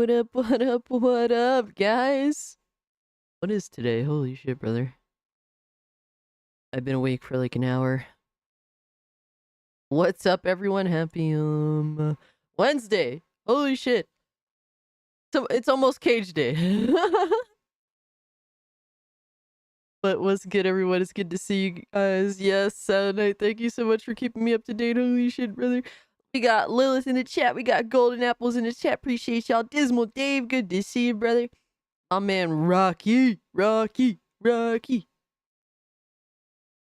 What up, what up, what up, guys? What is today? Holy shit, brother. I've been awake for like an hour. What's up, everyone? Happy, Wednesday. Holy shit. So it's almost cage day. But what's good, everyone? It's good to see you guys. Yes, Saturday night. Thank you so much for keeping me up to date. Holy shit, brother. We got Lilith in the chat. We got Golden Apples in the chat. Appreciate y'all. Dismal Dave, good to see you, brother. My man, Rocky.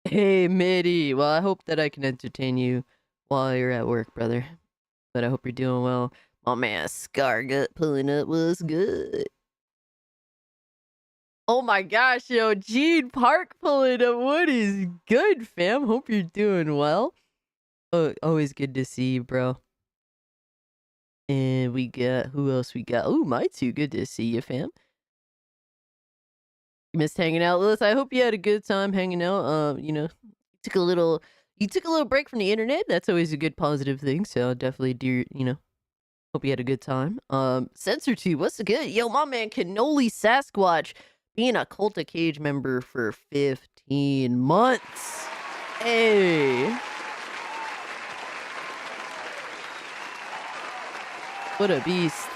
Hey, Mitty. Well, I hope that I can entertain you while you're at work, brother. But I hope you're doing well. My man, Scargut pulling up was good. Oh my gosh, yo, Gene Park pulling up. What is good, fam? Hope you're doing well. Oh, always good to see you, bro. And we got, who else we got? Oh, my two, good to see you, fam. You missed hanging out, Lilith. I hope you had a good time hanging out. You took a little break from the internet. That's always a good positive thing. So I'll definitely do, hope you had a good time. Censor 2, what's the good? Yo, my man, Cannoli Sasquatch, being a Cult of Cage member for 15 months. Hey. What a beast.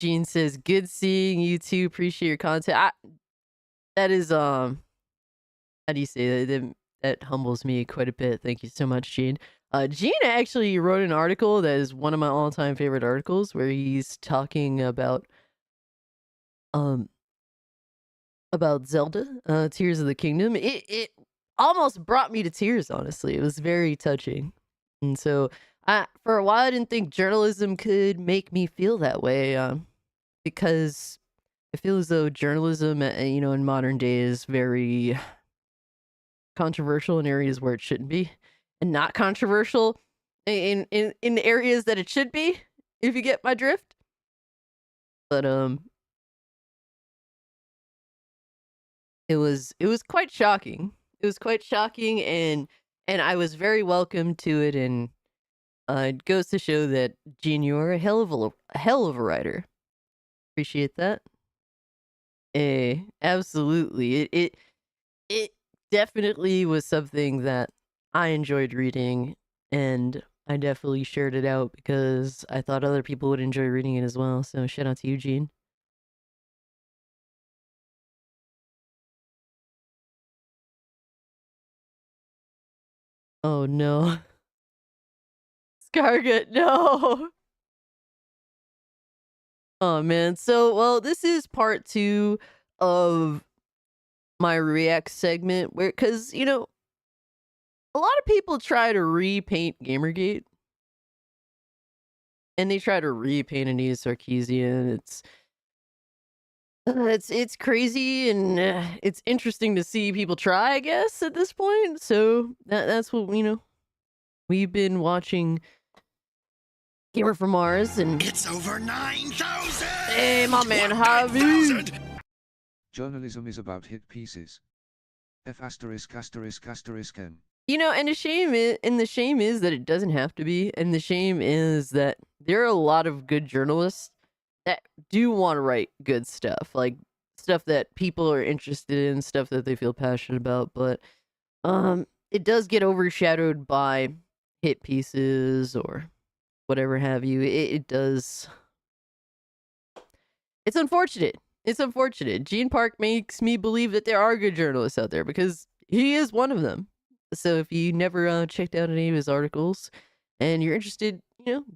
Gene says, good seeing you too. Appreciate your content. That is, how do you say that? That humbles me quite a bit. Thank you so much, Gene. Gene actually wrote an article that is one of my all-time favorite articles where he's talking about Zelda, Tears of the Kingdom. It almost brought me to tears, honestly. It was very touching. And so for a while I didn't think journalism could make me feel that way, because I feel as though journalism, in modern day is very controversial in areas where it shouldn't be, and not controversial in areas that it should be, if you get my drift. But it was quite shocking. It was quite shocking, and I was very welcome to it, and it goes to show that, Gene, you're a hell of a writer. Appreciate that. Absolutely. It definitely was something that I enjoyed reading, and I definitely shared it out because I thought other people would enjoy reading it as well. So shout out to you, Gene. Oh no. Scargut, no. Oh man. So, well, this is part 2 of my React segment where, cause, a lot of people try to repaint Gamergate. And they try to repaint Anita Sarkeesian. It's crazy, and it's interesting to see people try, I guess, at this point. So that's what we've been watching. Gamer from Mars, and it's over 9,000. Hey, my man, Javi. Journalism is about hit pieces. F asterisk asterisk asterisk N. And the shame is that it doesn't have to be, and the shame is that there are a lot of good journalists that do want to write good stuff, like stuff that people are interested in, stuff that they feel passionate about, but it does get overshadowed by hit pieces or whatever have you. It does. It's unfortunate. It's unfortunate. Gene Park makes me believe that there are good journalists out there because he is one of them. So if you never checked out any of his articles and you're interested,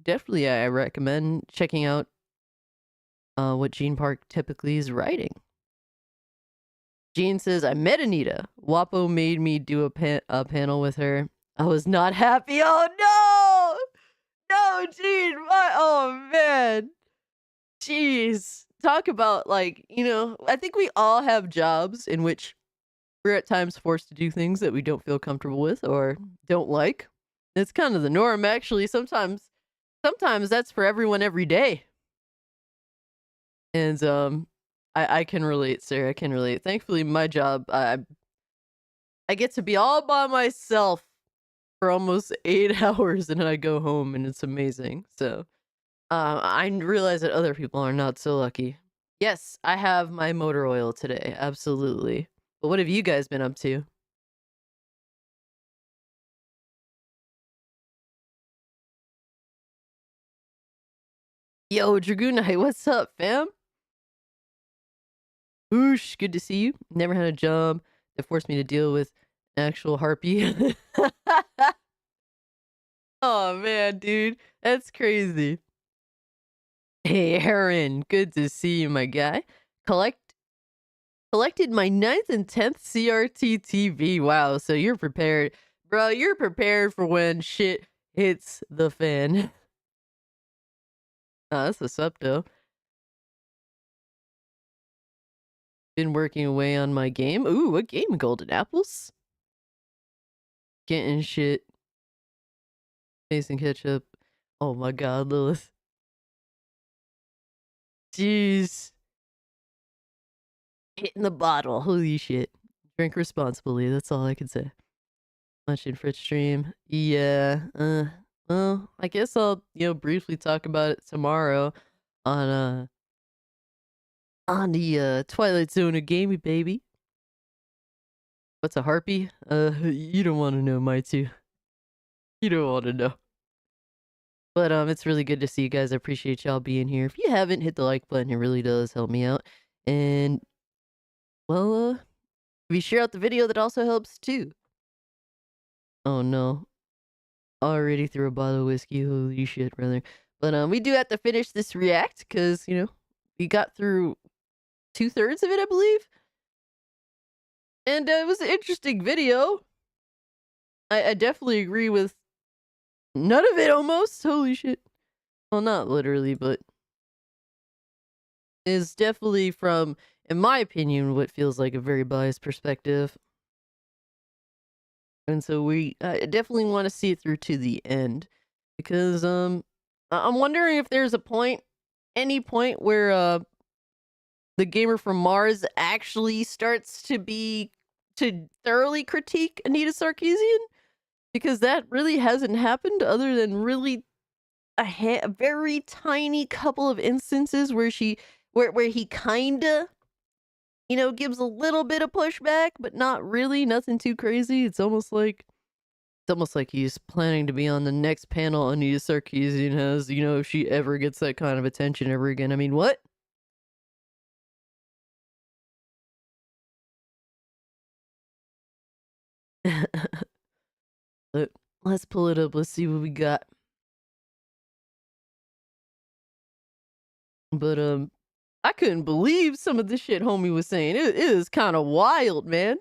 definitely I recommend checking out what Gene Park typically is writing. Gene says, I met Anita. Wapo made me do a panel with her. I was not happy. Oh, no! No, Gene! Oh, man. Jeez. Talk about, I think we all have jobs in which we're at times forced to do things that we don't feel comfortable with or don't like. It's kind of the norm, actually. Sometimes that's for everyone every day. And I can relate, sir. I can relate. Thankfully, my job, I get to be all by myself for almost 8 hours, and then I go home, and it's amazing. So, I realize that other people are not so lucky. Yes, I have my motor oil today, absolutely. But what have you guys been up to? Yo, Dragoonite, what's up, fam? Oosh, good to see you. Never had a job that forced me to deal with an actual harpy. Oh man, dude, that's crazy. Hey, Aaron, good to see you, my guy. Collect Collected my ninth and 10th CRT TV. Wow, so you're prepared. Bro, you're prepared for when shit hits the fan. That's what's up, though. Been working away on my game. Ooh, what game? Golden Apples? Getting shit. Facing ketchup. Oh my god, Lilith. Jeez. Hitting the bottle. Holy shit. Drink responsibly. That's all I can say. Watching Fritz stream. Yeah. Well, I guess I'll, briefly talk about it tomorrow on the Twilight Zone of Gaming, baby. What's a harpy? You don't want to know, my two. You don't want to know. But it's really good to see you guys. I appreciate y'all being here. If you haven't, hit the like button. It really does help me out. And well, if you share out the video, that also helps too. Oh no. Already threw a bottle of whiskey. Holy shit, brother. But we do have to finish this react because, we got through 2/3 of it, I believe. And it was an interesting video. I definitely agree with none of it almost. Holy shit. Well, not literally, but is definitely from, in my opinion, what feels like a very biased perspective. And so I definitely want to see it through to the end because I'm wondering if there's any point where the gamer from Mars actually starts to thoroughly critique Anita Sarkeesian, because that really hasn't happened other than really a very tiny couple of instances where where he kinda, gives a little bit of pushback, but not really, nothing too crazy. It's almost like he's planning to be on the next panel Anita Sarkeesian has, if she ever gets that kind of attention ever again. I mean, what? Let's pull it up. Let's see what we got. But I couldn't believe some of the shit homie was saying. It is kind of wild, man.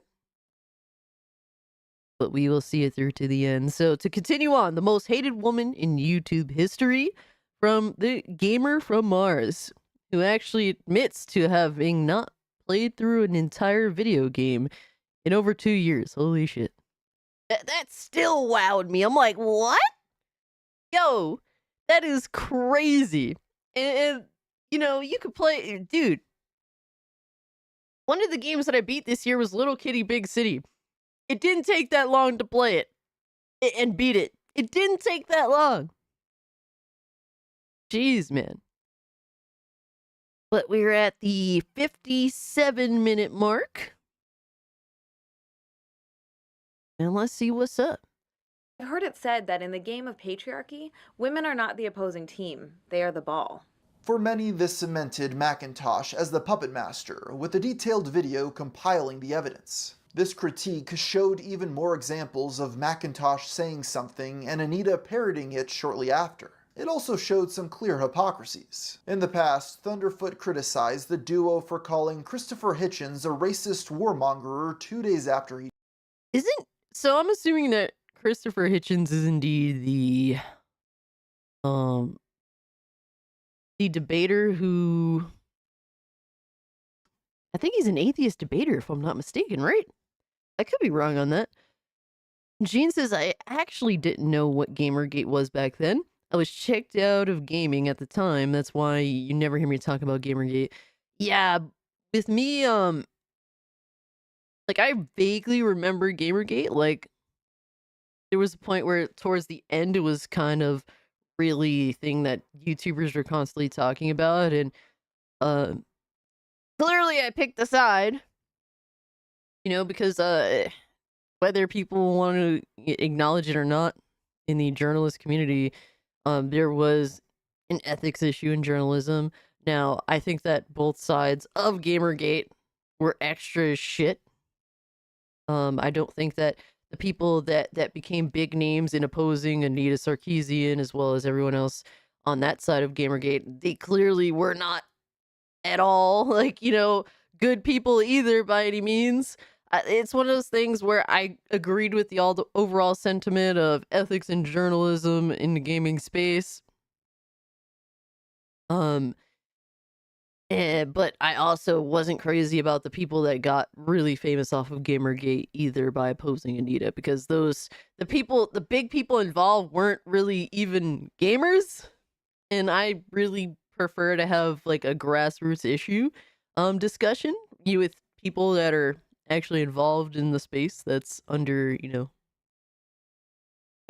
But we will see it through to the end. So to continue on, the most hated woman in YouTube history, from the gamer from Mars, who actually admits to having not played through an entire video game in over 2 years. Holy shit. That still wowed me. I'm like, what? Yo, that is crazy. And you could play, dude. One of the games that I beat this year was Little Kitty Big City. It didn't take that long to play it and beat it. It didn't take that long. Jeez, man. But we're at the 57-minute mark. And let's see what's up. I heard it said that in the game of patriarchy, women are not the opposing team, they are the ball. For many, this cemented Macintosh as the puppet master, with a detailed video compiling the evidence. This critique showed even more examples of Macintosh saying something and Anita parroting it shortly after. It also showed some clear hypocrisies. In the past, Thunderfoot criticized the duo for calling Christopher Hitchens a racist warmonger 2 days after he... So I'm assuming that Christopher Hitchens is indeed the debater who, I think he's an atheist debater, if I'm not mistaken, right? I could be wrong on that. Gene says, I actually didn't know what Gamergate was back then. I was checked out of gaming at the time. That's why you never hear me talk about Gamergate. Yeah, with me, I vaguely remember Gamergate. Like, there was a point where towards the end, it was kind of really thing that YouTubers were constantly talking about, and, uh, clearly I picked a side, because, whether people want to acknowledge it or not in the journalist community, there was an ethics issue in journalism. Now, I think that both sides of Gamergate were extra as shit. I don't think that the people that became big names in opposing Anita Sarkeesian as well as everyone else on that side of Gamergate, they clearly were not at all like, good people either by any means. It's one of those things where I agreed with the overall sentiment of ethics and journalism in the gaming space. Um, but I also wasn't crazy about the people that got really famous off of Gamergate either by opposing Anita, because the big people involved weren't really even gamers, and I really prefer to have like a grassroots issue discussion with people that are actually involved in the space that's under, I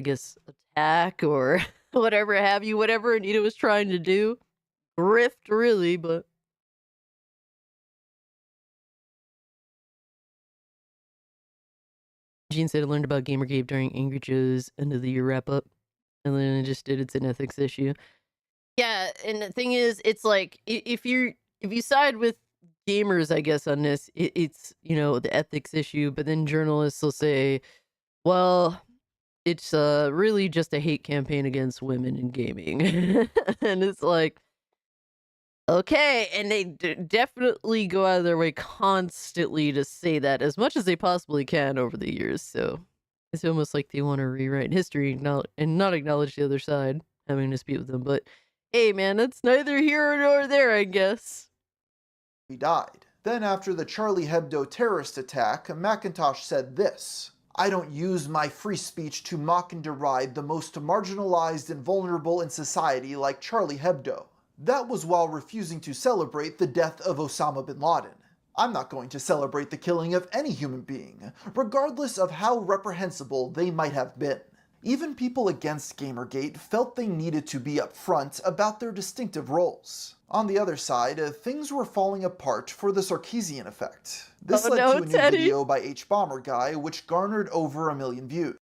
guess, attack or whatever have you, whatever Anita was trying to do. Grift, really, but Gene said I learned about Gamergate during Angry Joe's end of the year wrap up, and then it just did it's an ethics issue. Yeah, and the thing is, it's like if you side with gamers, I guess on this, it's the ethics issue, but then journalists will say, well, it's really just a hate campaign against women in gaming, and it's like, okay, and they definitely go out of their way constantly to say that as much as they possibly can over the years. So it's almost like they want to rewrite history and not acknowledge the other side having to dispute with them. But hey, man, that's neither here nor there, I guess. He died. Then after the Charlie Hebdo terrorist attack, McIntosh said this: "I don't use my free speech to mock and deride the most marginalized and vulnerable in society like Charlie Hebdo. That was while refusing to celebrate the death of Osama bin Laden. I'm not going to celebrate the killing of any human being, regardless of how reprehensible they might have been." Even people against Gamergate felt they needed to be upfront about their distinctive roles. On the other side, things were falling apart for the Sarkeesian effect. This led to a new video by HBomberGuy, which garnered over 1 million views.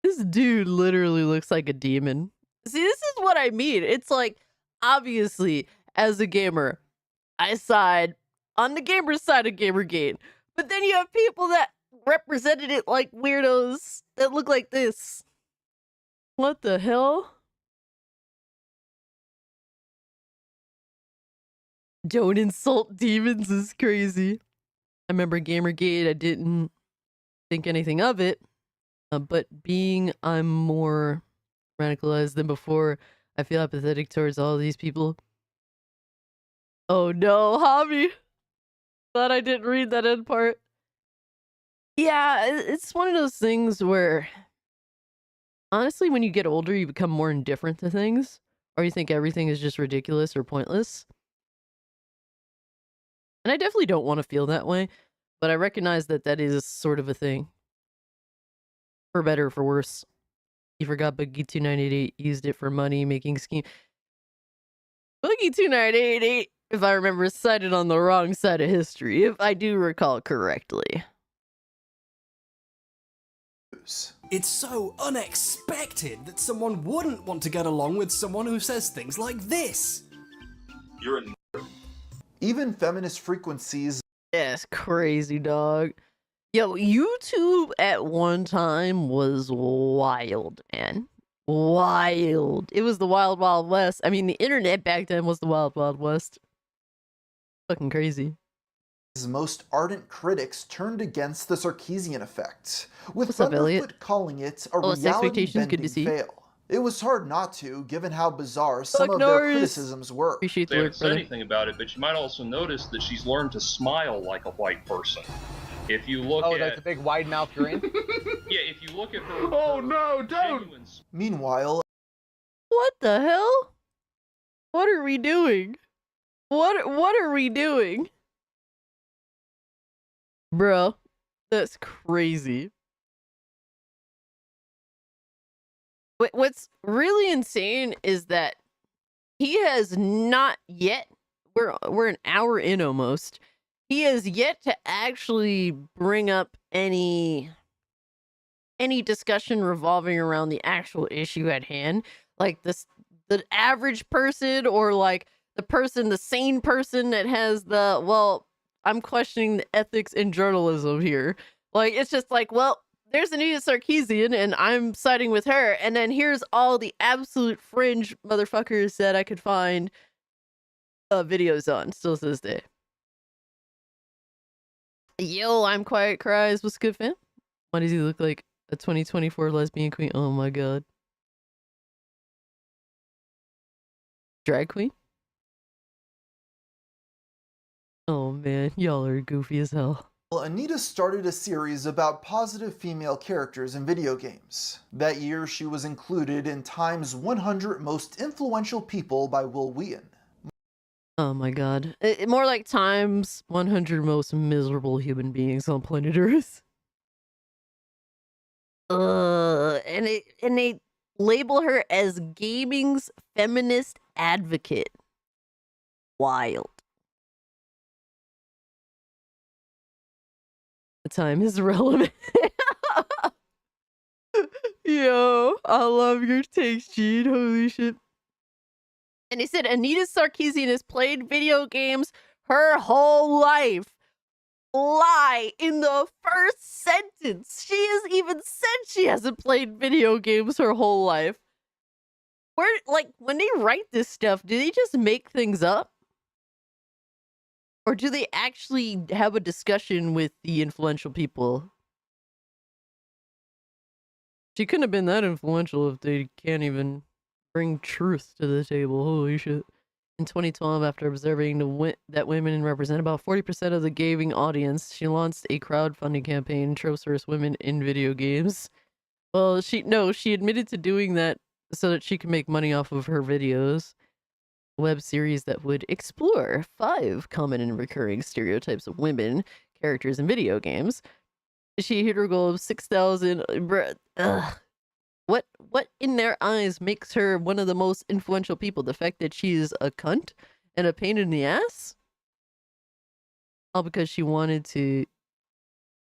This dude literally looks like a demon. See, this is what I mean. It's like, obviously, as a gamer, I side on the gamer side of Gamergate. But then you have people that represented it like weirdos that look like this. What the hell? Don't insult demons is crazy. I remember Gamergate, I didn't think anything of it. But being I'm more radicalized than before, I feel apathetic towards all these people. Oh no, Hobby. Glad I didn't read that end part. Yeah, it's one of those things where, honestly, when you get older, you become more indifferent to things, or you think everything is just ridiculous or pointless. And I definitely don't want to feel that way, but I recognize that that is sort of a thing. For better or for worse. You forgot Boogie2988 used it for money making scheme. Boogie2988, if I remember, cited on the wrong side of history, if I do recall correctly. It's so unexpected that someone wouldn't want to get along with someone who says things like this. You're a Even feminist frequencies That's crazy, dog. Yo, YouTube at one time was wild, man. Wild. It was the wild, wild west. I mean, the internet back then was the wild, wild west. Fucking crazy. most ardent critics turned against the Sarkeesian effect, with What's up, Elliot? Thunderfoot calling it a Expectations, good reality-bending to see you. fail. It was hard not to, given how bizarre some of Norris. their criticisms were. Appreciate They the haven't work, said brother. anything about it, but you might also notice that she's learned to smile like a white person. If you look Oh, at that's a big wide mouth grin? yeah, if you look at her, Oh, her no, don't! genuine Meanwhile, What the hell? What are we doing? What are we doing? Bro, that's crazy. What's really insane is that he has not yet. We're an hour in almost. He has yet to actually bring up any discussion revolving around the actual issue at hand, like the average person, or like the sane person that has the, well, I'm questioning the ethics in journalism here. Like, it's just like, well, there's Anita Sarkeesian and I'm siding with her, and then here's all the absolute fringe motherfuckers that I could find videos on still to this day. Yo, I'm Quiet Cries. What's good, fam? Why does he look like a 2024 lesbian queen? Oh my god. Drag queen? Oh man, y'all are goofy as hell. Well, Anita started a series about positive female characters in video games. That year, she was included in Time's 100 Most Influential People by Will Wheaton. Oh my god. More like Time's 100 Most Miserable Human Beings on planet Earth. And they label her as gaming's feminist advocate. Wild. The time is relevant. Yo, I love your takes, Gene. Holy shit. And he said Anita Sarkeesian has played video games her whole life. Lie in the first sentence. She has even said she hasn't played video games her whole life. Where, like, when they write this stuff, do they just make things up? Or do they actually have a discussion with the influential people? She couldn't have been that influential if they can't even bring truth to the table. Holy shit. In 2012, after observing that women represent about 40% of the gaming audience, she launched a crowdfunding campaign, Tropes vs. Women in Video Games. Well, she admitted to doing that so that she could make money off of her videos. Web series that would explore 5 common and recurring stereotypes of women characters in video games. She hit her goal of 6,000. What in their eyes makes her one of the most influential people? The fact that she's a cunt and a pain in the ass? All because she wanted to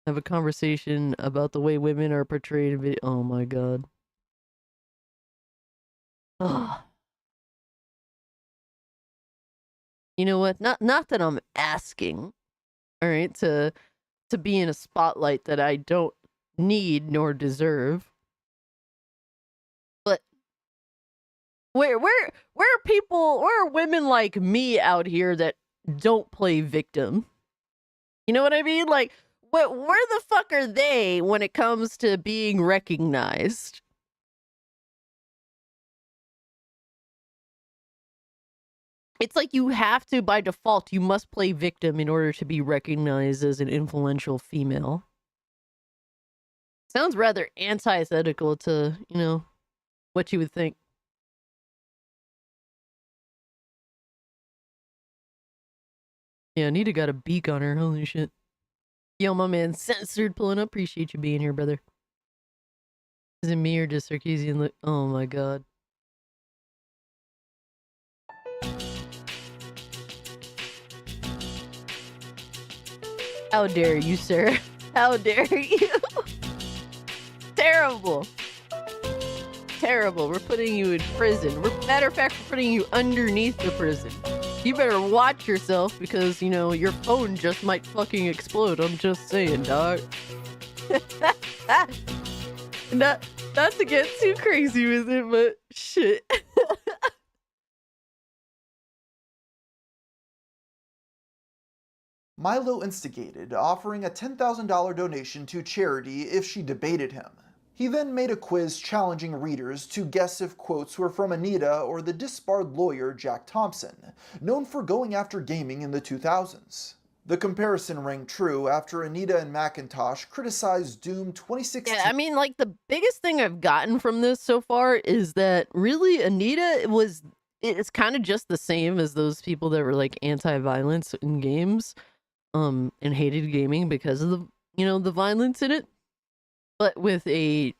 have a conversation about the way women are portrayed in video. Oh my god. Oh. You know what? Not that I'm asking, all right, to be in a spotlight that I don't need nor deserve. But where are women like me out here that don't play victim? You know what I mean? Like, where the fuck are they when it comes to being recognized? It's like you have to, by default, you must play victim in order to be recognized as an influential female. Sounds rather antithetical to, you know, what you would think. Yeah, Anita got a beak on her. Holy shit. Yo, my man, censored pulling up. Appreciate you being here, brother. Is it me or just Sarkeesian look? Oh my god. How dare you, sir? How dare you? Terrible. Terrible. We're putting you in prison. Matter of fact, we're putting you underneath the prison. You better watch yourself because, you know, your phone just might fucking explode. I'm just saying, dog. Not to get too crazy with it, but shit. Milo instigated, offering a $10,000 donation to charity if she debated him. He then made a quiz challenging readers to guess if quotes were from Anita or the disbarred lawyer Jack Thompson, known for going after gaming in the 2000s. The comparison rang true after Anita and Macintosh criticized Doom 2016. Yeah, I mean, like, the biggest thing I've gotten from this so far is that really Anita it's kind of just the same as those people that were like anti-violence in games. And hated gaming because of the, you know, the violence in it, but with a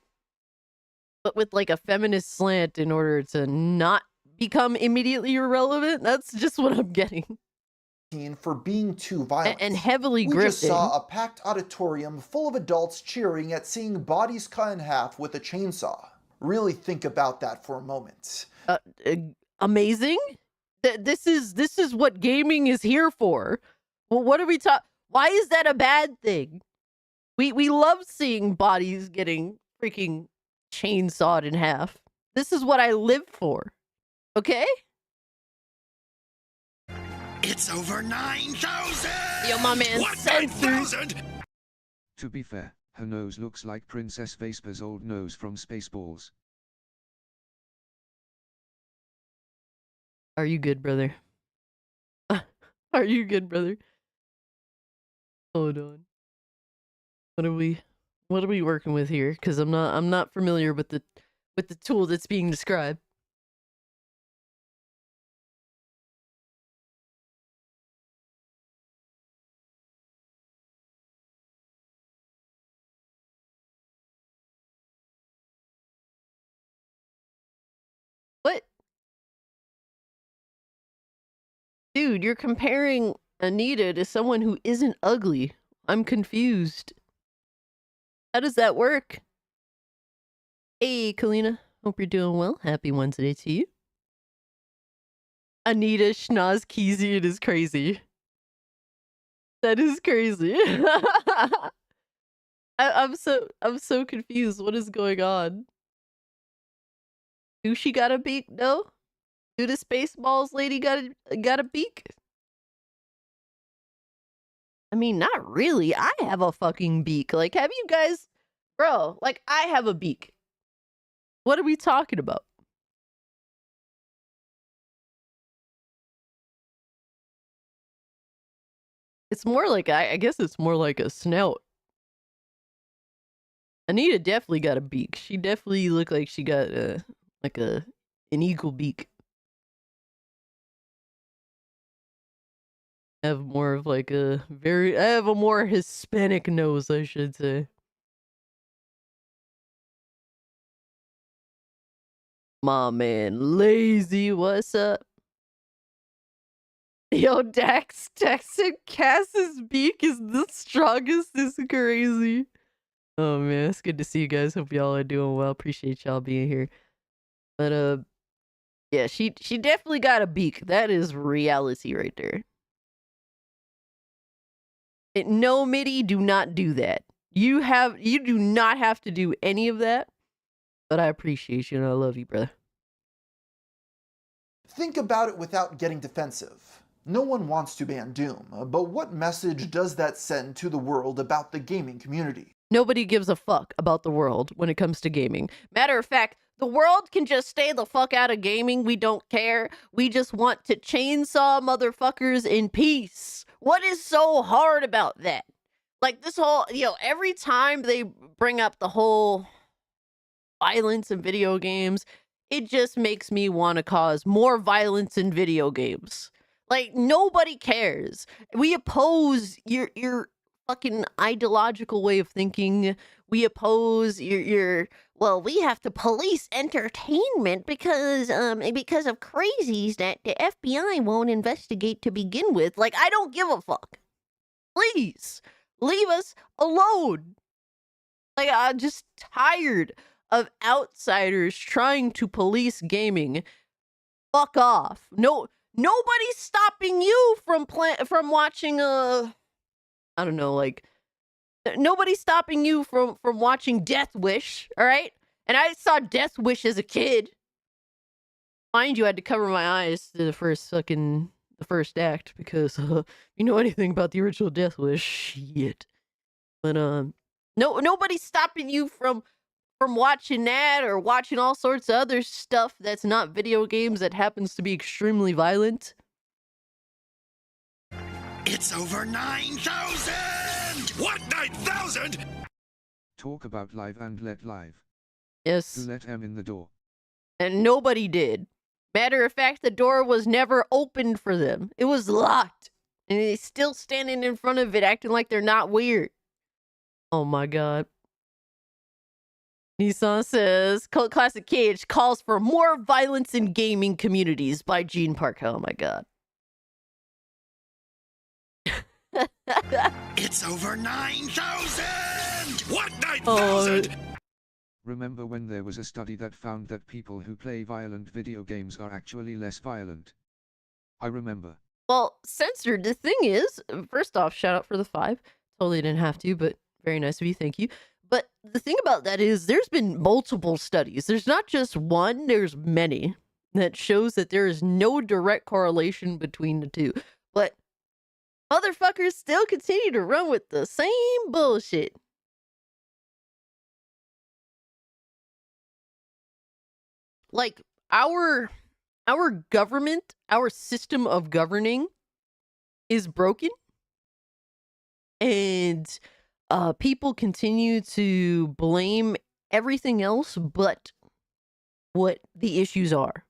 but with like a feminist slant in order to not become immediately irrelevant. That's just what I'm getting. For being too violent. And heavily We just grifting. saw a packed auditorium full of adults cheering at seeing bodies cut in half with a chainsaw. Really think about that for a moment. Amazing. This is what gaming is here for. Well, what are we talking? Why is that a bad thing? We love seeing bodies getting freaking chainsawed in half. This is what I live for. Okay? It's over 9,000! Yo, my man, What, censored. 9,000? To be fair, her nose looks like Princess Vespa's old nose from Spaceballs. Are you good, brother? Are you good, brother? Hold on. What are we working with here? Because I'm not familiar with the tool that's being described. What? Dude, you're comparing Anita to someone who isn't ugly. I'm confused. How does that work? Hey, Kalina. Hope you're doing well. Happy Wednesday to you. Anita Sarkeesian is crazy. That is crazy. I'm so confused. What is going on? Do she got a beak? No? Do the Spaceballs lady got a beak? I mean, not really. I have a fucking beak. Like, have you guys... Bro, like, I have a beak. What are we talking about? It's more like... I guess it's more like a snout. Anita definitely got a beak. She definitely looked like she got like an eagle beak. I have more of like I have a more Hispanic nose, I should say. My man, Lazy, what's up? Yo, Dax texted Cass's beak is the strongest. This is crazy. Oh man, it's good to see you guys. Hope y'all are doing well. Appreciate y'all being here. But yeah, she definitely got a beak. That is reality right there. No, MIDI, do not do that. You do not have to do any of that. But I appreciate you and I love you, brother. Think about it without getting defensive. No one wants to ban Doom, but what message does that send to the world about the gaming community? Nobody gives a fuck about the world when it comes to gaming. Matter of fact, the world can just stay the fuck out of gaming. We don't care. We just want to chainsaw motherfuckers in peace. What is so hard about that? Like this whole, every time they bring up the whole violence in video games, it just makes me want to cause more violence in video games. Like, nobody cares. We oppose your fucking ideological way of thinking. We oppose your well, we have to police entertainment because of crazies that the FBI won't investigate to begin with. Like, I don't give a fuck. Please leave us alone. Like, I'm just tired of outsiders trying to police gaming. Fuck off. Nobody's stopping you from watching I don't know, like nobody's stopping you from watching Death Wish, all right? And I saw Death Wish as a kid. Mind you, I had to cover my eyes to the first act because you know anything about the original Death Wish, shit. But nobody's stopping you from watching that or watching all sorts of other stuff that's not video games that happens to be extremely violent. It's over 9,000! What, 9,000? Talk about live and let live. Yes. To let him in the door. And nobody did. Matter of fact, the door was never opened for them. It was locked. And they're still standing in front of it acting like they're not weird. Oh my god. Nissan says Cult Classic Cage calls for more violence in gaming communities by Gene Park. Oh my god. It's over 9,000! What, Oh, 9,000? Remember when there was a study that found that people who play violent video games are actually less violent? I remember. well, censored. The thing is, first off, shout out for the 5. Totally didn't have to, but very nice of you. Thank you. But the thing about that is there's been multiple studies. There's not just one, there's many that shows that there is no direct correlation between the two. But motherfuckers still continue to run with the same bullshit. Like our government, our system of governing is broken, and people continue to blame everything else but what the issues are.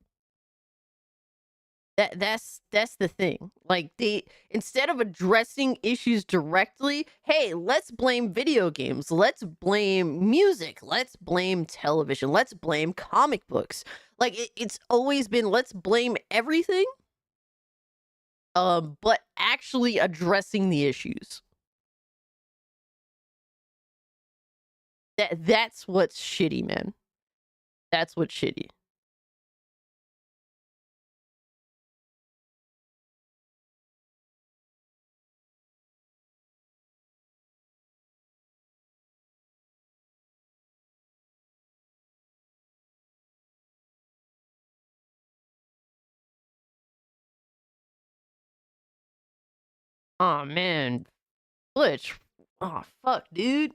That's the thing. Like, they, instead of addressing issues directly, hey, let's blame video games, let's blame music, let's blame television, let's blame comic books. Like, it's always been let's blame everything, but actually addressing the issues. That's what's shitty, man. That's what's shitty. Oh man, Glitch. Oh fuck, dude.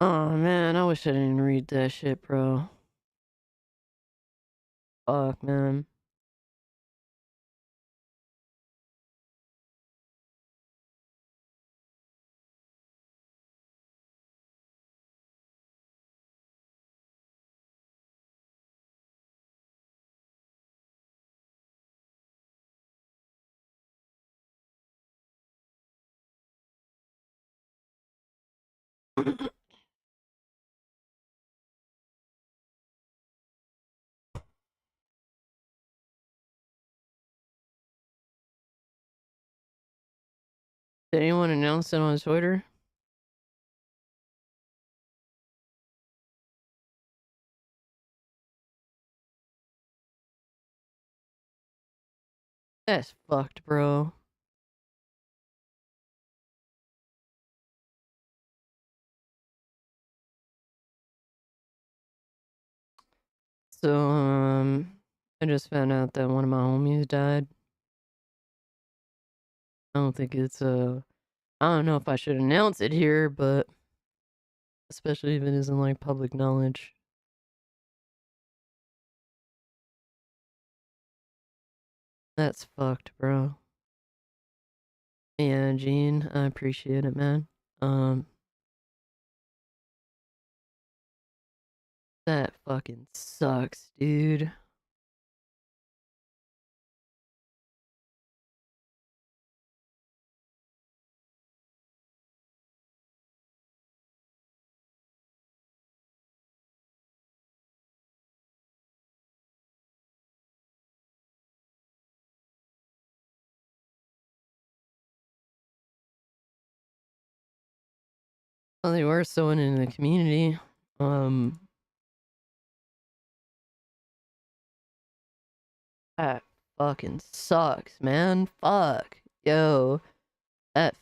Oh man, I wish I didn't read that shit, bro. Fuck, man. Did anyone announce it on Twitter? That's fucked, bro. So, I just found out that one of my homies died. I don't think it's, I don't know if I should announce it here, but especially if it isn't like public knowledge. That's fucked, bro. Yeah, Gene, I appreciate it, man. That fucking sucks, dude. Well, they were sewing in the community. That fucking sucks, man. Fuck. Yo. That.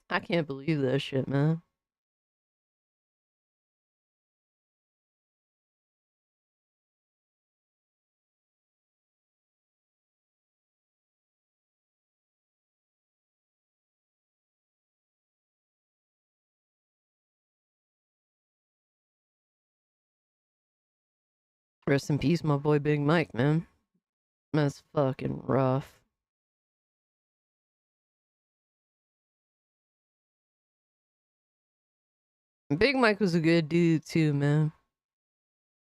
I can't believe that shit, man. Rest in peace, my boy Big Mike, man. That's fucking rough. Big Mike was a good dude too, man.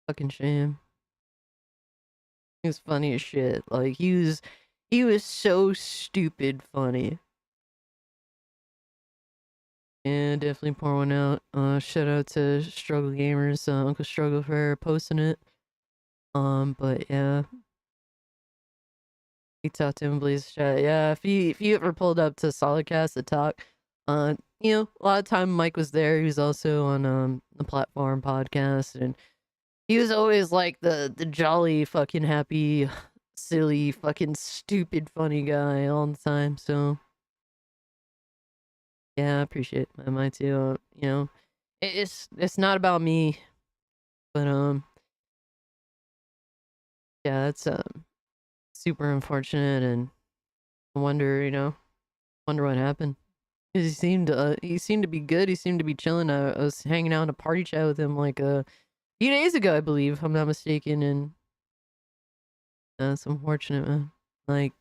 Fucking shame. He was funny as shit. Like he was so stupid funny. Yeah, definitely pour one out. Shout out to Struggle Gamers, Uncle Struggle for posting it. But yeah. You talked to him, please chat. Yeah, if you ever pulled up to Solidcast to talk, you know, a lot of time Mike was there. He was also on the platform podcast, and he was always like the jolly, fucking happy, silly, fucking stupid, funny guy all the time. So yeah, I appreciate mine too. You know, it's not about me, but yeah, it's super unfortunate, and I wonder, you know, wonder what happened. 'Cause he seemed to be good. He seemed to be chilling. I was hanging out in a party chat with him like a few days ago, I believe, if I'm not mistaken, and that's unfortunate, man. Like,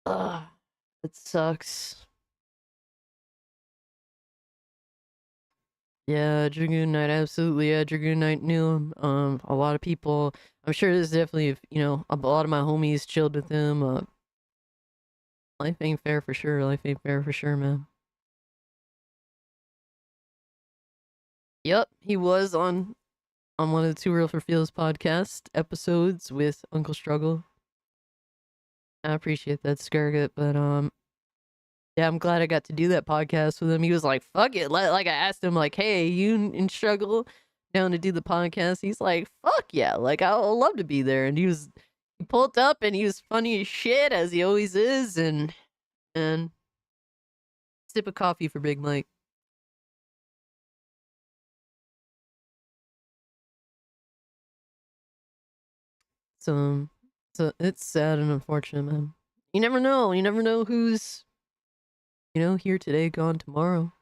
ugh, it sucks. Yeah, Dragoon Knight, absolutely. Yeah, Dragoon Knight knew him. A lot of people. I'm sure there's definitely, you know, a lot of my homies chilled with him. Life ain't fair for sure. Life ain't fair for sure, man. Yep, he was on one of the Too Real for Feels podcast episodes with Uncle Struggle. I appreciate that, Scargut, but yeah, I'm glad I got to do that podcast with him. He was like, "Fuck it," like I asked him, like, "Hey, you in Struggle down to do the podcast?" He's like, "Fuck yeah!" Like I'll love to be there, and he pulled up, and he was funny as shit as he always is, and sip of coffee for Big Mike. So, so it's sad and unfortunate, man. You never know. You never know who's, you know, here today, gone tomorrow.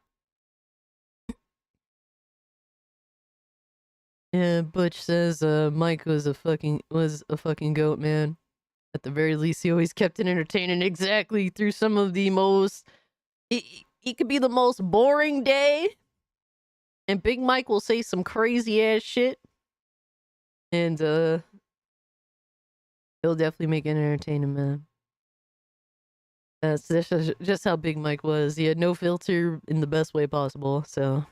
Yeah, Butch says Mike was a fucking goat, man. At the very least, he always kept it entertaining. Exactly, through some of the most he could be the most boring day, and Big Mike will say some crazy ass shit. And he'll definitely make it entertaining, man. That's just how Big Mike was. He had no filter in the best way possible. So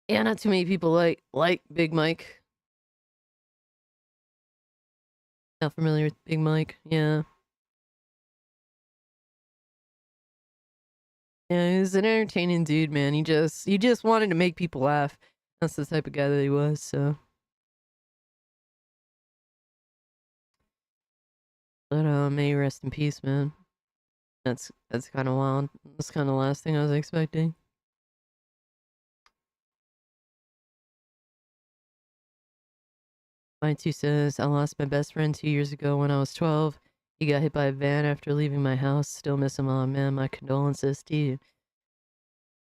yeah, not too many people like Big Mike. Not familiar with Big Mike. Yeah. Yeah, he was an entertaining dude, man. He just wanted to make people laugh. That's the type of guy that he was, so. But may he rest in peace, man. That's kind of wild. That's kind of the last thing I was expecting. Mine too says, I lost my best friend 2 years ago when I was 12. He got hit by a van after leaving my house. Still miss him a lot, man. My condolences to you.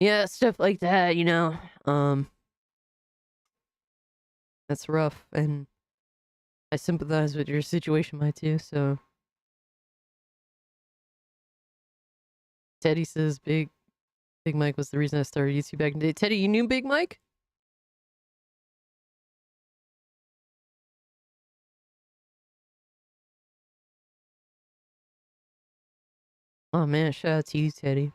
Yeah, stuff like that, you know. That's rough, and I sympathize with your situation, my too. So Teddy says Big Mike was the reason I started YouTube back in the day. Teddy, you knew Big Mike? Oh man, shout out to you, Teddy.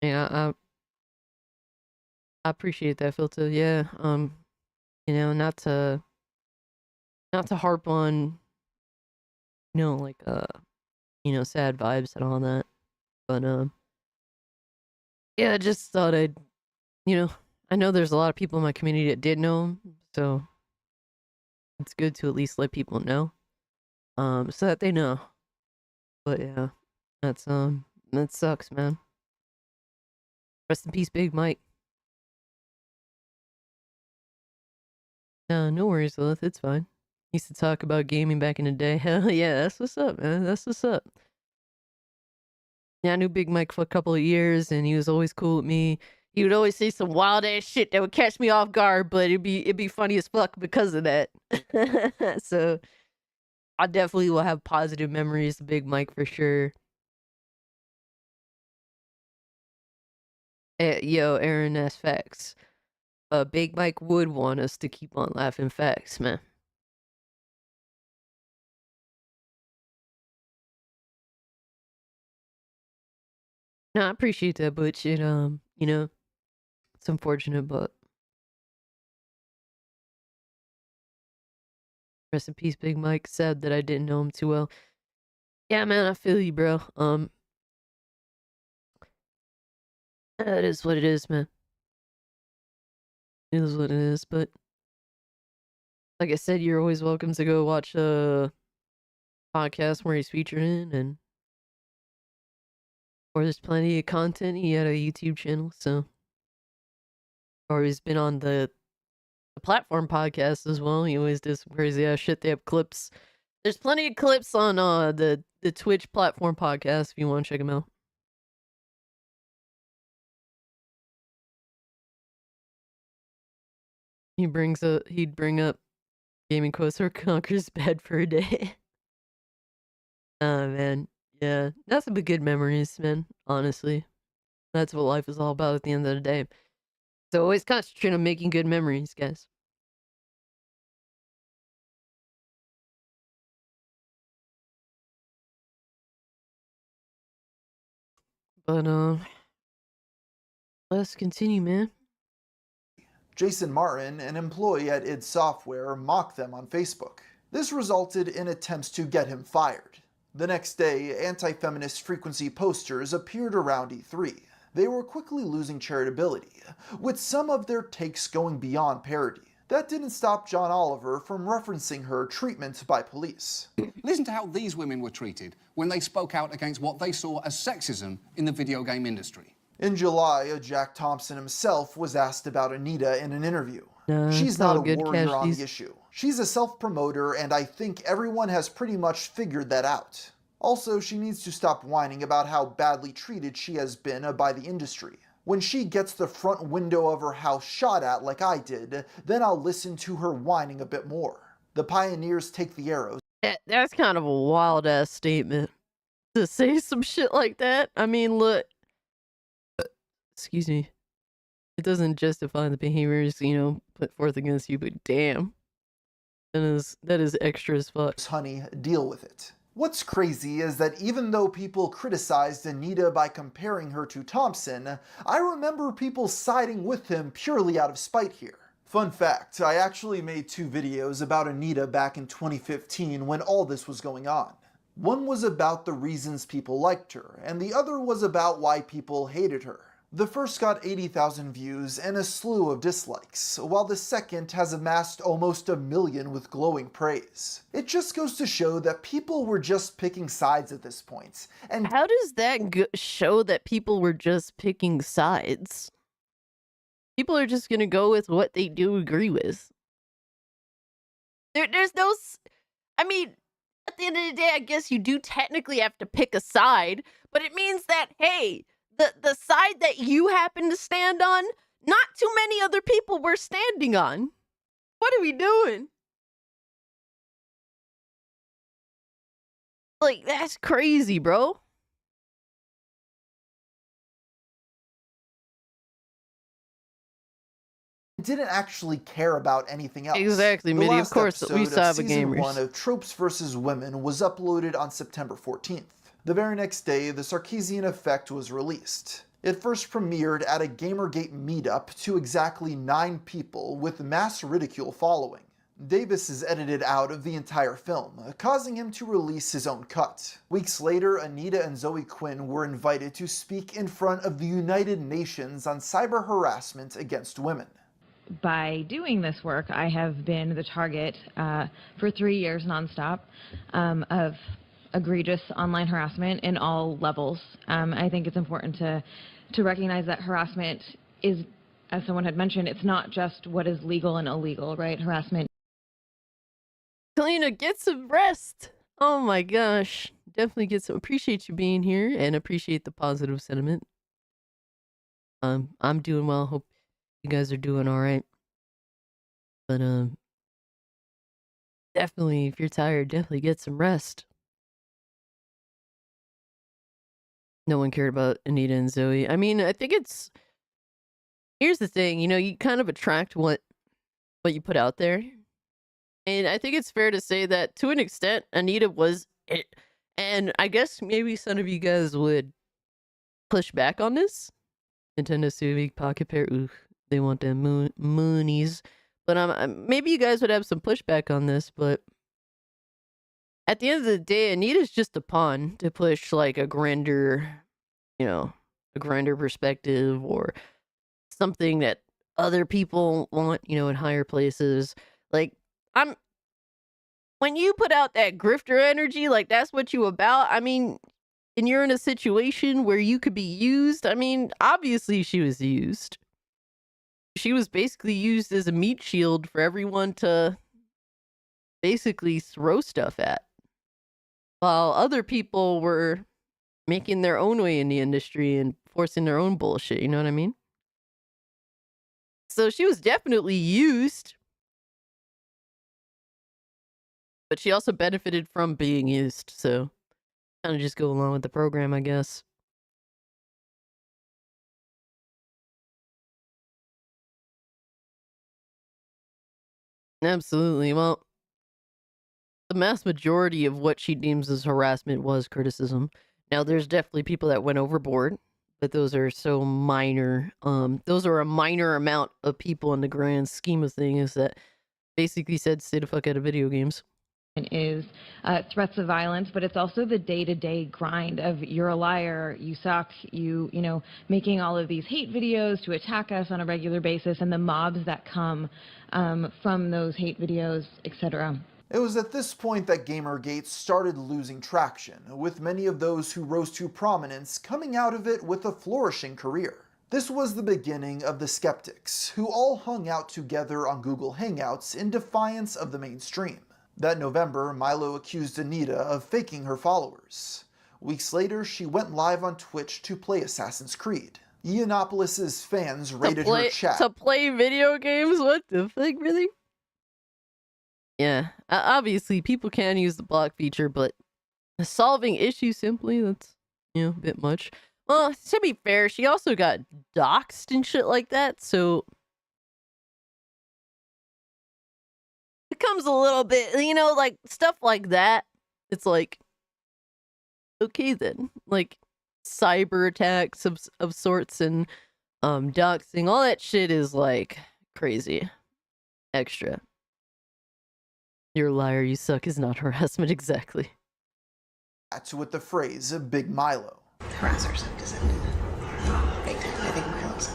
Yeah, I appreciate that, filter. Yeah, you know, not to harp on, you know, like you know, sad vibes and all that, but yeah, I just thought I'd, you know, I know there's a lot of people in my community that did know him, so it's good to at least let people know, so that they know. But yeah, that's that sucks, man. Rest in peace, Big Mike. No worries, Lilith. It's fine. Used to talk about gaming back in the day. Hell yeah, that's what's up, man. That's what's up. Yeah, I knew Big Mike for a couple of years, and he was always cool with me. He would always say some wild ass shit that would catch me off guard, but it'd be funny as fuck because of that. So I definitely will have positive memories of Big Mike for sure. Yo, Aaron, that's facts. Big Mike would want us to keep on laughing facts, man. No, I appreciate that, but it's unfortunate, but rest in peace, Big Mike. Sad that I didn't know him too well. Yeah, man, I feel you, bro. That is what it is, man. It is what it is, but like I said, you're always welcome to go watch the podcast where he's featured in, or there's plenty of content. He had a YouTube channel, so, or he's been on the platform podcast as well. He always does some crazy ass shit. They have clips. There's plenty of clips on the Twitch platform podcast if you want to check them out. He'd bring up gaming quotes or Conquer's bed for a day. Oh man, yeah, that's some good memories, man. Honestly, that's what life is all about at the end of the day. So always concentrate on making good memories, guys. But let's continue, man. Jason Martin, an employee at id Software, mocked them on Facebook. This resulted in attempts to get him fired. The next day, anti-feminist frequency posters appeared around E3. They were quickly losing charitability, with some of their takes going beyond parody. That didn't stop John Oliver from referencing her treatment by police. Listen to how these women were treated when they spoke out against what they saw as sexism in the video game industry. In July, Jack Thompson himself was asked about Anita in an interview. She's it's all not a good, warrior on Cash. the issue. She's a self-promoter, and I think everyone has pretty much figured that out. Also, she needs to stop whining about how badly treated she has been by the industry. When she gets the front window of her house shot at like I did, then I'll listen to her whining a bit more. The pioneers take the arrows. That's kind of a wild ass statement to say some shit like that. I mean, look, excuse me. It doesn't justify the behaviors, put forth against you, but damn. That is extra as fuck. Honey, deal with it. What's crazy is that even though people criticized Anita by comparing her to Thompson, I remember people siding with him purely out of spite here. Fun fact, I actually made 2 videos about Anita back in 2015 when all this was going on. One was about the reasons people liked her, and the other was about why people hated her. The first got 80,000 views and a slew of dislikes, while the second has amassed almost 1 million with glowing praise. It just goes to show that people were just picking sides at this point. And How does that show that people were just picking sides? People are just gonna go with what they do agree with. There's no... I mean, at the end of the day, I guess you do technically have to pick a side, but it means that, hey, the side that you happen to stand on, not too many other people were standing on. What are we doing? Like, that's crazy, bro. didn't actually care about anything else. Exactly, The Mitty. Of last course, we episode saw of the season gamers. 1 of Tropes vs. Women was uploaded on September 14th. The very next day, the Sarkeesian Effect was released. It first premiered at a Gamergate meetup to exactly 9 people with mass ridicule following. Davis is edited out of the entire film, causing him to release his own cut. Weeks later, Anita and Zoe Quinn were invited to speak in front of the United Nations on cyber harassment against women. By doing this work, I have been the target for 3 years nonstop of egregious online harassment in all levels. I think it's important to recognize that harassment is, as someone had mentioned, it's not just what is legal and illegal, right? Harassment. Kalina, get some rest. Oh my gosh. definitely get some. Appreciate you being here and appreciate the positive sentiment. I'm doing well. Hope you guys are doing all right. But definitely, if you're tired, definitely get some rest. No one cared about Anita and Zoe. I mean, I think it's here's the thing, you kind of attract what you put out there. And I think it's fair to say that to an extent, Anita was it. And I guess maybe some of you guys would push back on this. Nintendo Civic Pocket Pair, ooh, they want them moonies. But maybe you guys would have some pushback on this, but at the end of the day, Anita's just a pawn to push like a grander perspective or something that other people want, in higher places. Like, when you put out that grifter energy, like that's what you about. I mean, and you're in a situation where you could be used. I mean, obviously she was used. She was basically used as a meat shield for everyone to basically throw stuff at. While other people were making their own way in the industry and forcing their own bullshit, you know what I mean? So she was definitely used. But she also benefited from being used, so kind of just go along with the program, I guess. Absolutely. Well, the mass majority of what she deems as harassment was criticism. Now, there's definitely people that went overboard, but those are so minor. Those are a minor amount of people in the grand scheme of things that basically said, stay the fuck out of video games. Is threats of violence, but it's also the day-to-day grind of you're a liar, you suck, you know, making all of these hate videos to attack us on a regular basis, and the mobs that come from those hate videos, etc. It was at this point that Gamergate started losing traction, with many of those who rose to prominence coming out of it with a flourishing career. This was the beginning of the skeptics, who all hung out together on Google Hangouts in defiance of the mainstream. That November, Milo accused Anita of faking her followers. Weeks later, she went live on Twitch to play Assassin's Creed. Yiannopoulos' fans raided her chat. To play video games? What the fuck, really? Yeah, obviously people can use the block feature, but solving issues simply, that's, a bit much. Well, to be fair, she also got doxxed and shit like that, so it comes a little bit, like stuff like that. It's like, okay then, like cyber attacks of sorts and doxing, all that shit is like crazy, extra. You're a liar, you suck is not harassment exactly. That's with the phrase Big Milo. Harassers have descended. I think we're close.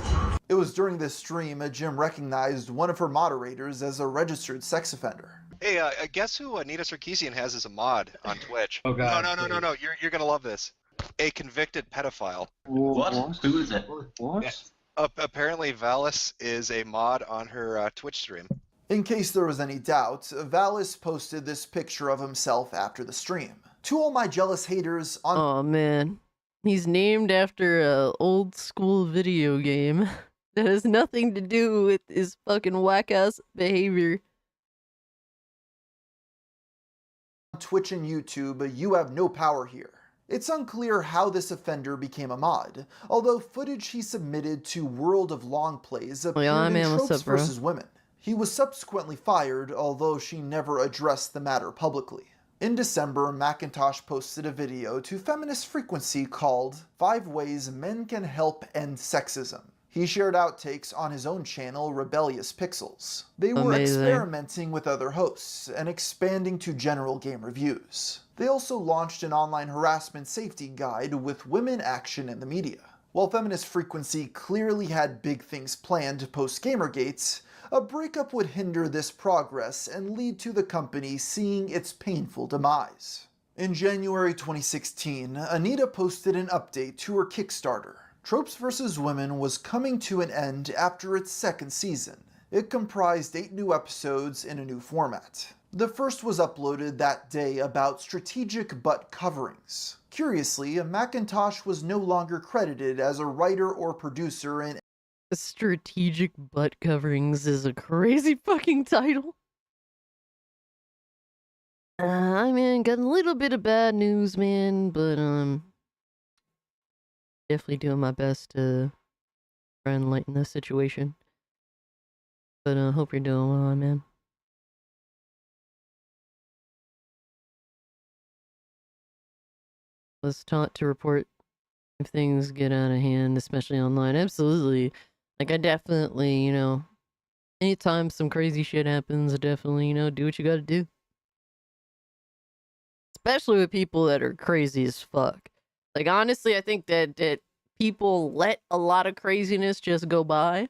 It was during this stream Jim recognized one of her moderators as a registered sex offender. Hey, guess who Anita Sarkeesian has as a mod on Twitch? Oh god. No. You're gonna love this. A convicted pedophile. What? Who is it? What? Yeah. Apparently Valis is a mod on her Twitch stream. In case there was any doubt, Valis posted this picture of himself after the stream. To all my jealous haters on— Oh man. He's named after a old school video game that has nothing to do with his fucking whack-ass behavior. Twitch and YouTube, you have no power here. It's unclear how this offender became a mod, although footage he submitted to World of Long Plays appeared in Tropes vs. Women. He was subsequently fired, although she never addressed the matter publicly. In December, Macintosh posted a video to Feminist Frequency called 5 Ways Men Can Help End Sexism. He shared outtakes on his own channel, Rebellious Pixels. They were experimenting with other hosts and expanding to general game reviews. They also launched an online harassment safety guide with women action in the media. While Feminist Frequency clearly had big things planned post-Gamergate, a breakup would hinder this progress and lead to the company seeing its painful demise. In January 2016, Anita posted an update to her Kickstarter. Tropes vs. Women was coming to an end after its second season. It comprised 8 new episodes in a new format. The first was uploaded that day about strategic butt coverings. Curiously, Macintosh was no longer credited as a writer or producer in Strategic butt coverings is a crazy fucking title. I mean, got a little bit of bad news, man, but definitely doing my best to try and lighten the situation. But hope you're doing well, man. Was taught to report if things get out of hand, especially online. Absolutely. Like, I definitely, anytime some crazy shit happens, I definitely, do what you gotta do. Especially with people that are crazy as fuck. Like, honestly, I think that people let a lot of craziness just go by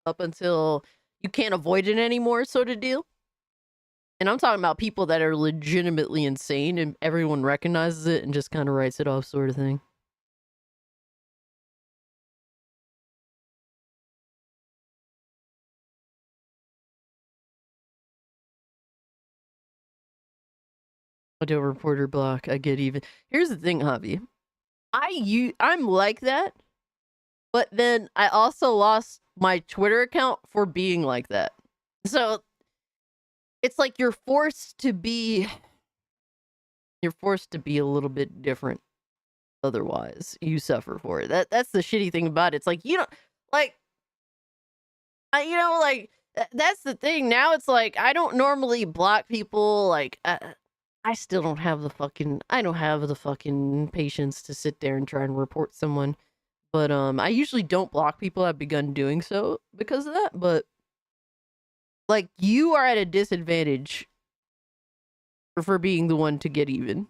up until you can't avoid it anymore, sort of deal. And I'm talking about people that are legitimately insane and everyone recognizes it and just kind of writes it off, sort of thing. Audio reporter block. I get even. Here's the thing, Javi. I'm like that, but then I also lost my Twitter account for being like that. So it's like you're forced to be a little bit different. Otherwise, you suffer for it. That's the shitty thing about it. It's like that's the thing. Now it's like I don't normally block people. Like I still don't have the fucking patience to sit there and try and report someone. But I usually don't block people. I've begun doing so because of that. But like, you are at a disadvantage for being the one to get even.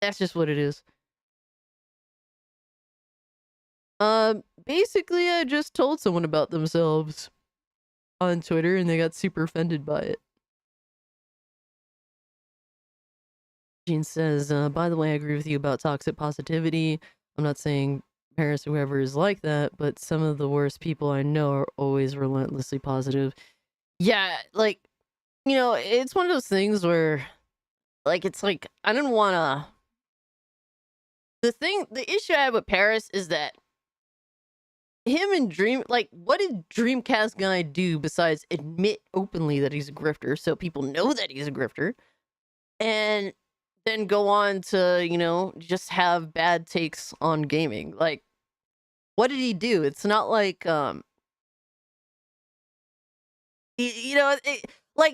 That's just what it is. Basically, I just told someone about themselves on Twitter and they got super offended by it. Jean says, by the way, I agree with you about toxic positivity. I'm not saying Paris or whoever is like that, but some of the worst people I know are always relentlessly positive. Yeah, like, it's one of those things where, like, it's like, I didn't want to... The issue I have with Paris is that him and Dream, like, what did Dreamcast guy do besides admit openly that he's a grifter so people know that he's a grifter? And then go on to, just have bad takes on gaming. Like, what did he do? It's not like, like,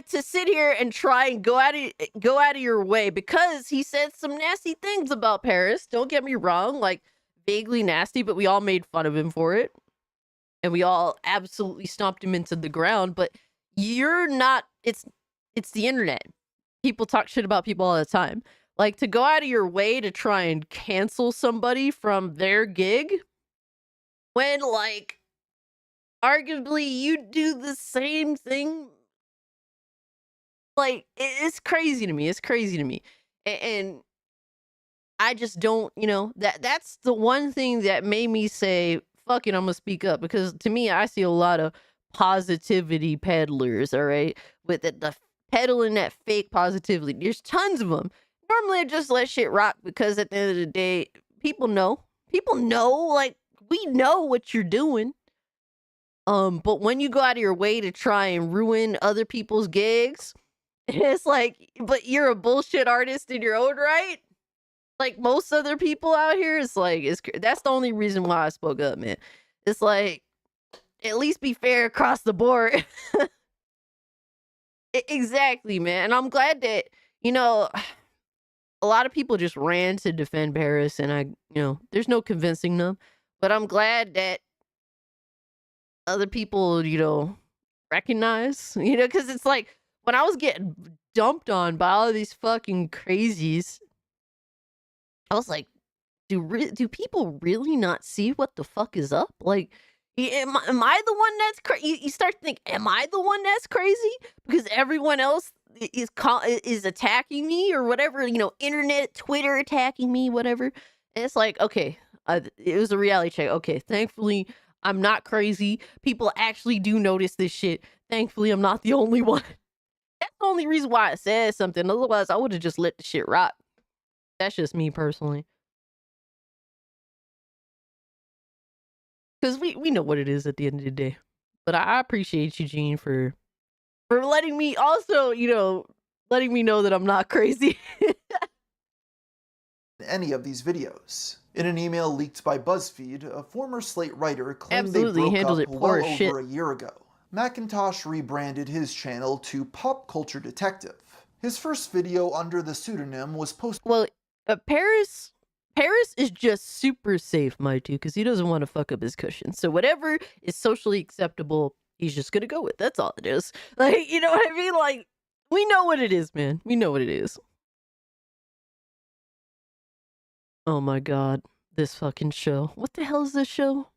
to sit here and try and go out of your way because he said some nasty things about Paris. Don't get me wrong, like, vaguely nasty, but we all made fun of him for it. And we all absolutely stomped him into the ground. But you're not, it's the internet. People talk shit about people all the time. Like, to go out of your way to try and cancel somebody from their gig when, like, arguably you do the same thing. Like, it's crazy to me. It's crazy to me. And I just don't, that's the one thing that made me say, fuck it, I'm gonna speak up. Because to me, I see a lot of positivity peddlers, all right? With the peddling that fake positivity. There's tons of them. Normally, I just let shit rock because at the end of the day, people know. People know, like, we know what you're doing. But when you go out of your way to try and ruin other people's gigs, it's like, but you're a bullshit artist in your own right. Like most other people out here, it's like, that's the only reason why I spoke up, man. It's like, at least be fair across the board. Exactly, man. And I'm glad that, a lot of people just ran to defend Paris, and there's no convincing them. But I'm glad that other people, recognize, because it's like, when I was getting dumped on by all of these fucking crazies, I was like, do people really not see what the fuck is up? Like, am I the one that's crazy? You start to think, am I the one that's crazy? Because everyone else is attacking me or whatever, internet, Twitter attacking me, whatever. And it's like, okay, it was a reality check. Okay, thankfully, I'm not crazy. People actually do notice this shit. Thankfully, I'm not the only one. That's the only reason why I said something. Otherwise, I would have just let the shit rock. That's just me personally. Because we know what it is at the end of the day. But I appreciate you, Gene, for letting me also, letting me know that I'm not crazy. Any of these videos. In an email leaked by BuzzFeed, a former Slate writer claimed Absolutely they broke handled up it poor well as shit. over a year ago. Macintosh rebranded his channel to Pop Culture Detective. His first video under the pseudonym was posted. Well, Paris is just super safe, my dude, because he doesn't want to fuck up his cushion. So whatever is socially acceptable, he's just gonna go with. That's all it is. Like, you know what I mean? Like, we know what it is, man. We know what it is. Oh my god, this fucking show. What the hell is this show?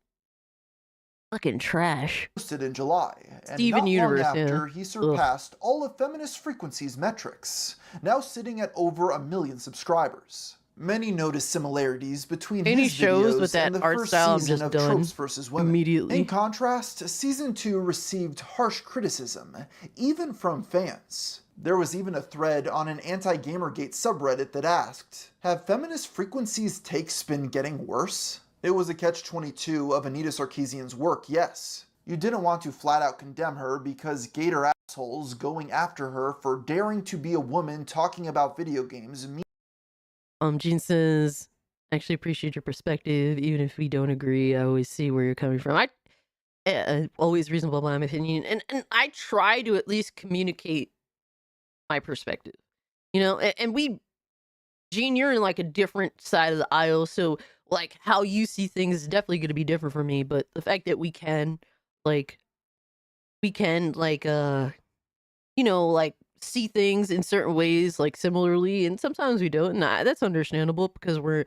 Fucking trash. Posted in July, and Steven not Universe, long after, yeah. he surpassed all of Feminist Frequency's metrics, now sitting at over 1 million subscribers. Many noticed similarities between Any his shows videos with that and the art first style, I'm season just of done Tropes vs. Women. immediately. In contrast, season 2 received harsh criticism, even from fans. There was even a thread on an anti-Gamergate subreddit that asked, "Have Feminist Frequency's takes been getting worse?" It was a catch-22 of Anita Sarkeesian's work, yes. You didn't want to flat out condemn her because gator assholes going after her for daring to be a woman talking about video games. Gene says, actually appreciate your perspective, even if we don't agree. I always see where you're coming from. Always reasonable in my opinion, and I try to at least communicate my perspective, and we, Gene, you're in like a different side of the aisle, so like how you see things is definitely going to be different from me. But the fact that we can like see things in certain ways like similarly, and sometimes we don't, and that's understandable because we're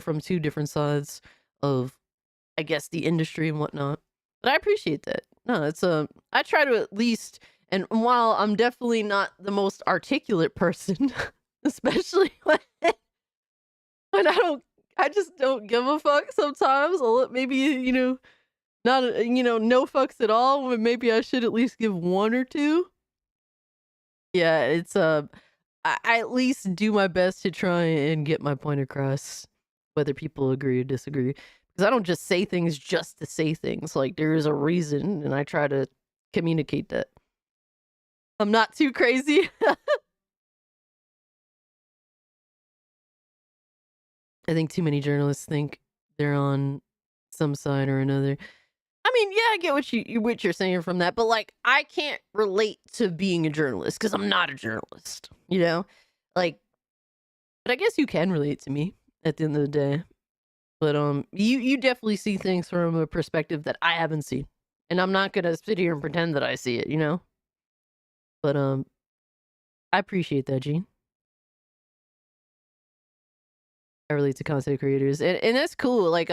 from two different sides of, I guess, the industry and whatnot. But I appreciate that. No, it's I try to at least, and while I'm definitely not the most articulate person, especially when I just don't give a fuck sometimes. Maybe, not, no fucks at all, but maybe I should at least give one or two. Yeah, it's, I at least do my best to try and get my point across, whether people agree or disagree. Because I don't just say things just to say things. Like, there is a reason, and I try to communicate that. I'm not too crazy. I think too many journalists think they're on some side or another. I mean, yeah, I get what you're saying from that, but like, I can't relate to being a journalist because I'm not a journalist, like, but I guess you can relate to me at the end of the day. But you definitely see things from a perspective that I haven't seen, and I'm not gonna sit here and pretend that I see it, But I appreciate that, Gene. I relate to content creators, and that's cool. Like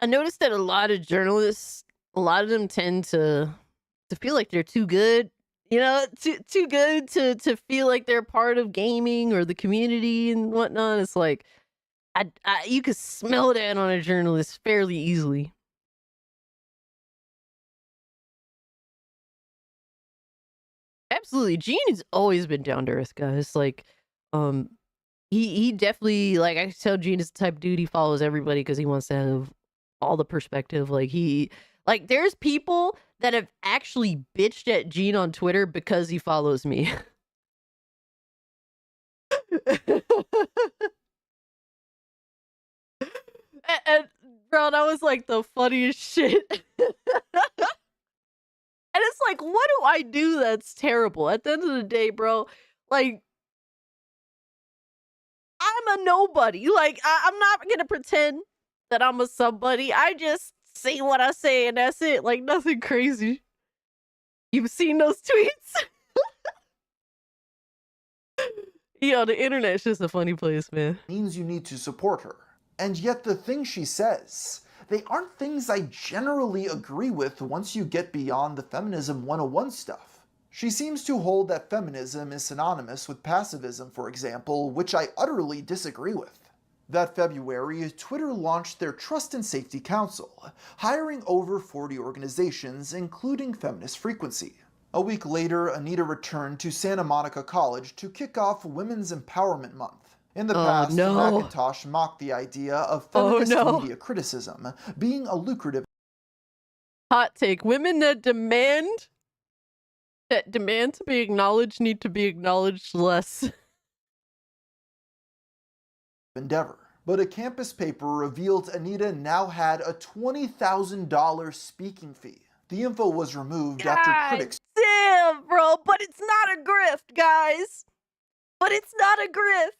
I noticed that a lot of journalists, a lot of them tend to feel like they're too good, too good to feel like they're part of gaming or the community and whatnot. It's like, you could smell that on a journalist fairly easily. Absolutely, Gene has always been down to earth, guys. Like, he definitely, like, I tell Gene is the type of dude, he follows everybody because he wants to have all the perspective. Like, there's people that have actually bitched at Gene on Twitter because he follows me. and bro, that was like the funniest shit. And it's like, what do I do that's terrible? At the end of the day, bro, like, I'm a nobody. Like, I'm not gonna pretend that I'm a somebody. I just say what I say and that's it. Like, nothing crazy. You've seen those tweets? The internet's just a funny place, man. Means you need to support her. And yet the things she says, they aren't things I generally agree with once you get beyond the Feminism 101 stuff. She seems to hold that feminism is synonymous with pacifism, for example, which I utterly disagree with. That February, Twitter launched their Trust and Safety Council, hiring over 40 organizations, including Feminist Frequency. A week later, Anita returned to Santa Monica College to kick off Women's Empowerment Month. In the past, Macintosh mocked the idea of feminist media criticism being a lucrative. Hot take. Women that demand to be acknowledged need to be acknowledged less. Endeavor. But a campus paper revealed Anita now had a $20,000 speaking fee. The info was removed after critics. Damn, bro, but it's not a grift, guys. But it's not a grift.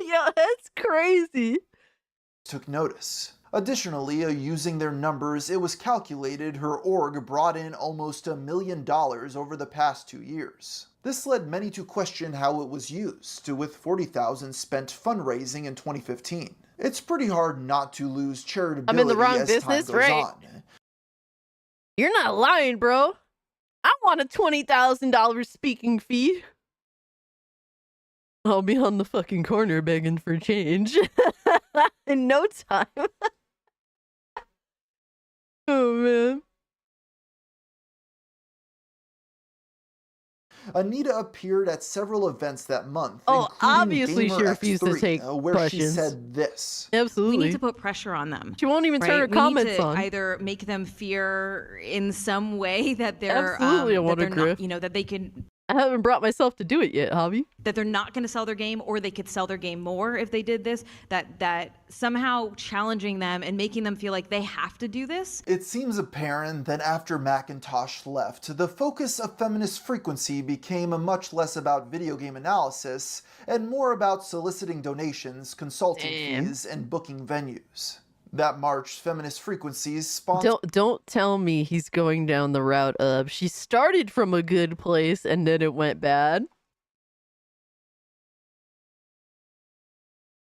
Yo, that's crazy. Took notice. Additionally, using their numbers, it was calculated her org brought in almost $1 million over the past 2 years. This led many to question how it was used, with $40,000 spent fundraising in 2015. It's pretty hard not to lose charitability I'm in the wrong as business, time goes right? on. You're not lying, bro. I want a $20,000 speaking fee. I'll be on the fucking corner begging for change in no time. Oh, man. Anita appeared at several events that month. Oh, obviously Gamer she refused to X3, take where questions. she said this. Absolutely. We need to put pressure on them. She won't even turn her We comments need to on. either make them fear in some way that they're Absolutely, I want that to they're not, grift. that they can. I haven't brought myself to do it yet, Javi. That they're not going to sell their game, or they could sell their game more if they did this. That somehow challenging them and making them feel like they have to do this. It seems apparent that after Macintosh left, the focus of Feminist Frequency became much less about video game analysis and more about soliciting donations, consulting fees, and booking venues. That March, Feminist Frequencies sponsored. Don't tell me he's going down the route of she started from a good place and then it went bad.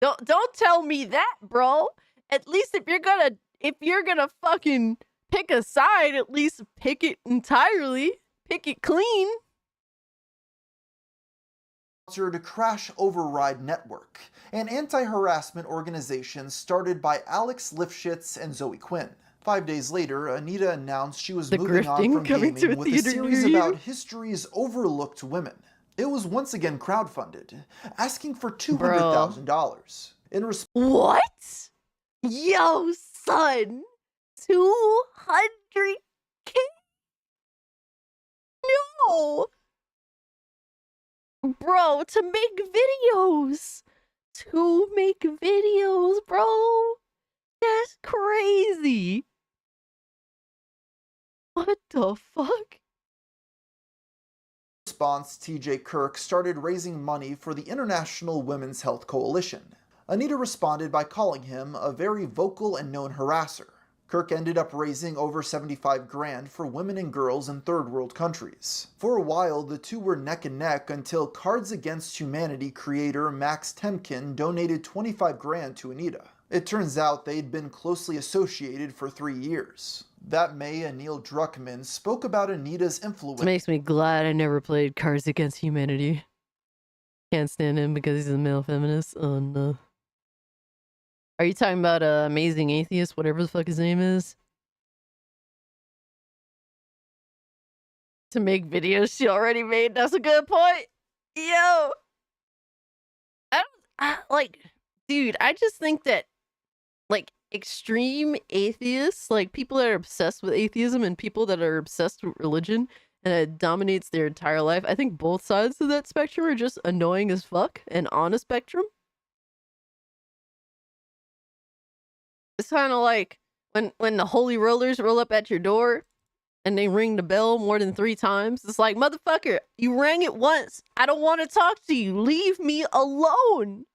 Don't tell me that, bro. At least if you're gonna fucking pick a side, at least pick it entirely. Pick it clean. Crash Override Network, an anti-harassment organization started by Alex Lifshitz and Zoe Quinn. 5 days later, Anita announced she was moving on from gaming with a series about history's overlooked women. It was once again crowdfunded, asking for $200,000. In response, what? Yo, son, 200K? No. Bro, to make videos. Bro. That's crazy. What the fuck? response, TJ Kirk started raising money for the International Women's Health Coalition. Anita responded by calling him a very vocal and known harasser. Kirk ended up raising over $75,000 for women and girls in third world countries. For a while, the two were neck and neck until Cards Against Humanity creator Max Temkin donated $25,000 to Anita. It turns out they'd been closely associated for 3 years. That May, Neil Druckmann spoke about Anita's influence. It makes me glad I never played Cards Against Humanity. Can't stand him because he's a male feminist. Oh no. Are you talking about Amazing Atheist, whatever the fuck his name is? To make videos she already made? That's a good point. Yo! Dude, I just think that, like, extreme atheists, like, people that are obsessed with atheism and people that are obsessed with religion, and it dominates their entire life, I think both sides of that spectrum are just annoying as fuck and on a spectrum. It's kind of like when the holy rollers roll up at your door and they ring the bell more than 3 times. It's like, motherfucker, you rang it once. I don't want to talk to you. Leave me alone.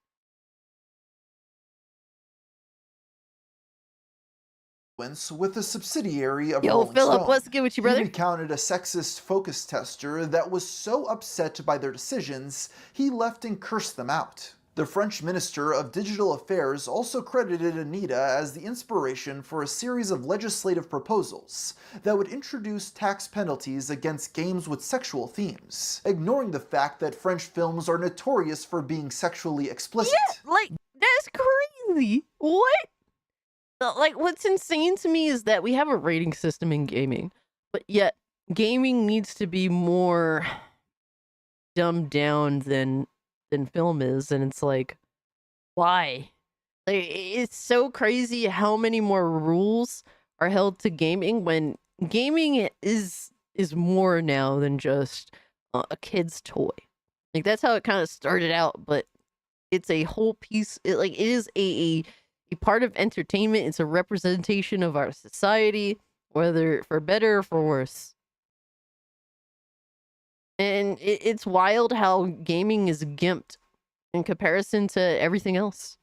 With a subsidiary of Yo, Rolling Philip, Stone. what's good with you, brother? He recounted a sexist focus tester that was so upset by their decisions, he left and cursed them out. The French Minister of Digital Affairs also credited Anita as the inspiration for a series of legislative proposals that would introduce tax penalties against games with sexual themes, ignoring the fact that French films are notorious for being sexually explicit. Yeah, like, that's crazy. What? Like, what's insane to me is that we have a rating system in gaming, but yet gaming needs to be more dumbed down than film is, and it's like, why? Like, it's so crazy how many more rules are held to gaming when gaming is more now than just a kid's toy. Like that's how it kind of started out, but it's a whole piece. It is a part of entertainment. It's a representation of our society, whether for better or for worse. And it's wild how gaming is gimped in comparison to everything else.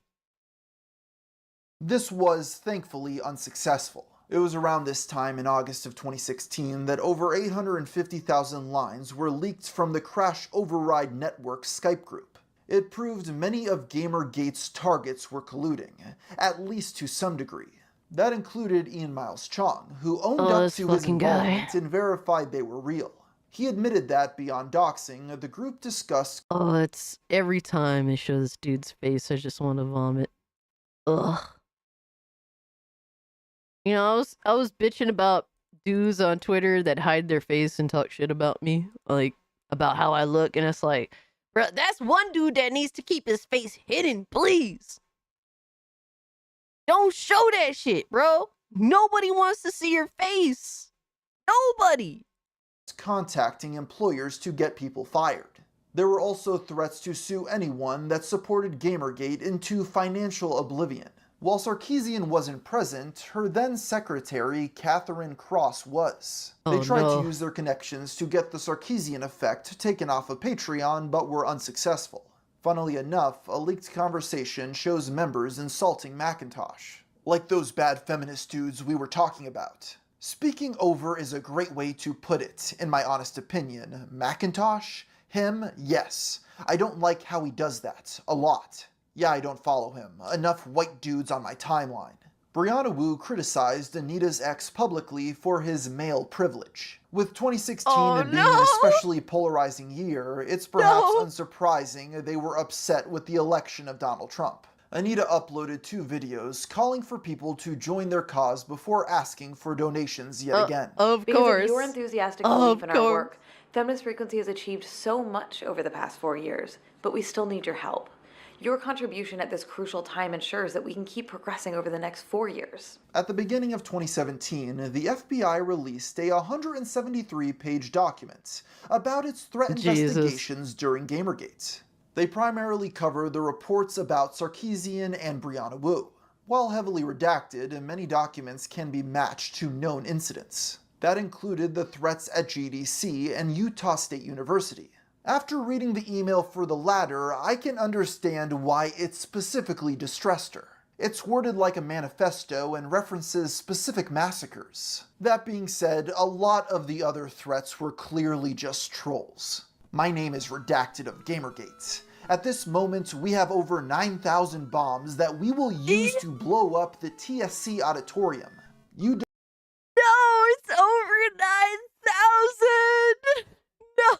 This was thankfully unsuccessful. It was around this time in August of 2016 that over 850,000 lines were leaked from the Crash Override Network Skype group. It proved many of Gamergate's targets were colluding, at least to some degree. That included Ian Miles Chong, who owned up to his involvement and verified they were real. He admitted that beyond doxing, the group discussed— Oh, it's every time they show this dude's face, I just want to vomit. Ugh. You know, I was bitching about dudes on Twitter that hide their face and talk shit about me, like about how I look, and it's like, bro, that's one dude that needs to keep his face hidden, please. Don't show that shit, bro. Nobody wants to see your face. Nobody. Contacting employers to get people fired. There were also threats to sue anyone that supported Gamergate into financial oblivion. While Sarkeesian wasn't present, her then secretary, Catherine Cross, was. They tried to use their connections to get the Sarkeesian effect taken off of Patreon, but were unsuccessful. Funnily enough, a leaked conversation shows members insulting Macintosh. Like those bad feminist dudes we were talking about. Speaking over is a great way to put it, in my honest opinion. Macintosh? Him? Yes. I don't like how he does that. A lot. Yeah, I don't follow him. Enough white dudes on my timeline. Brianna Wu criticized Anita's ex publicly for his male privilege. With 2016 being an especially polarizing year, it's perhaps unsurprising they were upset with the election of Donald Trump. Anita uploaded 2 videos calling for people to join their cause before asking for donations yet again. Of Because course. of your enthusiastic belief in our work, Feminist Frequency has achieved so much over the past 4 years, but we still need your help. Your contribution at this crucial time ensures that we can keep progressing over the next 4 years. At the beginning of 2017, the FBI released a 173-page document about its threat investigations during Gamergate. They primarily cover the reports about Sarkeesian and Brianna Wu. While heavily redacted, many documents can be matched to known incidents. That included the threats at GDC and Utah State University. After reading the email for the latter, I can understand why it specifically distressed her. It's worded like a manifesto and references specific massacres. That being said, a lot of the other threats were clearly just trolls. My name is redacted of Gamergate. At this moment, we have over 9,000 bombs that we will use to blow up the TSC auditorium. No, it's over 9,000! No!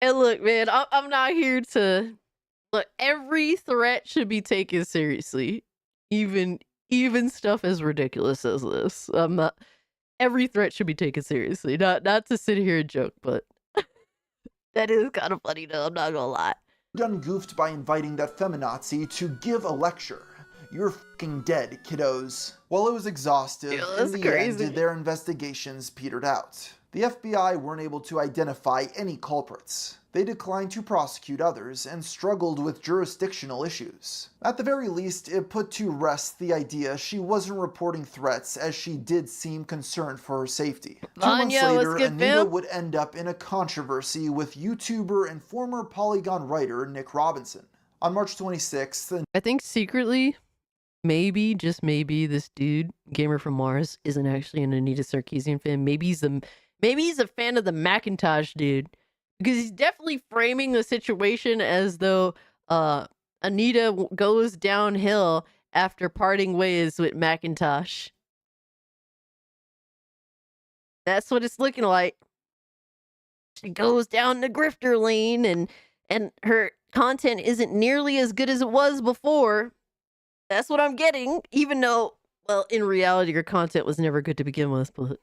And look, man, I'm not here to... Look, every threat should be taken seriously. Even stuff as ridiculous as this. I'm not... Every threat should be taken seriously. Not to sit here and joke, but... that is kind of funny though, I'm not gonna lie. Done goofed by inviting that feminazi to give a lecture. You're fucking dead, kiddos. While it was exhaustive, in the end, their investigations petered out. The FBI weren't able to identify any culprits. They declined to prosecute others and struggled with jurisdictional issues. At the very least, it put to rest the idea she wasn't reporting threats, as she did seem concerned for her safety. 2 months later, Anita would end up in a controversy with YouTuber and former Polygon writer Nick Robinson. On March 26th, I think secretly, maybe, just maybe, this dude, Gamer from Mars, isn't actually an Anita Sarkeesian fan. Maybe he's a fan of the Macintosh dude. Because he's definitely framing the situation as though Anita goes downhill after parting ways with Macintosh. That's what it's looking like. She goes down the grifter lane and her content isn't nearly as good as it was before. That's what I'm getting, even though Well, in reality, your content was never good to begin with, but...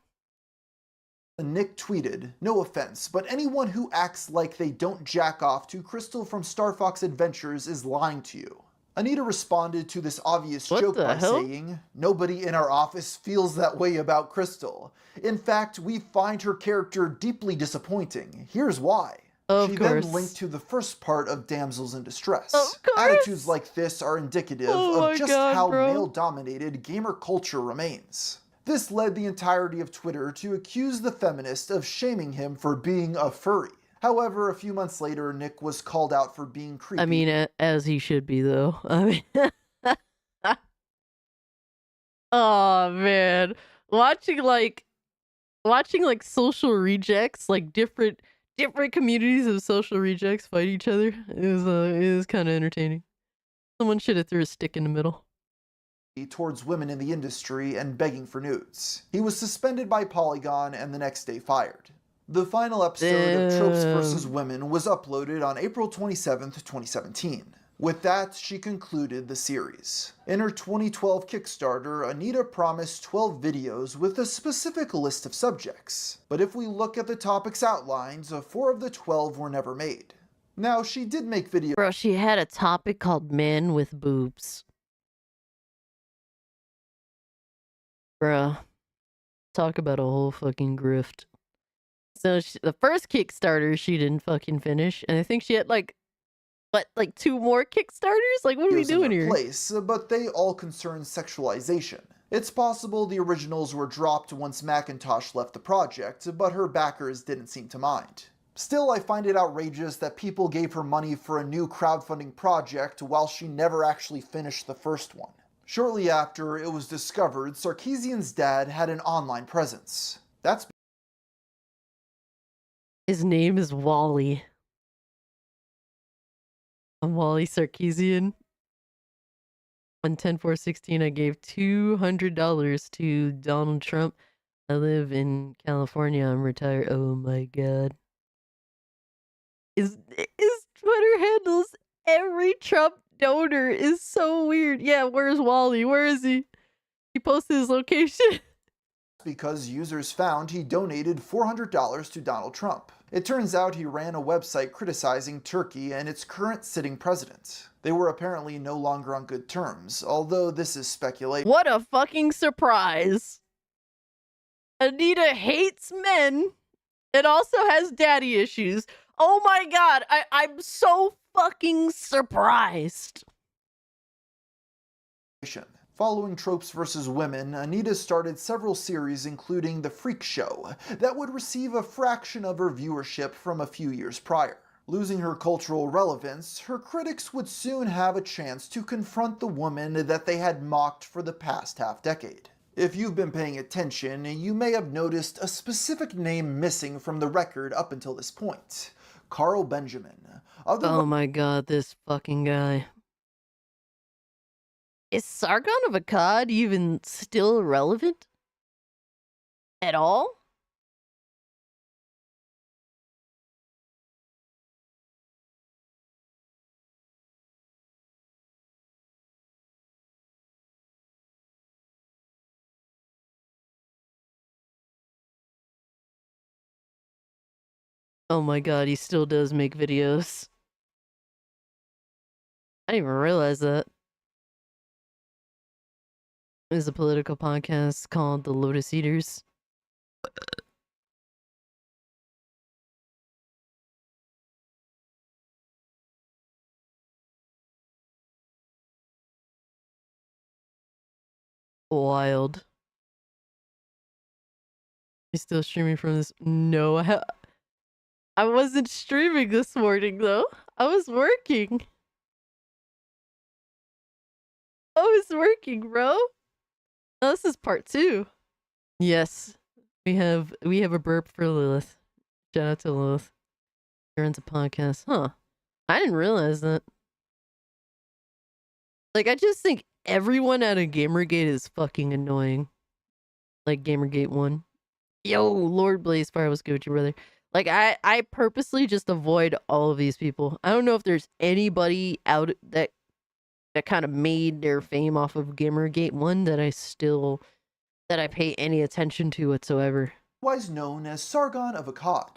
Nick tweeted, "No offense, but anyone who acts like they don't jack off to Crystal from Star Fox Adventures is lying to you." Anita responded to this obvious joke by saying, "Nobody in our office feels that way about Crystal. In fact, we find her character deeply disappointing. Here's why." She then linked to the first part of Damsels in Distress. Attitudes like this are indicative of just how male-dominated gamer culture remains. This led the entirety of Twitter to accuse the feminist of shaming him for being a furry. However, a few months later, Nick was called out for being creepy. I mean, as he should be, though. I mean... Oh, man. Watching social rejects, like different communities of social rejects fight each other is kind of entertaining. Someone should have threw a stick in the middle. Towards women in the industry and begging for nudes. He was suspended by Polygon and the next day fired. The final episode of Tropes vs. Women was uploaded on April 27th, 2017. With that, she concluded the series. In her 2012 Kickstarter, Anita promised 12 videos with a specific list of subjects. But if we look at the topics outlined, 4 of the 12 were never made. Now, she did make videos. Bro, she had a topic called men with boobs. Bruh, talk about a whole fucking grift. So the first Kickstarter she didn't fucking finish, and I think she had like 2 more Kickstarters? Like, what are we doing here? But they all concern sexualization. It's possible the originals were dropped once Macintosh left the project, but her backers didn't seem to mind. Still, I find it outrageous that people gave her money for a new crowdfunding project while she never actually finished the first one. Shortly after, it was discovered Sarkeesian's dad had an online presence. His name is Wally. I'm Wally Sarkeesian. On 10/4/16, I gave $200 to Donald Trump. I live in California. I'm retired. Oh my god. His Twitter handles every Trump donor is so weird. Yeah, where's Wally? Where is he? He posted his location. Because users found he donated $400 to Donald Trump. It turns out he ran a website criticizing Turkey and its current sitting president. They were apparently no longer on good terms, although this is speculation. What a fucking surprise. Anita hates men and also has daddy issues. Oh my god, I'm so fucking surprised. Following Tropes vs. Women, Anita started several series including The Freak Show that would receive a fraction of her viewership from a few years prior. Losing her cultural relevance, her critics would soon have a chance to confront the woman that they had mocked for the past half-decade. If you've been paying attention, you may have noticed a specific name missing from the record up until this point. Carl Benjamin. Oh my god, this fucking guy. Is Sargon of Akkad even still relevant? At all? Oh my god, he still does make videos. I didn't even realize that. There's a political podcast called The Lotus Eaters. Wild. You still streaming from this? No, I wasn't streaming this morning though. I was working. I was working, bro. Oh, this is part 2. Yes, we have a burp for Lilith. Shout out to Lilith. She runs a podcast. Huh. I didn't realize that. Like, I just think everyone out of Gamergate is fucking annoying. Like Gamergate 1. Yo, Lord Blazefire was Gucci, brother. Like, I purposely just avoid all of these people. I don't know if there's anybody out that that kind of made their fame off of Gamergate, one that I pay any attention to whatsoever. Otherwise known as Sargon of Akkad.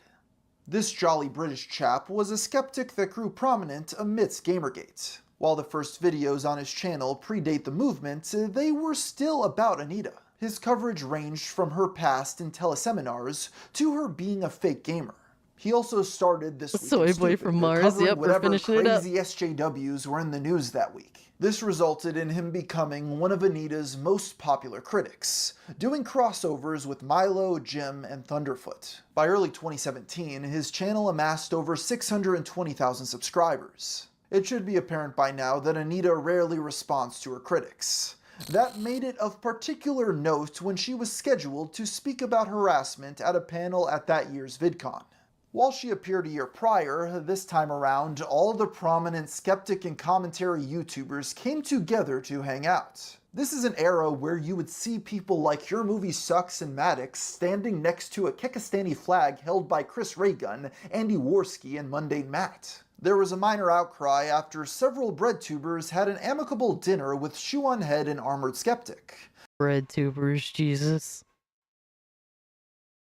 This jolly British chap was a skeptic that grew prominent amidst Gamergate. While the first videos on his channel predate the movement, they were still about Anita. His coverage ranged from her past in teleseminars to her being a fake gamer. He also started This Week in Soy boy Stupid, from Mars, covering yep, we're whatever finishing it up. crazy SJWs were in the news that week. This resulted in him becoming one of Anita's most popular critics, doing crossovers with Milo, Jim, and Thunderfoot. By early 2017, his channel amassed over 620,000 subscribers. It should be apparent by now that Anita rarely responds to her critics. That made it of particular note when she was scheduled to speak about harassment at a panel at that year's VidCon. While she appeared a year prior, this time around, all the prominent skeptic and commentary YouTubers came together to hang out. This is an era where you would see people like Your Movie Sucks and Maddox standing next to a Kekistani flag held by Chris Raygun, Andy Worski, and Mundane Matt. There was a minor outcry after several breadtubers had an amicable dinner with Shoe on Head and Armored Skeptic. Breadtubers, Jesus.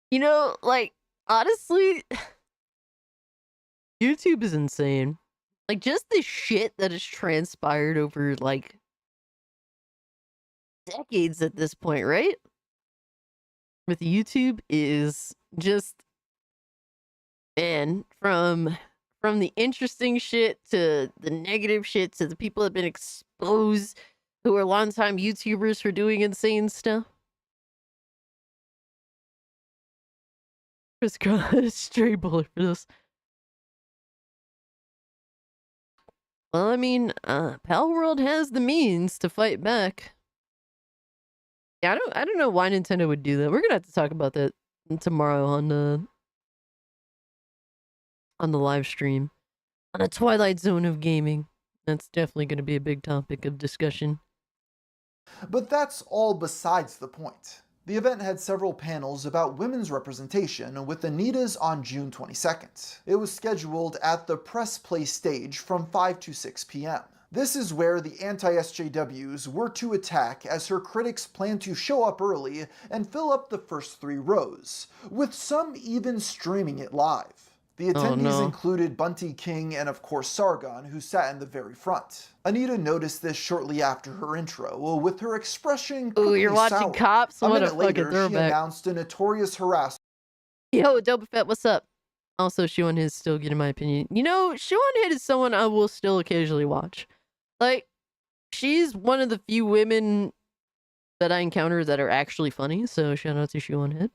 You know, like, honestly, YouTube is insane. Like, just the shit that has transpired over, like, decades at this point, right? With YouTube is just, man, from the interesting shit to the negative shit to the people that have been exposed who are longtime YouTubers for doing insane stuff. Chris Cross, stray bullet for this. Well, I mean, Pal World has the means to fight back. Yeah, I don't know why Nintendo would do that. We're gonna have to talk about that tomorrow on the live stream. On a Twilight Zone of gaming. That's definitely gonna be a big topic of discussion. But that's all besides the point. The event had several panels about women's representation, with Anita's on June 22nd. It was scheduled at the Press Play stage from 5 to 6 p.m. This is where the anti-SJWs were to attack, as her critics planned to show up early and fill up the first 3 rows, with some even streaming it live. The attendees included Bunty King and of course Sargon, who sat in the very front. Anita noticed this shortly after her intro, with her expression Ooh, you're watching sour. Cops? A What a minute fucking later, she throwback. announced a notorious harasser. Yo, Dope Fett, what's up? Also, Shoe on His still getting my opinion. You know, Shoe on His is someone I will still occasionally watch. Like, she's one of the few women that I encounter that are actually funny, so shout out to Shoe on Head.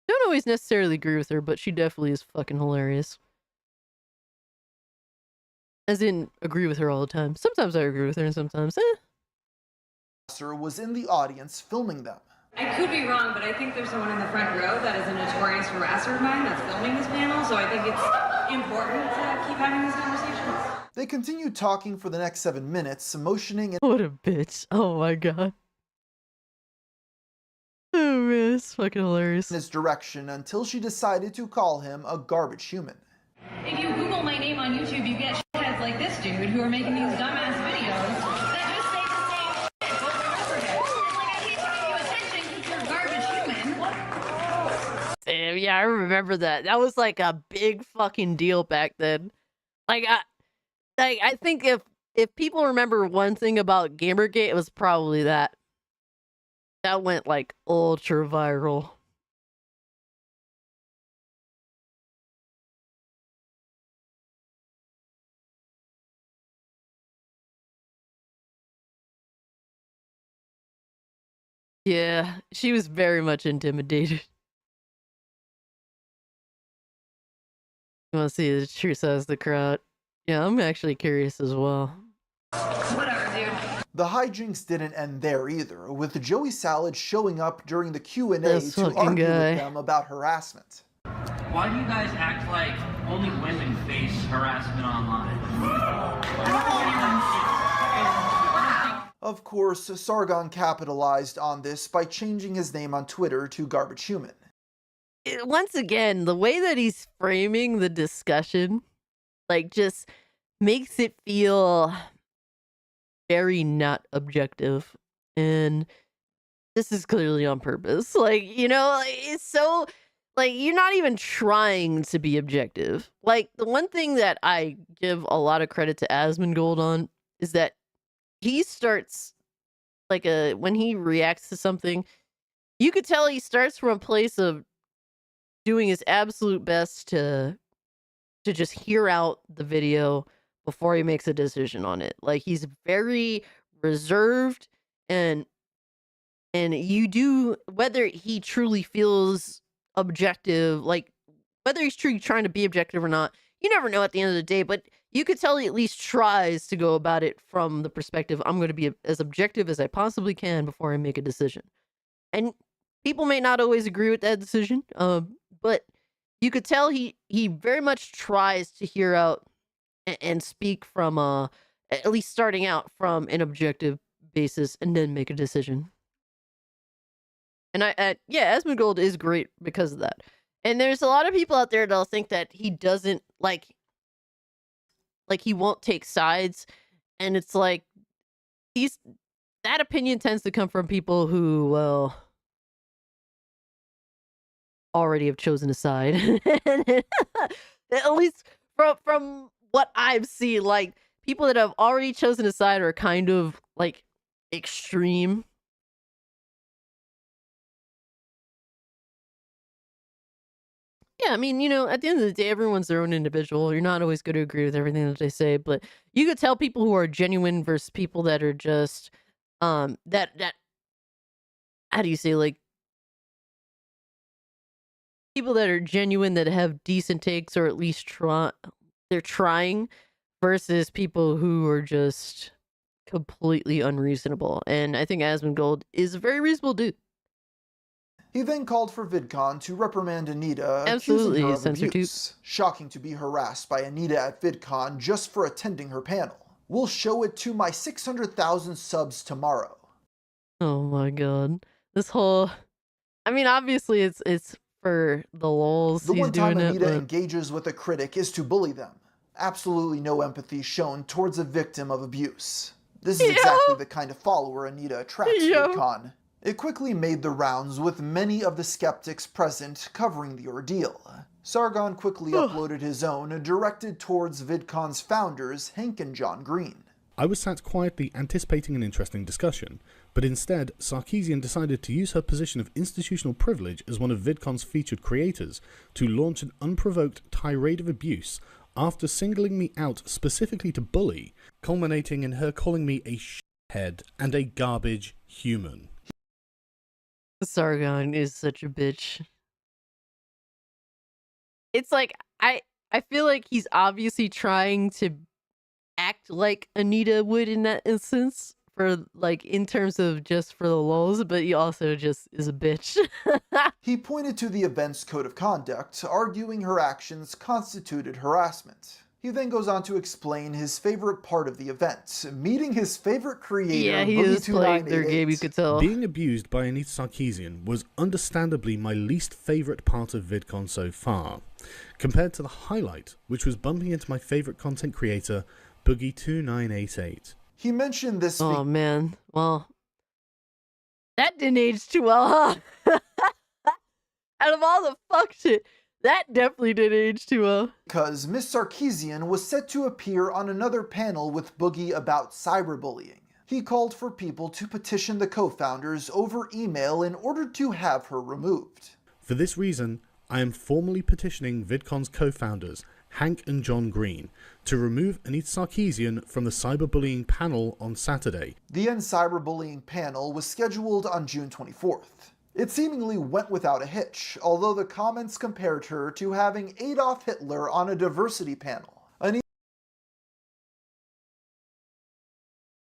Don't always necessarily agree with her, but she definitely is fucking hilarious. As in, agree with her all the time. Sometimes I agree with her and sometimes, was in the audience filming them. I could be wrong, but I think there's someone in the front row that is a notorious harasser of mine that's filming this panel, so I think it's important to keep having these conversations. They continued talking for the next 7 minutes, motioning in What a bitch. Oh my god. Oh man, it's fucking hilarious. his direction until she decided to call him a garbage human. If you Google my name on YouTube, you get shitheads like this dude who are making these dumbass videos that just say the same shit over and over again. It's like, I can't give you attention because you're a garbage human. Damn, yeah, I remember that. That was like a big fucking deal back then. Like, I think if people remember one thing about Gamergate, it was probably that. That went like ultra viral. Yeah, she was very much intimidated. You want to see the true size of the crowd? Yeah, I'm actually curious as well. Whatever, dude. The hijinks didn't end there either, with Joey Salad showing up during the Q&A This to fucking argue guy. with them about harassment. Why do you guys act like only women face harassment online? Of course, Sargon capitalized on this by changing his name on Twitter to Garbage Human. Once again, the way that he's framing the discussion, like, just makes it feel very not objective, and this is clearly on purpose. Like, like, it's so like you're not even trying to be objective. Like the one thing that I give a lot of credit to Asmongold on is that he starts like when he reacts to something, you could tell he starts from a place of doing his absolute best to just hear out the video before he makes a decision on it. Like he's very reserved, and you do, whether he truly feels objective, like whether he's truly trying to be objective or not, you never know at the end of the day, but you could tell he at least tries to go about it from the perspective, I'm going to be as objective as I possibly can before I make a decision. And people may not always agree with that decision, but you could tell he very much tries to hear out and speak from at least starting out from an objective basis and then make a decision. And yeah, Asmongold is great because of that. And there's a lot of people out there that'll think that he doesn't like he won't take sides, and it's like that opinion tends to come from people who, well, already have chosen a side. At least from what I've seen, like people that have already chosen a side are kind of like extreme. Yeah, I mean, at the end of the day, everyone's their own individual. You're not always going to agree with everything that they say, but you could tell people who are genuine versus people that are just that how do you say, like, people that are genuine, that have decent takes, or at least they're trying, versus people who are just completely unreasonable. And I think Asmongold is a very reasonable dude. He then called for VidCon to reprimand Anita, Absolutely, accusing her of censored abuse. Shocking to be harassed by Anita at VidCon just for attending her panel. We'll show it to my 600,000 subs tomorrow. Oh my god. This whole, I mean, obviously it's for the lulz. The He's one time doing Anita it, engages with a critic is to bully them. Absolutely no empathy shown towards a victim of abuse. This is exactly the kind of follower Anita attracts to VidCon. It quickly made the rounds, with many of the skeptics present covering the ordeal. Sargon quickly uploaded his own, directed towards VidCon's founders, Hank and John Green. I was sat quietly anticipating an interesting discussion, but instead, Sarkeesian decided to use her position of institutional privilege as one of VidCon's featured creators to launch an unprovoked tirade of abuse after singling me out specifically to bully, culminating in her calling me a shithead and a garbage human. Sargon is such a bitch. It's like, I feel like he's obviously trying to act like Anita would in that instance, for like in terms of just for the lulz, but he also just is a bitch. He pointed to the event's code of conduct, arguing her actions constituted harassment. He then goes on to explain his favorite part of the event, meeting his favorite creator, Yeah, he is playing their game, you could tell. Being abused by Anita Sarkeesian was understandably my least favourite part of VidCon so far, compared to the highlight, which was bumping into my favourite content creator, Boogie2988. He mentioned this. Oh man, well, that didn't age too well, huh? Out of all the fuck shit, that definitely didn't age too well. Because Miss Sarkeesian was set to appear on another panel with Boogie about cyberbullying. He called for people to petition the co-founders over email in order to have her removed. For this reason, I am formally petitioning VidCon's co-founders, Hank and John Green, to remove Anita Sarkeesian from the cyberbullying panel on Saturday. The End Cyberbullying panel was scheduled on June 24th. It seemingly went without a hitch, although the comments compared her to having Adolf Hitler on a diversity panel.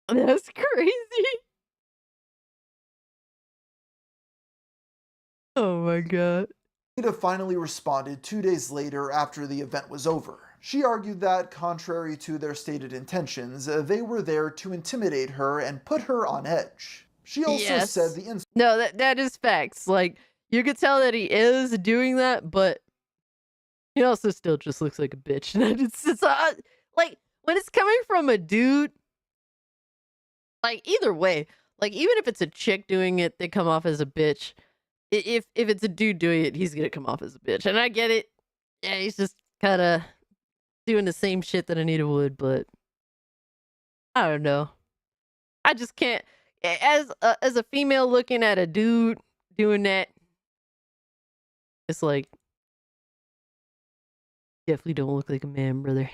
That's crazy. Oh my god. Anita finally responded 2 days later after the event was over. She argued that, contrary to their stated intentions, they were there to intimidate her and put her on edge. She also said the No, that is facts. Like, you could tell that he is doing that, but he also still just looks like a bitch. And it's like, when it's coming from a dude, Like, either way, like, even if it's a chick doing it, they come off as a bitch. If it's a dude doing it, he's gonna come off as a bitch. And I get it. Yeah, he's just kind of doing the same shit that Anita would, but I don't know. I just can't. As a female looking at a dude doing that, it's like, definitely don't look like a man, brother.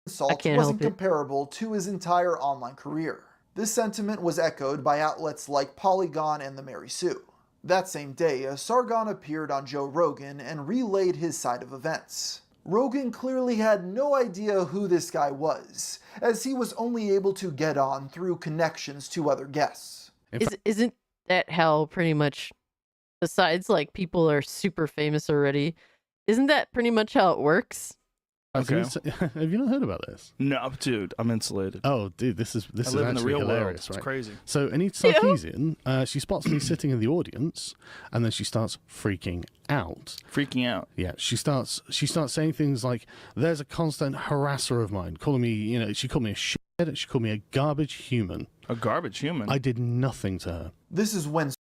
Assault wasn't comparable to his entire online career. This sentiment was echoed by outlets like Polygon and the Mary Sue. That same day, Sargon appeared on Joe Rogan and relayed his side of events. Rogan clearly had no idea who this guy was, as he was only able to get on through connections to other guests. Isn't that how pretty much, besides like people are super famous already, isn't that pretty much how it works? Okay. Have you not heard about this? No, dude, I'm insulated. Oh, dude, this is I live in the actually real hilarious, world. right? It's crazy. So Anita Sarkeesian, she spots me sitting in the audience, and then she starts freaking out. Freaking out. Yeah, she starts saying things like, "There's a constant harasser of mine, calling me, she called me a shit. She called me a garbage human. A garbage human. I did nothing to her." This is when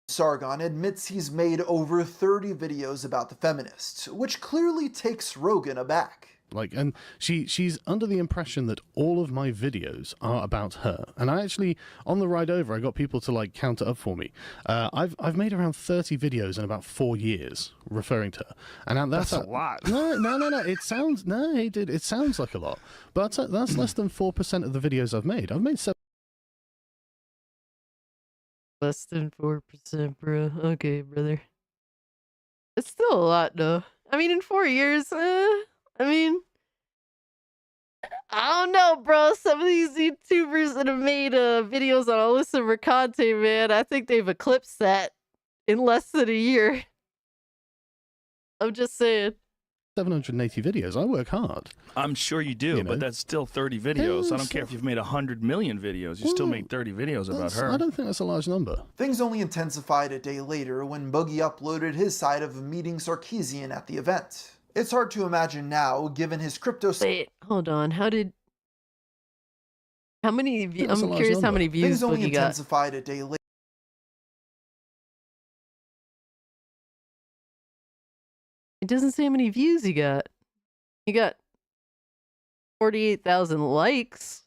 Sargon admits he's made over 30 videos about the feminists, which clearly takes Rogan aback. And she's under the impression that all of my videos are about her. And I actually, on the ride over, I got people to count it up for me. I've made around 30 videos in about 4 years referring to her. And that's a lot. No. It sounds it sounds like a lot, but that's less than 4% of the videos I've made. I've made 7. Less than 4%, bro. Okay, brother. It's still a lot, though. I mean, in 4 years, I don't know, bro. Some of these YouTubers that have made videos on illicit content, man, I think they've eclipsed that in less than a year. I'm just saying. 780 videos. I work hard. I'm sure you do, but that's still 30 videos. I don't care if you've made 100 million videos. You still made 30 videos about her. I don't think that's a large number. Things only intensified a day later when Boogie uploaded his side of meeting Sarkeesian at the event. It's hard to imagine now, given his crypto... Wait, hold on. I'm curious how many views Things only Boogie got. intensified a day later. It doesn't say how many views he got. He got 48,000 likes.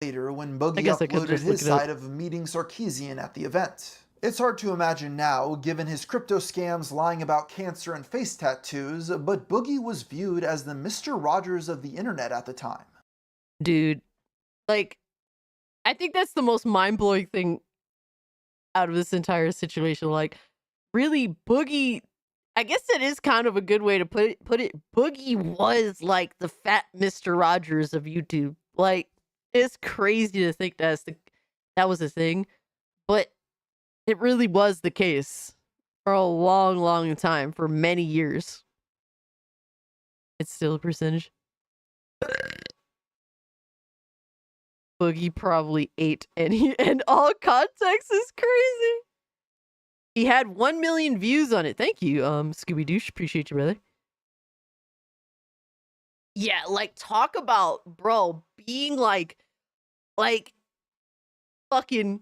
Later, when Boogie uploaded his side of meeting Sarkeesian at the event. It's hard to imagine now, given his crypto scams lying about cancer and face tattoos, but Boogie was viewed as the Mr. Rogers of the internet at the time. Dude, I think that's the most mind-blowing thing out of this entire situation. Really, Boogie... I guess it is kind of a good way to put it. Boogie was like the fat Mr. Rogers of YouTube. It's crazy to think that was a thing, but it really was the case for a long, long time, for many years. It's still a percentage. Boogie probably ate any and all context is crazy. He had 1 million views on it. Thank you, Scooby Doosh. Appreciate you, brother. Yeah, talk about, bro, being fucking,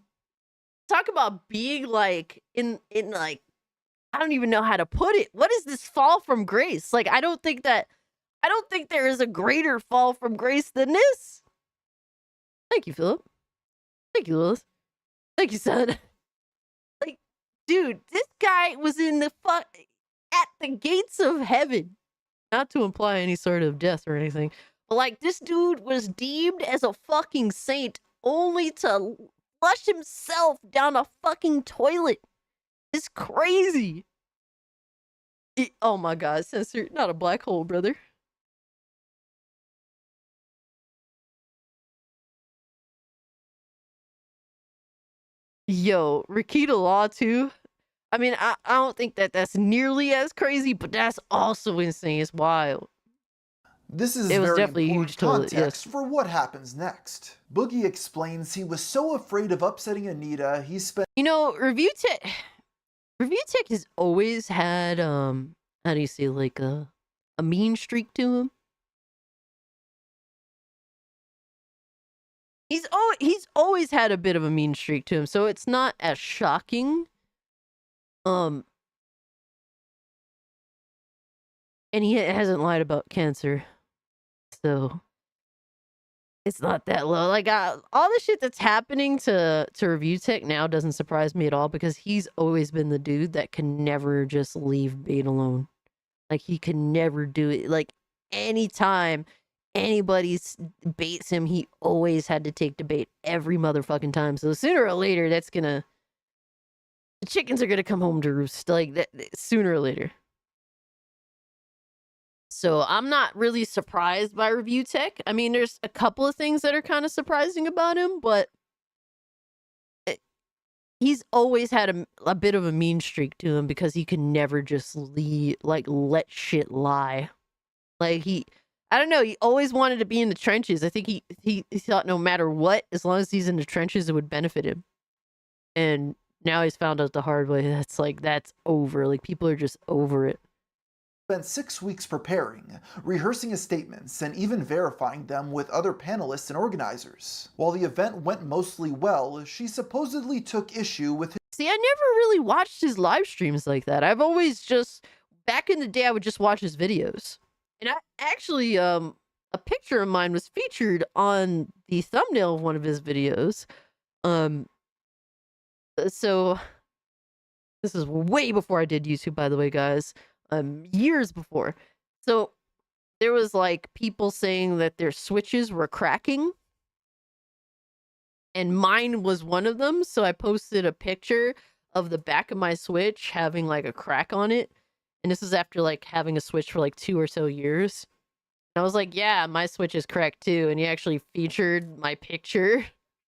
talk about being in I don't even know how to put it. What is this fall from grace? I don't think there is a greater fall from grace than this. Thank you, Philip. Thank you, Lilith. Thank you, son. Dude, this guy was at the gates of heaven. Not to imply any sort of death or anything, but this dude was deemed as a fucking saint only to flush himself down a fucking toilet. It's crazy. Oh my god, censor, not a black hole, brother. Yo, Rakita Law too. I mean, I don't think that's nearly as crazy, but that's also insane. It's wild. This is it was very definitely important huge toilet, context for what happens next. Boogie explains he was so afraid of upsetting Anita, he spent... Review Tech has always had, how do you say, a a mean streak to him. He's always had a bit of a mean streak to him, so it's not as shocking. And he hasn't lied about cancer, so it's not that low. Like all the shit that's happening to Review Tech now doesn't surprise me at all, because he's always been the dude that can never just leave bait alone. Like he can never do it. Like anytime anybody baits him, he always had to take the bait every motherfucking time. So sooner or later, the chickens are gonna come home to roost. Like that, sooner or later. So I'm not really surprised by Review Tech. I mean, there's a couple of things that are kind of surprising about him, but he's always had a bit of a mean streak to him, because he can never just let shit lie. Like I don't know, he always wanted to be in the trenches. I think he thought no matter what, as long as he's in the trenches, it would benefit him. And now he's found out the hard way. That's over. Like, people are just over it. Spent 6 weeks preparing, rehearsing his statements, and even verifying them with other panelists and organizers. While the event went mostly well, she supposedly took issue with his— See, I never really watched his live streams like that. I've always just, back in the day, I would just watch his videos. And I actually, a picture of mine was featured on the thumbnail of one of his videos. So this is way before I did YouTube, by the way, guys. Years before. So there was like people saying that their switches were cracking, and mine was one of them. So I posted a picture of the back of my Switch having like a crack on it. And this is after like having a Switch for like 2 or so years. And I was like, yeah, my Switch is cracked too. And he actually featured my picture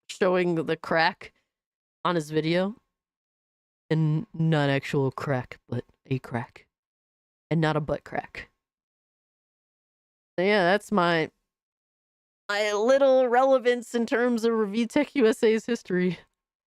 showing the crack on his video. And not actual crack, but a crack. And not a butt crack. So yeah, that's my little relevance in terms of Review Tech USA's history.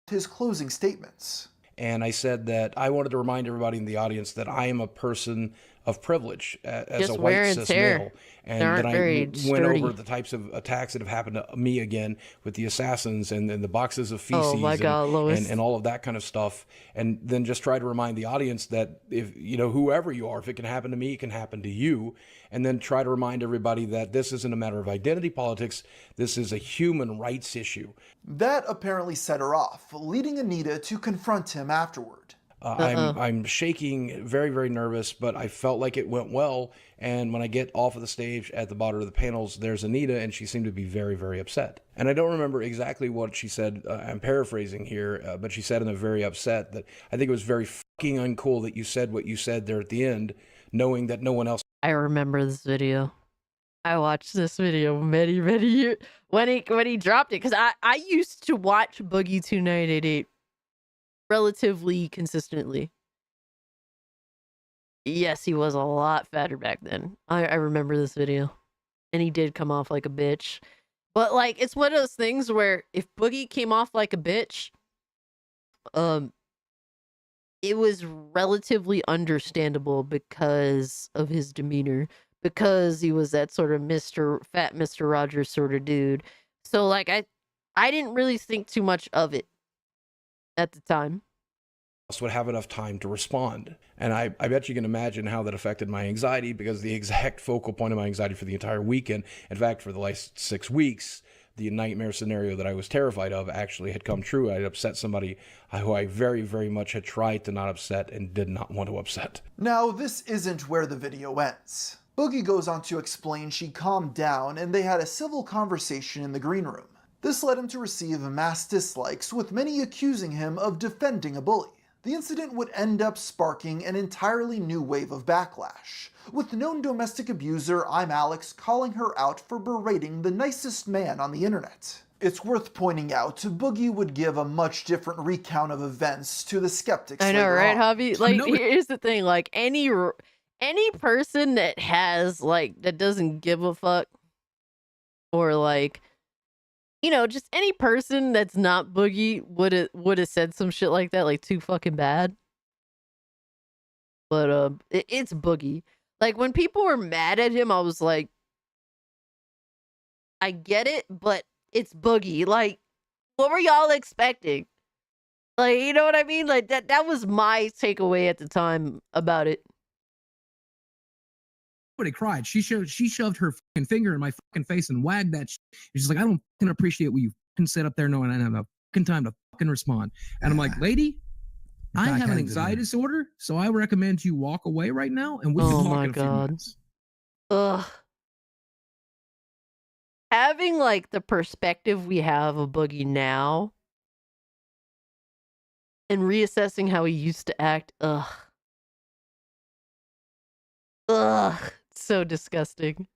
His closing statements. And I said that I wanted to remind everybody in the audience that I am a person of privilege as Just a white wear and cis tear. male. They And aren't then I very went sturdy. over the types of attacks that have happened to me again with the assassins and the boxes of feces Oh my God, Lois. and all of that kind of stuff. And then just try to remind the audience that if, whoever you are, if it can happen to me, it can happen to you. And then try to remind everybody that this isn't a matter of identity politics. This is a human rights issue. That apparently set her off, leading Anita to confront him afterward. I'm shaking, very, very nervous, but I felt like it went well. And when I get off of the stage at the bottom of the panels, there's Anita, and she seemed to be very, very upset. And I don't remember exactly what she said. I'm paraphrasing here, but she said in a very upset that I think it was very fucking uncool that you said what you said there at the end, knowing that no one else. I remember this video. I watched this video many, many years when he dropped it, because I used to watch Boogie 2988 relatively consistently. Yes, he was a lot fatter back then. I remember this video. And he did come off like a bitch. But like, it's one of those things where if Boogie came off like a bitch, it was relatively understandable because of his demeanor. Because he was that sort of fat Mr. Rogers sort of dude. So like, I didn't really think too much of it at the time. Would have enough time to respond. And I bet you can imagine how that affected my anxiety, because the exact focal point of my anxiety for the entire weekend, in fact, for the last 6 weeks, the nightmare scenario that I was terrified of actually had come true. I had upset somebody who I very, very much had tried to not upset and did not want to upset. Now, this isn't where the video ends. Boogie goes on to explain she calmed down and they had a civil conversation in the green room. This led him to receive mass dislikes, with many accusing him of defending a bully. The incident would end up sparking an entirely new wave of backlash, with known domestic abuser I'm Alex calling her out for berating the nicest man on the internet. It's worth pointing out, Boogie would give a much different recount of events to the skeptics. I know, later right, on. Hobby? Like, here's the thing, like, any person that has, like, that doesn't give a fuck, or, like, just any person that's not Boogie would have said some shit like that, like, too fucking bad. But, it's Boogie. Like, when people were mad at him, I was like, I get it, but it's Boogie. Like, what were y'all expecting? Like, you know what I mean? Like, that was my takeaway at the time about it. Nobody cried. She shoved her fucking finger in my fucking face and wagged that shit. She's like, I don't fucking appreciate what you fucking sit up there knowing I don't have a fucking time to fucking respond. And I'm like, lady, I have an anxiety disorder, so I recommend you walk away right now and we can talk in a few minutes. Ugh. Having, like, the perspective we have of Boogie now and reassessing how he used to act, ugh. Ugh. So disgusting.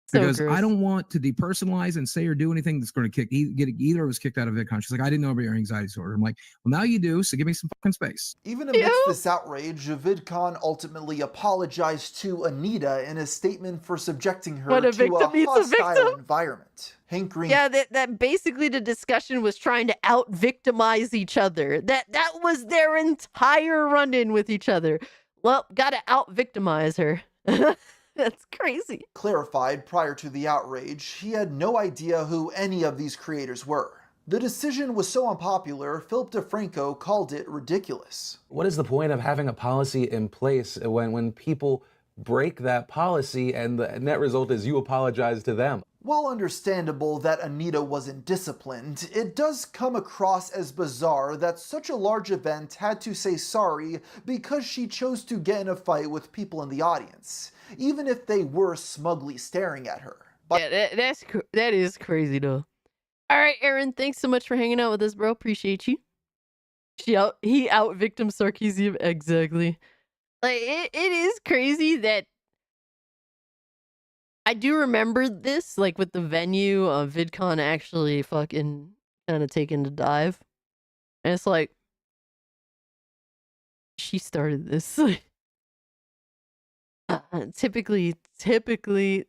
So Because gross. I don't want to depersonalize and say or do anything that's going to get either of us kicked out of VidCon. She's like, I didn't know about your anxiety disorder. I'm like, well, now you do, so give me some fucking space. Even amidst this outrage, VidCon ultimately apologized to Anita in a statement for subjecting her When a to victim a meets a hostile victim? environment. Hank Green. Yeah, that basically the discussion was trying to out-victimize each other. That was their entire run-in with each other. Well, gotta out-victimize her. That's crazy. Clarified prior to the outrage, he had no idea who any of these creators were. The decision was so unpopular, Philip DeFranco called it ridiculous. What is the point of having a policy in place when people break that policy and the net result is you apologize to them? While understandable that Anita wasn't disciplined, it does come across as bizarre that such a large event had to say sorry because she chose to get in a fight with people in the audience, even if they were smugly staring at her. Yeah, that is crazy though. All right, Aaron, thanks so much for hanging out with us, bro. Appreciate you. He out victim Sarkeesian, exactly. Like it is crazy that I do remember this, like with the venue of VidCon actually fucking kind of taking the dive, and it's like she started this.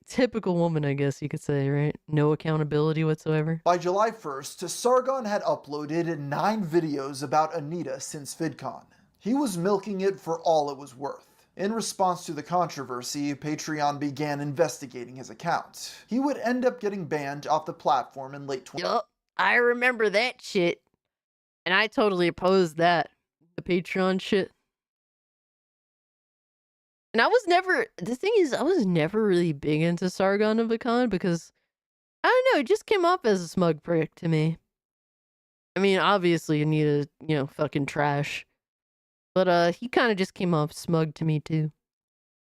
Typical woman, I guess you could say, right? No accountability whatsoever. By July 1st, Sargon had uploaded 9 videos about Anita since VidCon. He was milking it for all it was worth. In response to the controversy, Patreon began investigating his account. He would end up getting banned off the platform in late 2020. Yup, I remember that shit. And I totally opposed that. The Patreon shit. And the thing is, I was never really big into Sargon of Akkad because, I don't know, it just came off as a smug prick to me. I mean, obviously, Anita, fucking trash. But, he kind of just came off smug to me, too.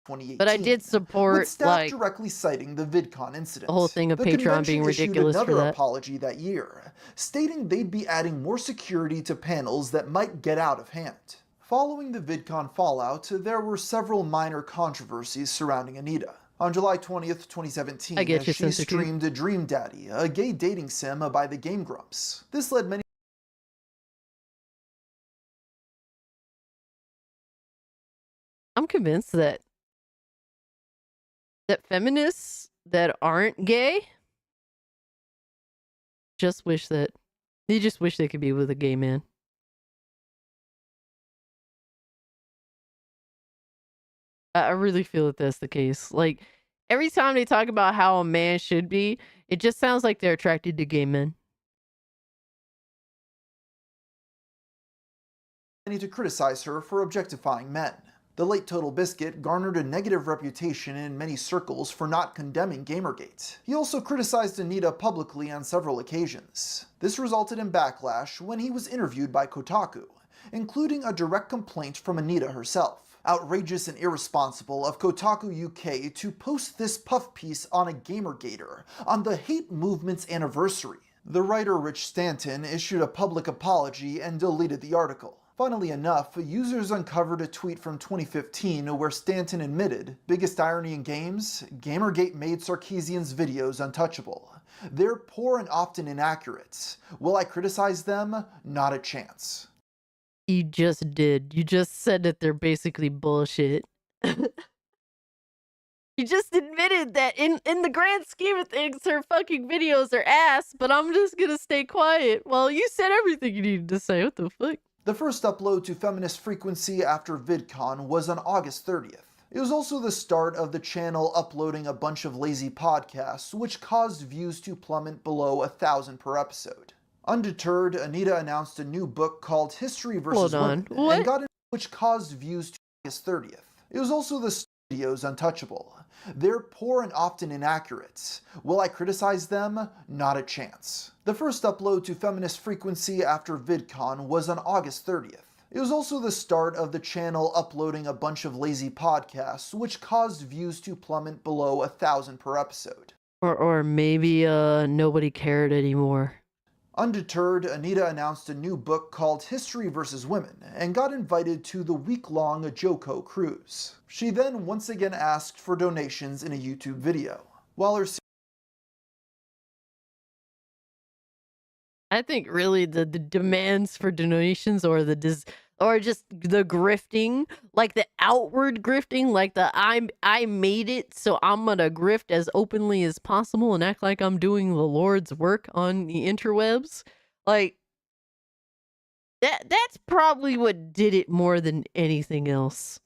2018, but I did support, with staff directly citing the VidCon incident. The whole thing of Patreon being ridiculous issued for another that. apology that year, stating they'd be adding more security to panels that might get out of hand. Following the VidCon fallout, there were several minor controversies surrounding Anita. On July 20th, 2017, she streamed Dream Daddy, a gay dating sim by the Game Grumps. This led many I'm convinced that feminists that aren't gay just wish they could be with a gay man. I really feel that that's the case. Like, every time they talk about how a man should be, it just sounds like they're attracted to gay men. to criticize her for objectifying men. The late Total Biscuit garnered a negative reputation in many circles for not condemning Gamergate. He also criticized Anita publicly on several occasions. This resulted in backlash when he was interviewed by Kotaku, including a direct complaint from Anita herself. Outrageous and irresponsible of Kotaku UK to post this puff piece on a Gamergater on the hate movement's anniversary. The writer Rich Stanton issued a public apology and deleted the article. Funnily enough, users uncovered a tweet from 2015 where Stanton admitted, biggest irony in games, Gamergate made Sarkeesian's videos untouchable. They're poor and often inaccurate. Will I criticize them? Not a chance. You just did. You just said that they're basically bullshit. You just admitted that in the grand scheme of things, her fucking videos are ass, but I'm just gonna stay quiet. Well, you said everything you needed to say. What the fuck? The first upload to Feminist Frequency after VidCon was on August 30th. It was also the start of the channel uploading a bunch of lazy podcasts, which caused views to plummet below 1,000 per episode. Undeterred, Anita announced a new book called History vs. Women, and got in, which caused views to August 30th. It was also the studio's Untouchable. They're poor and often inaccurate. Will I criticize them? Not a chance. The first upload to Feminist Frequency after VidCon was on August 30th. It was also the start of the channel uploading a bunch of lazy podcasts, which caused views to plummet below 1,000 per episode. Or maybe nobody cared anymore. Undeterred, Anita announced a new book called History vs. Women, and got invited to the week-long Joko cruise. She then once again asked for donations in a YouTube video. While her I think really the demands for donations or or just the grifting, like the outward grifting, like the I made it, so I'm gonna grift as openly as possible and act like I'm doing the Lord's work on the interwebs. Like that's probably what did it more than anything else.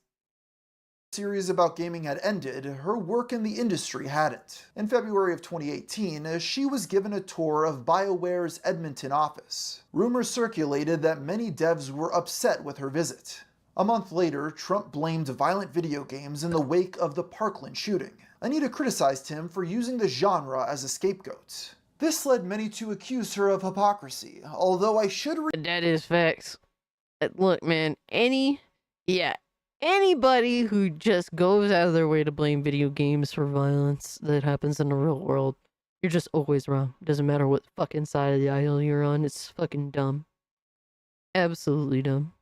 Series about gaming had ended, her work in the industry hadn't. In February of 2018, she was given a tour of BioWare's Edmonton office. Rumors circulated that many devs were upset with her visit. A month later, Trump blamed violent video games in the wake of the Parkland shooting. Anita criticized him for using the genre as a scapegoat. This led many to accuse her of hypocrisy, although I should that is facts. Look, man, anybody who just goes out of their way to blame video games for violence that happens in the real world, you're just always wrong. Doesn't matter what fucking side of the aisle you're on, it's fucking dumb. Absolutely dumb.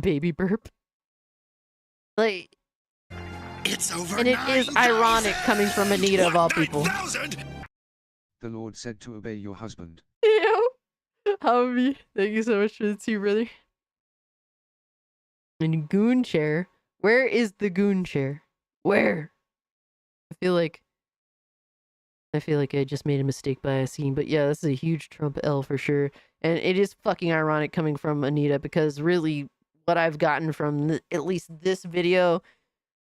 Baby burp. Like, it's over. And it is ironic coming from Anita of all people. The Lord said to obey your husband. Ew. Hobby, thank you so much for the tea, brother. And goon chair. Where is the goon chair? Where? I feel like I just made a mistake by a scene, but yeah, this is a huge Trump L for sure. And it is fucking ironic coming from Anita, because really what I've gotten from at least this video,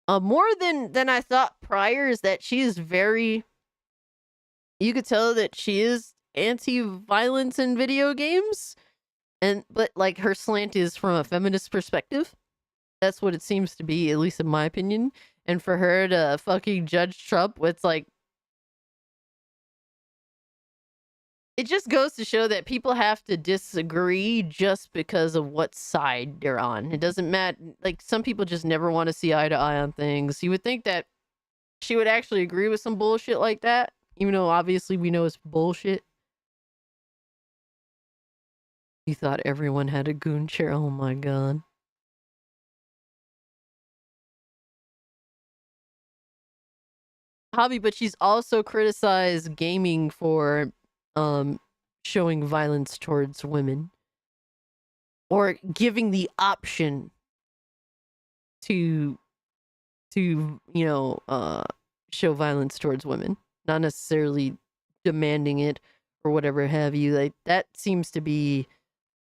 more than I thought prior, is that she is very, you could tell that she is anti-violence in video games, but like her slant is from a feminist perspective. That's what it seems to be, at least in my opinion. And for her to fucking judge Trump, it's like, it just goes to show that people have to disagree just because of what side they're on. It doesn't matter. Like, some people just never want to see eye to eye on things. You would think that she would actually agree with some bullshit like that, even though obviously we know it's bullshit. You thought everyone had a goon chair? Oh my god. Hobby, but she's also criticized gaming for showing violence towards women, or giving the option to show violence towards women, not necessarily demanding it or whatever have you. Like, that seems to be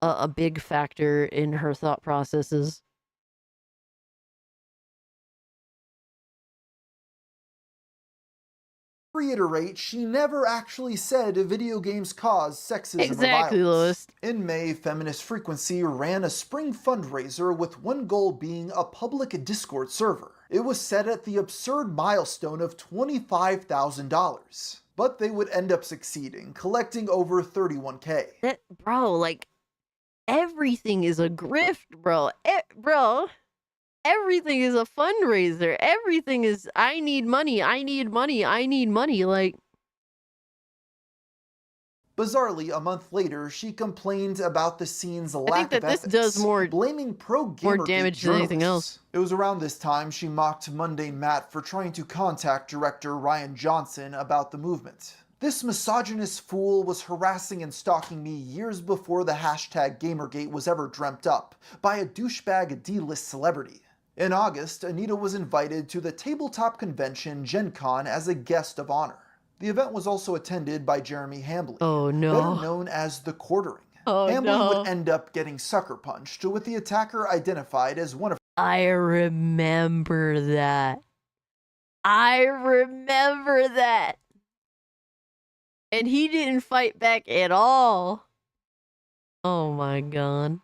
a big factor in her thought processes. Reiterate, she never actually said video games cause sexism exactly, or violence. Lois. In May, Feminist Frequency ran a spring fundraiser with one goal being a public Discord server. It was set at the absurd milestone of $25,000, but they would end up succeeding, collecting over $31K. Bro, like, everything is a grift, bro. Bro. Everything is a fundraiser. Everything is, I need money, I need money, I need money. Like, bizarrely, a month later, she complained about the scene's lack I think that of this ethics, does more blaming pro-gamer damage than anything else. It was around this time she mocked Mundane Matt for trying to contact director Ryan Johnson about the movement. This misogynist fool was harassing and stalking me years before the hashtag Gamergate was ever dreamt up by a douchebag D-list celebrity. In August, Anita was invited to the tabletop convention Gen Con as a guest of honor. The event was also attended by Jeremy Hambley, better known as The Quartering. Hambley would end up getting sucker punched, with the attacker identified as one of I remember that. I remember that. And he didn't fight back at all. Oh my god.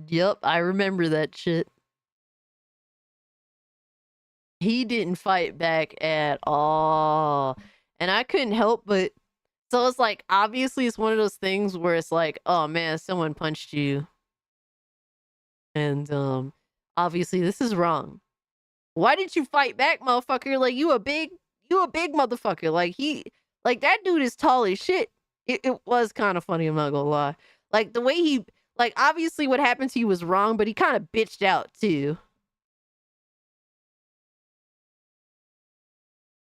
Yep, I remember that shit. He didn't fight back at all. And I couldn't help but... So it's like, obviously it's one of those things where it's like, oh man, someone punched you. And obviously this is wrong. Why didn't you fight back, motherfucker? Like, you a big motherfucker. Like that dude is tall as shit. It was kind of funny, I'm not gonna lie. Like, the way he, like, obviously what happened to you was wrong, but he kind of bitched out too.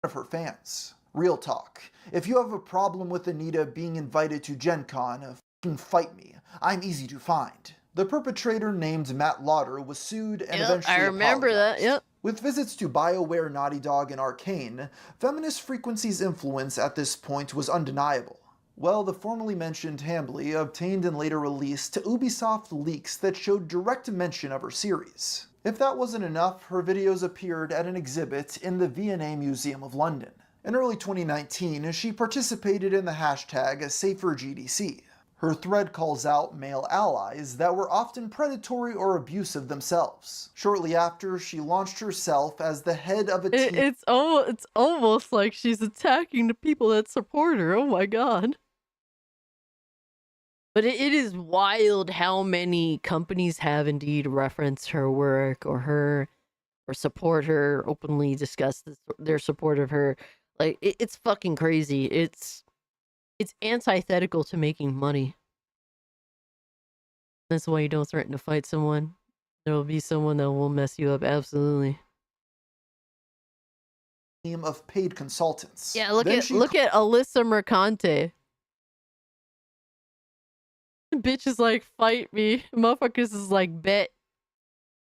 Of her fans. Real talk. If you have a problem with Anita being invited to Gen Con, f***ing fight me. I'm easy to find. The perpetrator named Matt Lauder was sued and eventually I remember apologized. that, yep. With visits to BioWare, Naughty Dog, and Arcane, Feminist Frequency's influence at this point was undeniable. Well, the formerly mentioned Hambly obtained and later released to Ubisoft leaks that showed direct mention of her series. If that wasn't enough, her videos appeared at an exhibit in the V&A Museum of London. In early 2019, she participated in the hashtag #SaferGDC. Her thread calls out male allies that were often predatory or abusive themselves. Shortly after, she launched herself as the head of a team. It's almost like she's attacking the people that support her. Oh my god. But it is wild how many companies have indeed referenced her work or support her, openly discuss their support of her. Like, it's fucking crazy. It's antithetical to making money. That's why you don't threaten to fight someone. There will be someone that will mess you up, absolutely. Team of paid consultants. Yeah, look at Alyssa Mercante. Bitch is like, fight me. Motherfuckers is like, bet.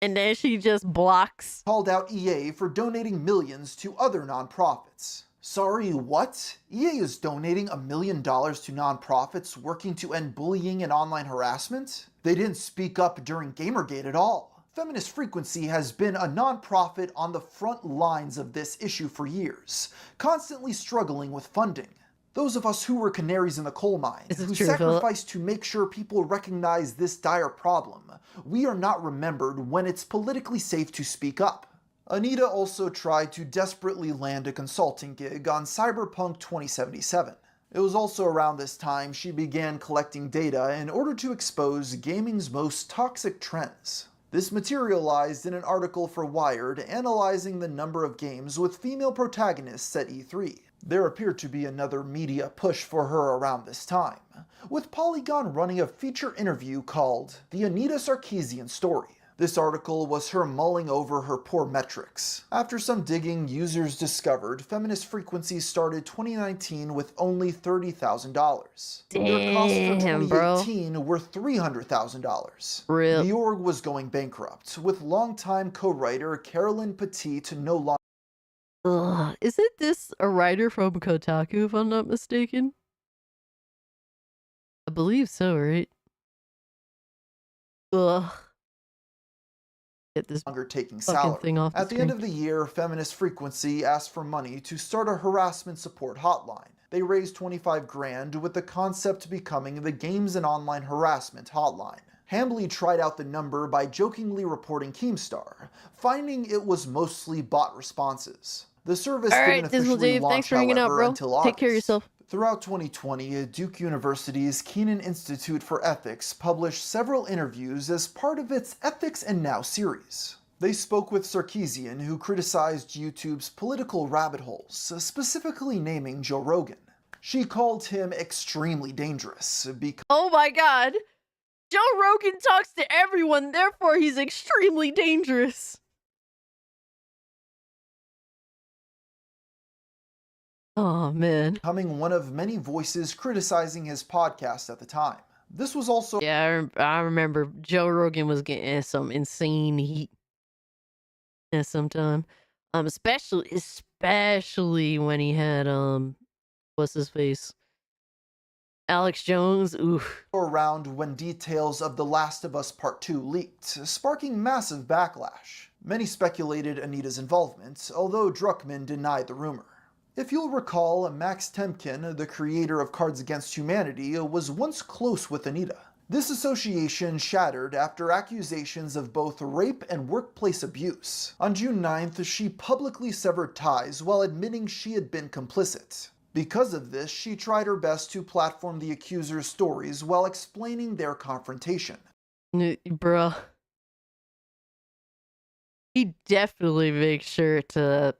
And then she just blocks. Called out EA for donating millions to other nonprofits. Sorry, what? EA is donating $1 million to nonprofits working to end bullying and online harassment? They didn't speak up during Gamergate at all. Feminist Frequency has been a nonprofit on the front lines of this issue for years, constantly struggling with funding. Those of us who were canaries in the coal mine, who sacrificed to make sure people recognize this dire problem, we are not remembered when it's politically safe to speak up. Anita also tried to desperately land a consulting gig on Cyberpunk 2077. It was also around this time she began collecting data in order to expose gaming's most toxic trends. This materialized in an article for Wired analyzing the number of games with female protagonists at E3. There appeared to be another media push for her around this time, with Polygon running a feature interview called The Anita Sarkeesian Story. This article was her mulling over her poor metrics. After some digging, users discovered Feminist Frequency started 2019 with only $30,000. Their costs for 2018 were $300,000. Real. The org was going bankrupt, with longtime co-writer Carolyn Petit no longer. Isn't this a writer from Kotaku, if I'm not mistaken? I believe so, right? Ugh. Get this taking fucking salary. thing off At the end of the year, Feminist Frequency asked for money to start a harassment support hotline. They raised $25,000 with the concept becoming the Games and Online Harassment Hotline. Hambly tried out the number by jokingly reporting Keemstar, finding it was mostly bot responses. The service didn't officially launch, however, until August. Take care of yourself. Throughout 2020, Duke University's Keenan Institute for Ethics published several interviews as part of its Ethics and Now series. They spoke with Sarkeesian, who criticized YouTube's political rabbit holes, specifically naming Joe Rogan. She called him extremely dangerous because— Oh my god! Joe Rogan talks to everyone, therefore he's extremely dangerous. Oh, man. Becoming one of many voices criticizing his podcast at the time. This was also— Yeah, I remember Joe Rogan was getting some insane heat at some time. Especially when he had, what's his face? Alex Jones, oof. Around when details of The Last of Us Part 2 leaked, sparking massive backlash. Many speculated Anita's involvement, although Druckmann denied the rumor. If you'll recall, Max Temkin, the creator of Cards Against Humanity, was once close with Anita. This association shattered after accusations of both rape and workplace abuse. On June 9th, she publicly severed ties while admitting she had been complicit. Because of this, she tried her best to platform the accuser's stories while explaining their confrontation. Bruh. He definitely makes sure to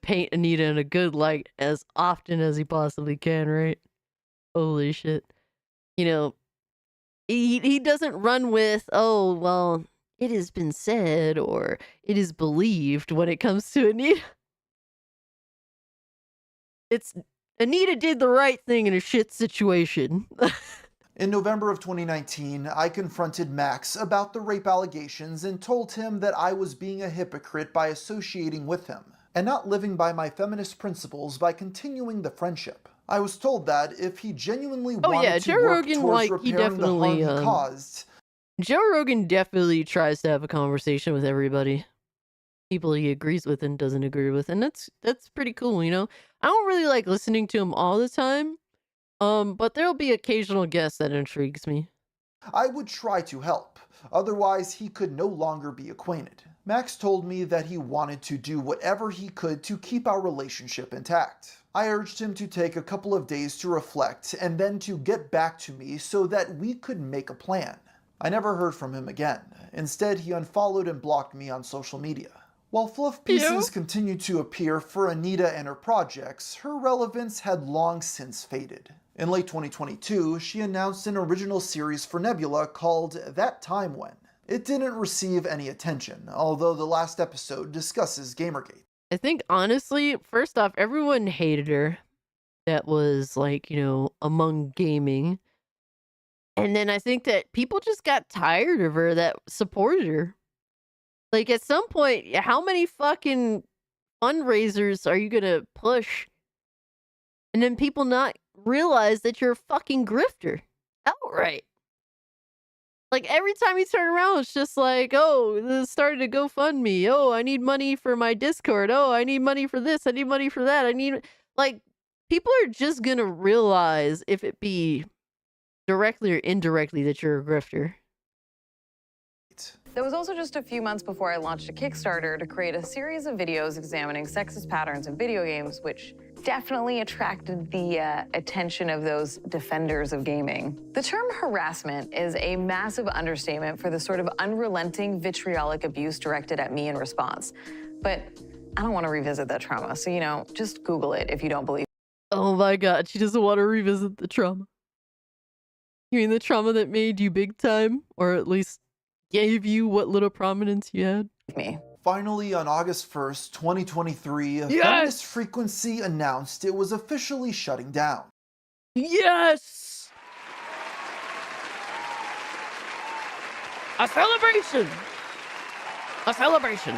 paint Anita in a good light as often as he possibly can, right? Holy shit. You know, he doesn't run with, oh, well, it has been said or it is believed when it comes to Anita. It's Anita did the right thing in a shit situation. In November of 2019, I confronted Max about the rape allegations and told him that I was being a hypocrite by associating with him, and not living by my feminist principles by continuing the friendship. I was told that if he genuinely wanted to work towards repairing the harm he caused... Joe Rogan definitely tries to have a conversation with everybody. People he agrees with and doesn't agree with, and that's pretty cool, you know? I don't really like listening to him all the time, but there'll be occasional guests that intrigues me. I would try to help, otherwise he could no longer be acquainted. Max told me that he wanted to do whatever he could to keep our relationship intact. I urged him to take a couple of days to reflect and then to get back to me so that we could make a plan. I never heard from him again. Instead, he unfollowed and blocked me on social media. While fluff pieces continued to appear for Anita and her projects, her relevance had long since faded. In late 2022, she announced an original series for Nebula called That Time When. It didn't receive any attention, although the last episode discusses Gamergate. I think, honestly, first off, everyone hated her. That was, like, you know, among gaming. And then I think that people just got tired of her that supported her. Like, at some point, how many fucking fundraisers are you gonna push? And then people not realize that you're a fucking grifter. Outright. Like, every time you turn around, it's just like, oh, this started a GoFundMe. Oh, I need money for my Discord. Oh, I need money for this. I need money for that. I need... Like, people are just gonna realize, if it be directly or indirectly, that you're a grifter. That was also just a few months before I launched a Kickstarter to create a series of videos examining sexist patterns in video games, which definitely attracted the attention of those defenders of gaming. The term harassment is a massive understatement for the sort of unrelenting vitriolic abuse directed at me in response. But I don't want to revisit that trauma, so, you know, just Google it if you don't believe. Oh my god, she doesn't want to revisit the trauma. You mean the trauma that made you big time? Or at least gave you what little prominence you had? Me. Finally, on August 1st, 2023, Feminist Frequency announced it was officially shutting down. Yes! A celebration! A celebration!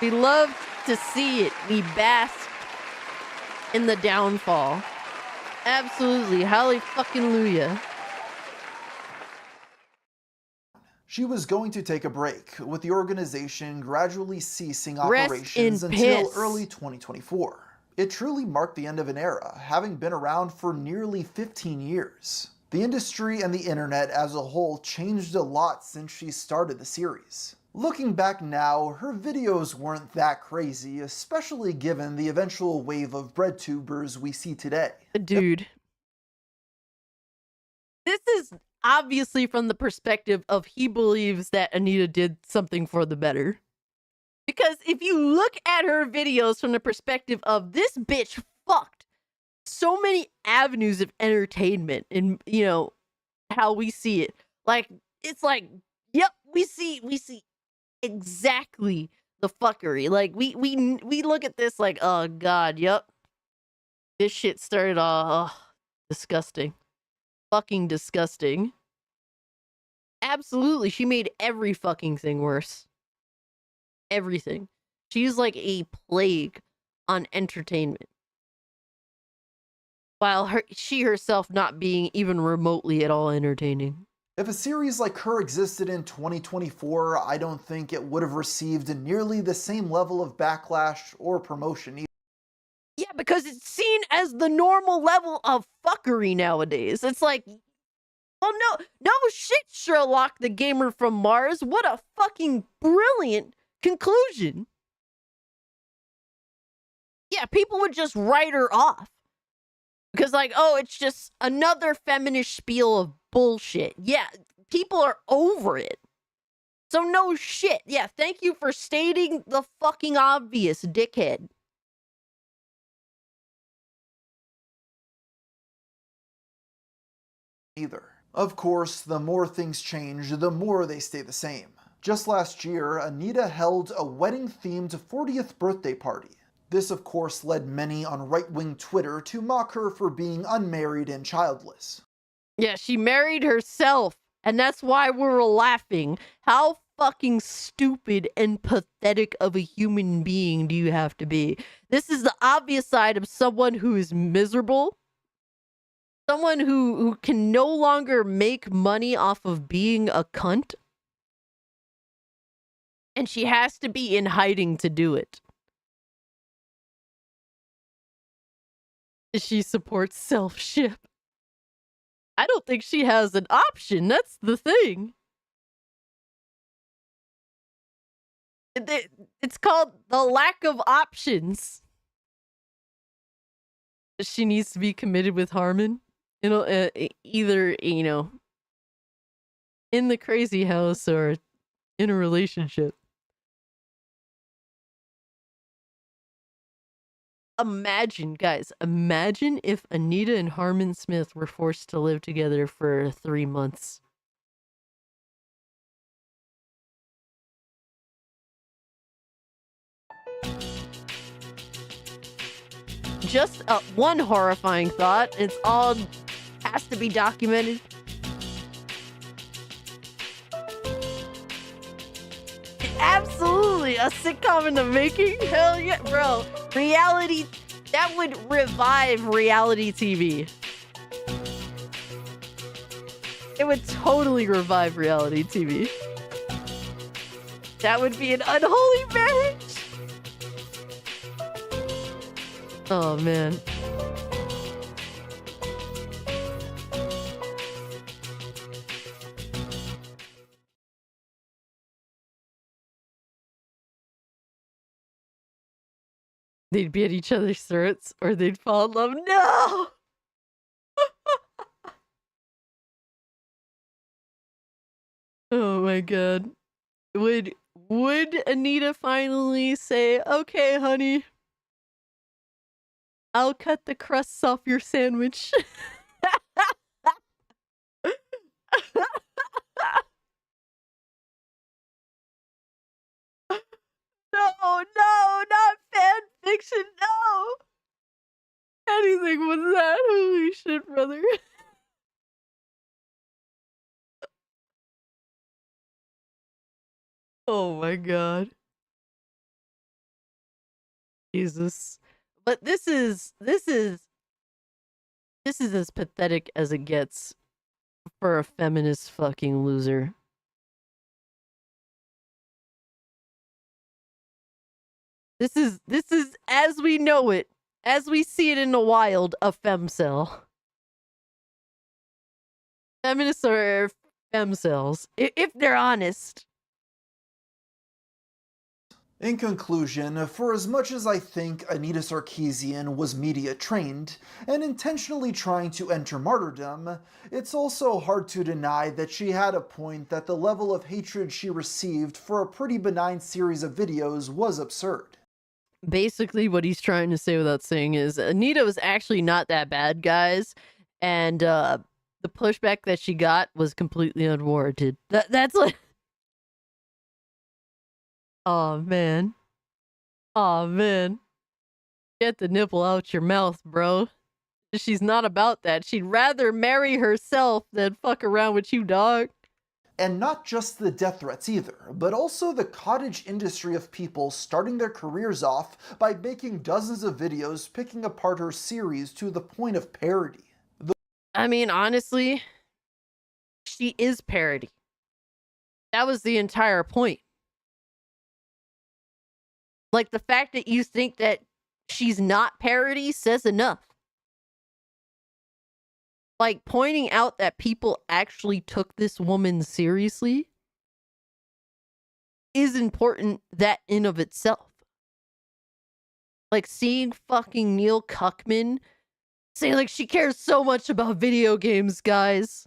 We love to see it. We bask in the downfall. Absolutely. Hallelujah. She was going to take a break, with the organization gradually ceasing operations until early 2024. It truly marked the end of an era, having been around for nearly 15 years. The industry and the internet as a whole changed a lot since she started the series. Looking back now, her videos weren't that crazy, especially given the eventual wave of breadtubers we see today. Dude. This is obviously from the perspective of he believes that Anita did something for the better. Because if you look at her videos from the perspective of this bitch fucked so many avenues of entertainment and, you know, how we see it. Like, it's like, yep, we see exactly the fuckery. Like, we look at this like, oh god, yep. This shit started disgusting. Fucking disgusting. Absolutely, she made every fucking thing worse. Everything. She's like a plague on entertainment. While she herself not being even remotely at all entertaining. If a series like her existed in 2024, I don't think it would have received nearly the same level of backlash or promotion either. Yeah, because it's seen as the normal level of fuckery nowadays. It's like, well, no shit, Sherlock the Gamer from Mars. What a fucking brilliant conclusion. Yeah, people would just write her off. Because, like, oh, it's just another feminist spiel of bullshit. Yeah, people are over it. So no shit. Yeah, thank you for stating the fucking obvious, dickhead. Either. Of course, the more things change, the more they stay the same. Just last year, Anita held a wedding-themed 40th birthday party. This, of course, led many on right-wing Twitter to mock her for being unmarried and childless. Yeah, she married herself, and that's why we're laughing. How fucking stupid and pathetic of a human being do you have to be? This is the obvious side of someone who is miserable. Someone who can no longer make money off of being a cunt. And she has to be in hiding to do it. She supports self-ship. I don't think she has an option. That's the thing. It's called the lack of options. She needs to be committed with Harmon. Either, in the crazy house or in a relationship. Imagine, guys, imagine if Anita and Harmon Smith were forced to live together for 3 months. Just one horrifying thought. It's all has to be documented. Absolutely, a sitcom in the making? Hell yeah, bro. Reality, that would revive reality TV. It would totally revive reality TV. That would be an unholy marriage. Oh, man. They'd be at each other's throats, or they'd fall in love. No! Oh my god. Would Anita finally say, okay, honey, I'll cut the crusts off your sandwich? No, not fan fiction, no! Anything but that, holy shit, brother. Oh my god. Jesus. But this is as pathetic as it gets for a feminist fucking loser. This is as we know it, as we see it in the wild, a femcel. Feminists are femcels, if they're honest. In conclusion, for as much as I think Anita Sarkeesian was media trained and intentionally trying to enter martyrdom, it's also hard to deny that she had a point that the level of hatred she received for a pretty benign series of videos was absurd. Basically, what he's trying to say without saying is Anita was actually not that bad, guys, and the pushback that she got was completely unwarranted. That's what. Oh man. Oh man. Get the nipple out your mouth, bro. She's not about that. She'd rather marry herself than fuck around with you, dog. And not just the death threats either, but also the cottage industry of people starting their careers off by making dozens of videos picking apart her series to the point of parody. I mean, honestly, she is parody. That was the entire point. Like, the fact that you think that she's not parody says enough. Like, pointing out that people actually took this woman seriously is important, that in of itself. Like, seeing fucking Neil Cuckman say, like, she cares so much about video games, guys.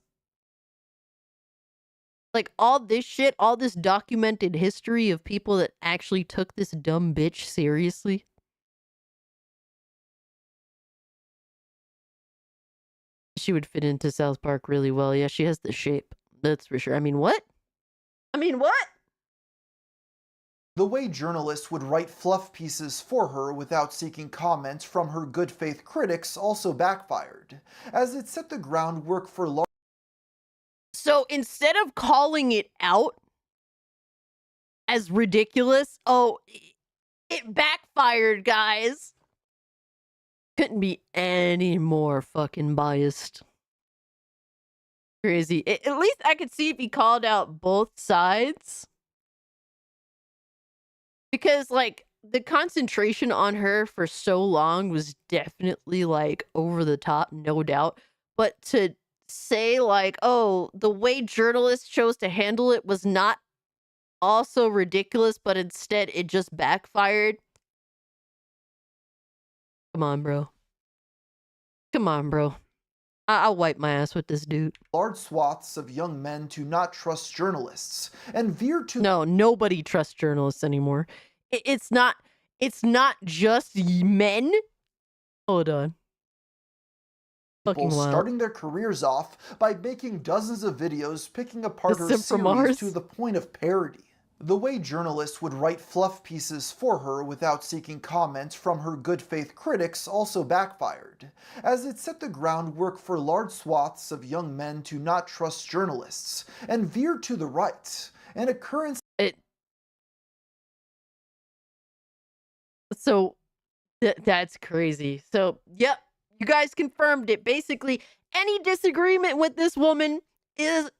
Like, all this shit, all this documented history of people that actually took this dumb bitch seriously. She would fit into South Park really well. Yeah, she has the shape. That's for sure. I mean, what? The way journalists would write fluff pieces for her without seeking comment from her good faith critics also backfired, as it set the groundwork for large. So instead of calling it out as ridiculous, oh, it backfired, guys. Couldn't be any more fucking biased. Crazy. At least I could see if he called out both sides. Because, like, the concentration on her for so long was definitely, like, over the top, no doubt. But to say, like, oh, the way journalists chose to handle it was not also ridiculous, but instead it just backfired. Come on, bro. Come on, bro. I'll wipe my ass with this dude. Large swaths of young men to not trust journalists and veer to. No, nobody trusts journalists anymore. It's not just men. Hold on. Fucking People wild. starting their careers off by making dozens of videos picking apart her Sim from series Mars? to the point of parody. The way journalists would write fluff pieces for her without seeking comment from her good faith critics also backfired, as it set the groundwork for large swaths of young men to not trust journalists and veer to the right, an occurrence. So that's crazy. So, yep, you guys confirmed it. Basically, any disagreement with this woman is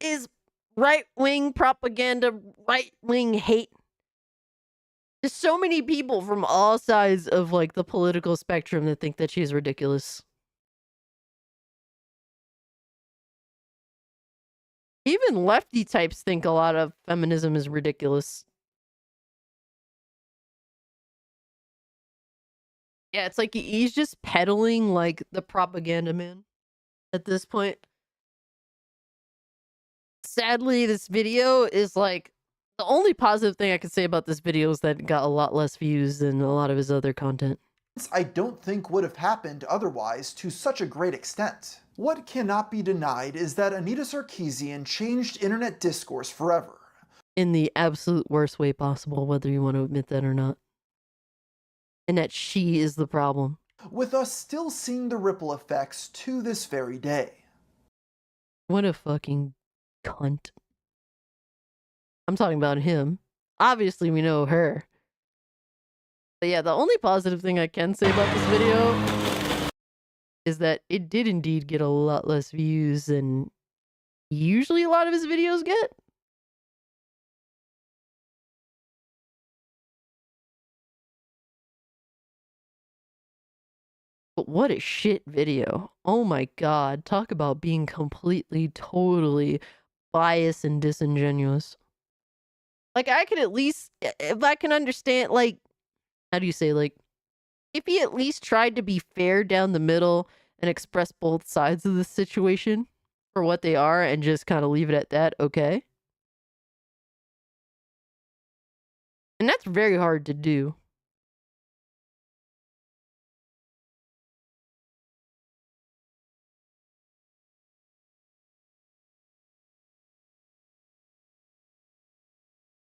right-wing propaganda, right-wing hate. There's so many people from all sides of, like, the political spectrum that think that she's ridiculous. Even lefty types think a lot of feminism is ridiculous. Yeah, it's like he's just peddling like the propaganda man at this point. Sadly, this video is like the only positive thing I can say about this video is that it got a lot less views than a lot of his other content. I don't think would have happened otherwise to such a great extent. What cannot be denied is that Anita Sarkeesian changed internet discourse forever. In the absolute worst way possible, whether you want to admit that or not. And that she is the problem. With us still seeing the ripple effects to this very day. What a fucking cunt. I'm talking about him. Obviously, we know her. But yeah, the only positive thing I can say about this video is that it did indeed get a lot less views than usually a lot of his videos get. But what a shit video. Oh my god. Talk about being completely, totally biased and disingenuous. Like, I could at least, if I can understand, like, how do you say, like, if he at least tried to be fair down the middle and express both sides of the situation for what they are and just kind of leave it at that, okay? And that's very hard to do.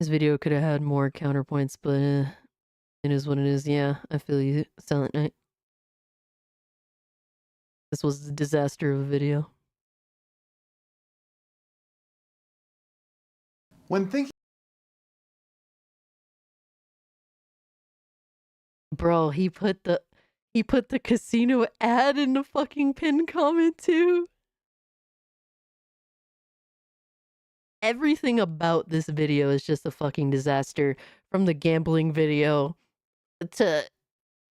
This video could have had more counterpoints, but it is what it is. Yeah, I feel you, Silent Night. This was a disaster of a video. When thinking Bro, he put the casino ad in the fucking pinned comment too. Everything about this video is just a fucking disaster. From the gambling video to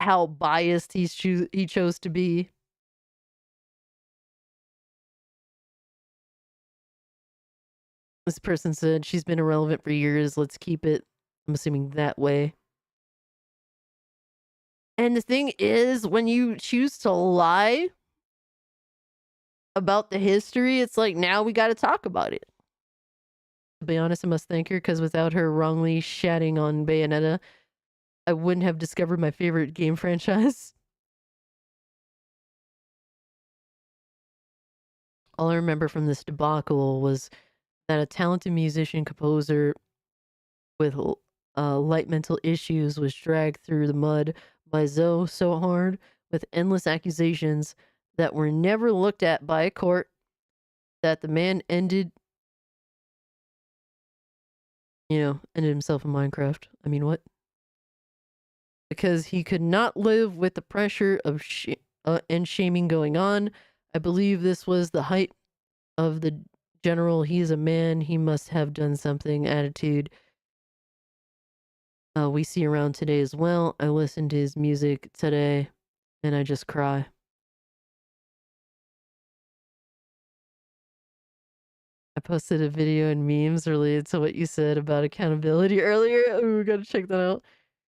how biased he chose to be. This person said she's been irrelevant for years. Let's keep it, I'm assuming, that way. And the thing is, when you choose to lie about the history, it's like, now we got to talk about it. To be honest, I must thank her, because without her wrongly shatting on Bayonetta, I wouldn't have discovered my favorite game franchise. All I remember from this debacle was that a talented musician composer with light mental issues was dragged through the mud by Zoe so hard with endless accusations that were never looked at by a court, that the man ended himself in Minecraft. I mean, what? Because he could not live with the pressure of and shaming going on. I believe this was the height of the general "he's a man, he must have done something" attitude we see around today as well. I listened to his music today and I just cry. I posted a video and memes related to what you said about accountability earlier. Oh, we gotta check that out.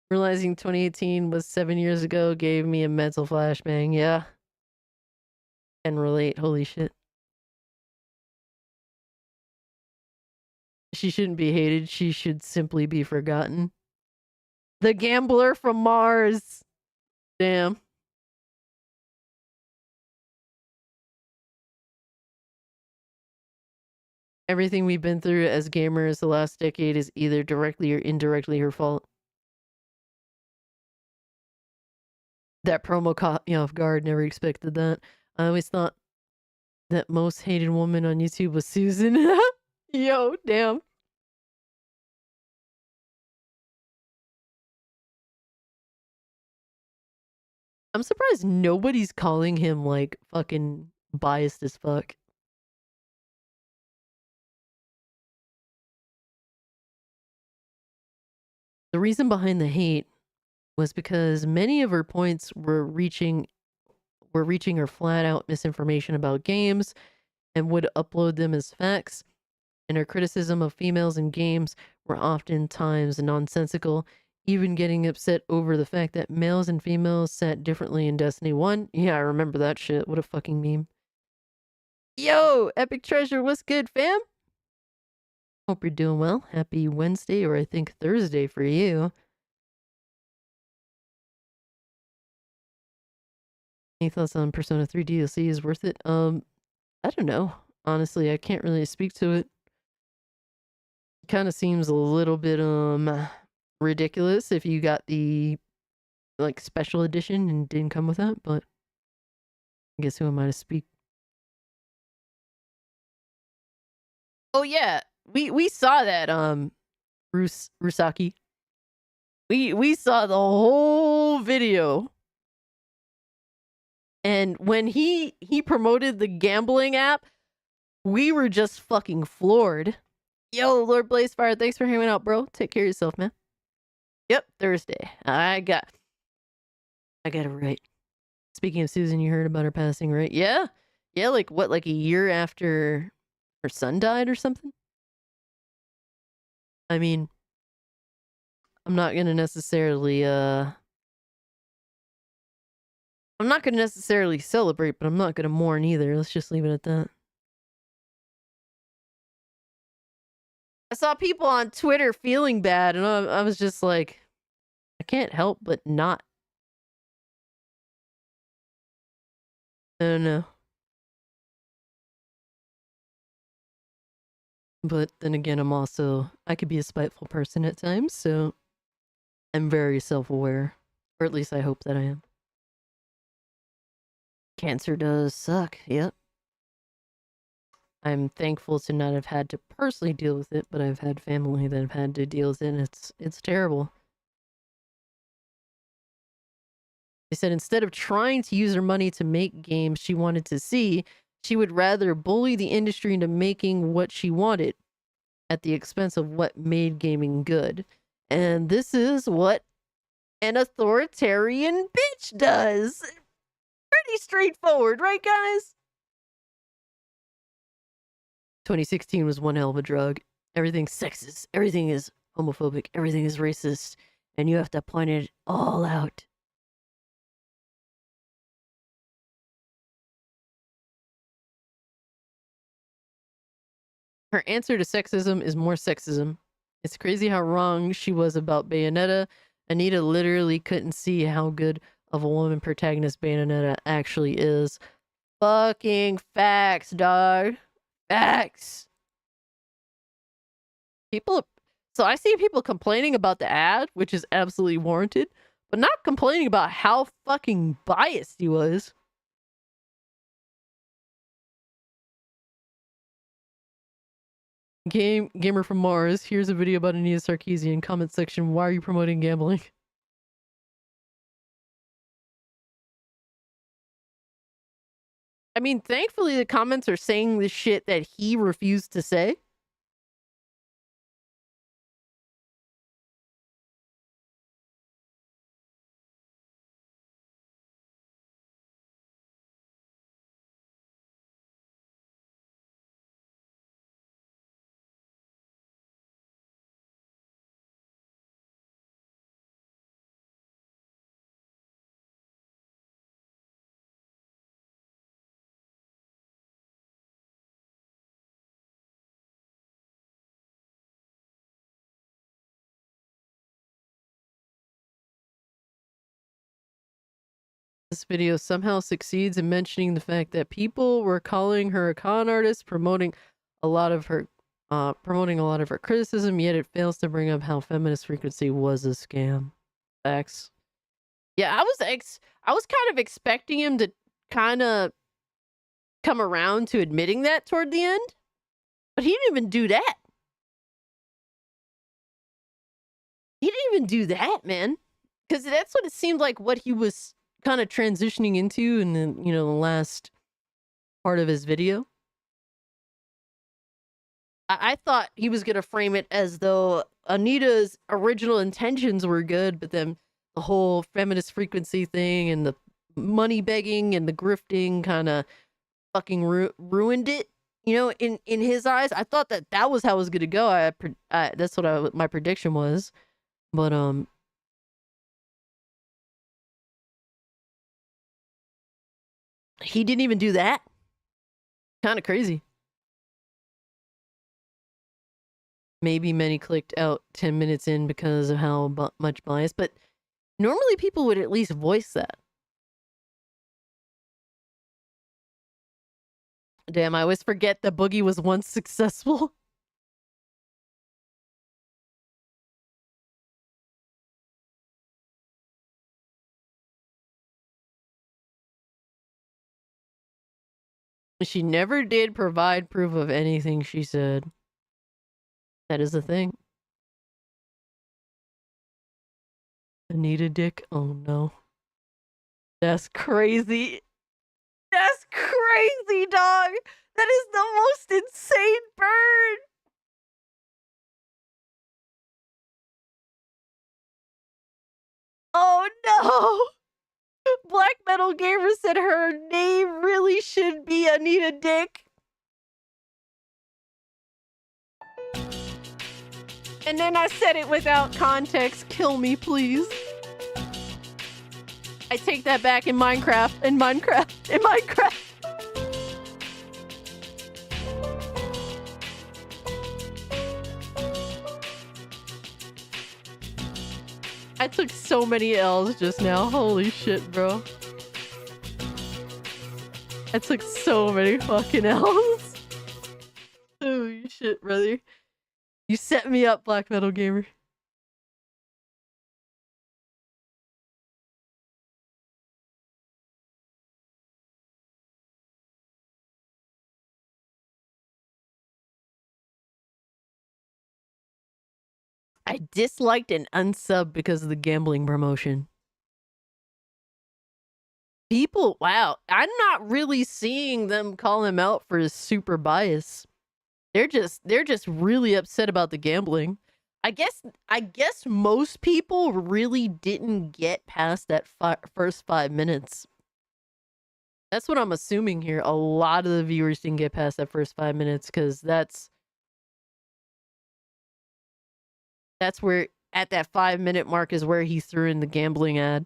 Realizing 2018 was 7 years ago gave me a mental flashbang. Yeah. Can relate. Holy shit. She shouldn't be hated. She should simply be forgotten. The gambler from Mars. Damn. Everything we've been through as gamers the last decade is either directly or indirectly her fault. That promo caught me off guard. Never expected that. I always thought that most hated woman on YouTube was Susan. Yo, damn. I'm surprised nobody's calling him, like, fucking biased as fuck. The reason behind the hate was because many of her points were reaching her flat out misinformation about games and would upload them as facts, and her criticism of females in games were oftentimes nonsensical, even getting upset over the fact that males and females sat differently in Destiny 1. Yeah, I remember that shit. What a fucking meme. Yo, Epic Treasure, what's good, fam? Hope you're doing well. Happy Wednesday, or I think Thursday for you. Any thoughts on Persona 3 DLC is worth it? I don't know. Honestly, I can't really speak to it. It kind of seems a little bit ridiculous if you got the like special edition and didn't come with that, but I guess who am I to speak? Oh yeah, we saw that Rusaki. We saw the whole video. And when he promoted the gambling app, we were just fucking floored. Yo, Lord Blazefire, thanks for hanging out, bro. Take care of yourself, man. Yep, Thursday. I got it right. Speaking of Susan, you heard about her passing, right? Yeah. Yeah, like what, like a year after her son died or something? I mean, I'm not gonna necessarily celebrate, but I'm not gonna mourn either. Let's just leave it at that. I saw people on Twitter feeling bad, and I was just like, I can't help but not. I don't know. But then again, I could be a spiteful person at times, so I'm very self-aware. Or at least I hope that I am. Cancer does suck, yep. I'm thankful to not have had to personally deal with it, but I've had family that have had to deal with it, and it's terrible. They said instead of trying to use her money to make games she wanted to see, she would rather bully the industry into making what she wanted at the expense of what made gaming good. And this is what an authoritarian bitch does. Pretty straightforward, right, guys? 2016 was one hell of a drug. Everything's sexist. Everything is homophobic. Everything is racist. And you have to point it all out. Her answer to sexism is more sexism. It's crazy how wrong she was about Bayonetta. Anita literally couldn't see how good of a woman protagonist Bayonetta actually is. Fucking facts, dog. Facts. So I see people complaining about the ad, which is absolutely warranted, but not complaining about how fucking biased he was. Gamer from Mars, here's a video about Anita Sarkeesian. Comment section, why are you promoting gambling? I mean, thankfully the comments are saying the shit that he refused to say. This video somehow succeeds in mentioning the fact that people were calling her a con artist, promoting a lot of her criticism, yet it fails to bring up how feminist frequency was a scam. Facts. Yeah, I was kind of expecting him to kind of come around to admitting that toward the end, but he didn't even do that. He didn't even do that, man, because that's what it seemed like what he was kind of transitioning into in the last part of his video. I thought he was gonna frame it as though Anita's original intentions were good, but then the whole feminist frequency thing and the money begging and the grifting kind of fucking ruined it. In his eyes, I thought that was how it was gonna go. That's what my prediction was, but he didn't even do that. Kind of crazy. Maybe many clicked out 10 minutes in because of how much bias, but normally people would at least voice that. Damn, I always forget that Boogie was once successful. She never did provide proof of anything she said. That is the thing. Anita Dick? Oh no. That's crazy. That's crazy, dog. That is the most insane burn. Oh no. Black Metal Gamer said her name really should be Anita Dick. And then I said it without context. Kill me, please. I take that back in Minecraft. I took so many L's just now. Holy shit, bro. I took so many fucking L's. Holy shit, brother. You set me up, Black Metal Gamer. I disliked and unsubbed because of the gambling promotion. People, wow, I'm not really seeing them call him out for his super bias. They're just really upset about the gambling. I guess most people really didn't get past that first 5 minutes. That's what I'm assuming here. A lot of the viewers didn't get past that first 5 minutes because that's where, at that 5-minute mark, is where he threw in the gambling ad.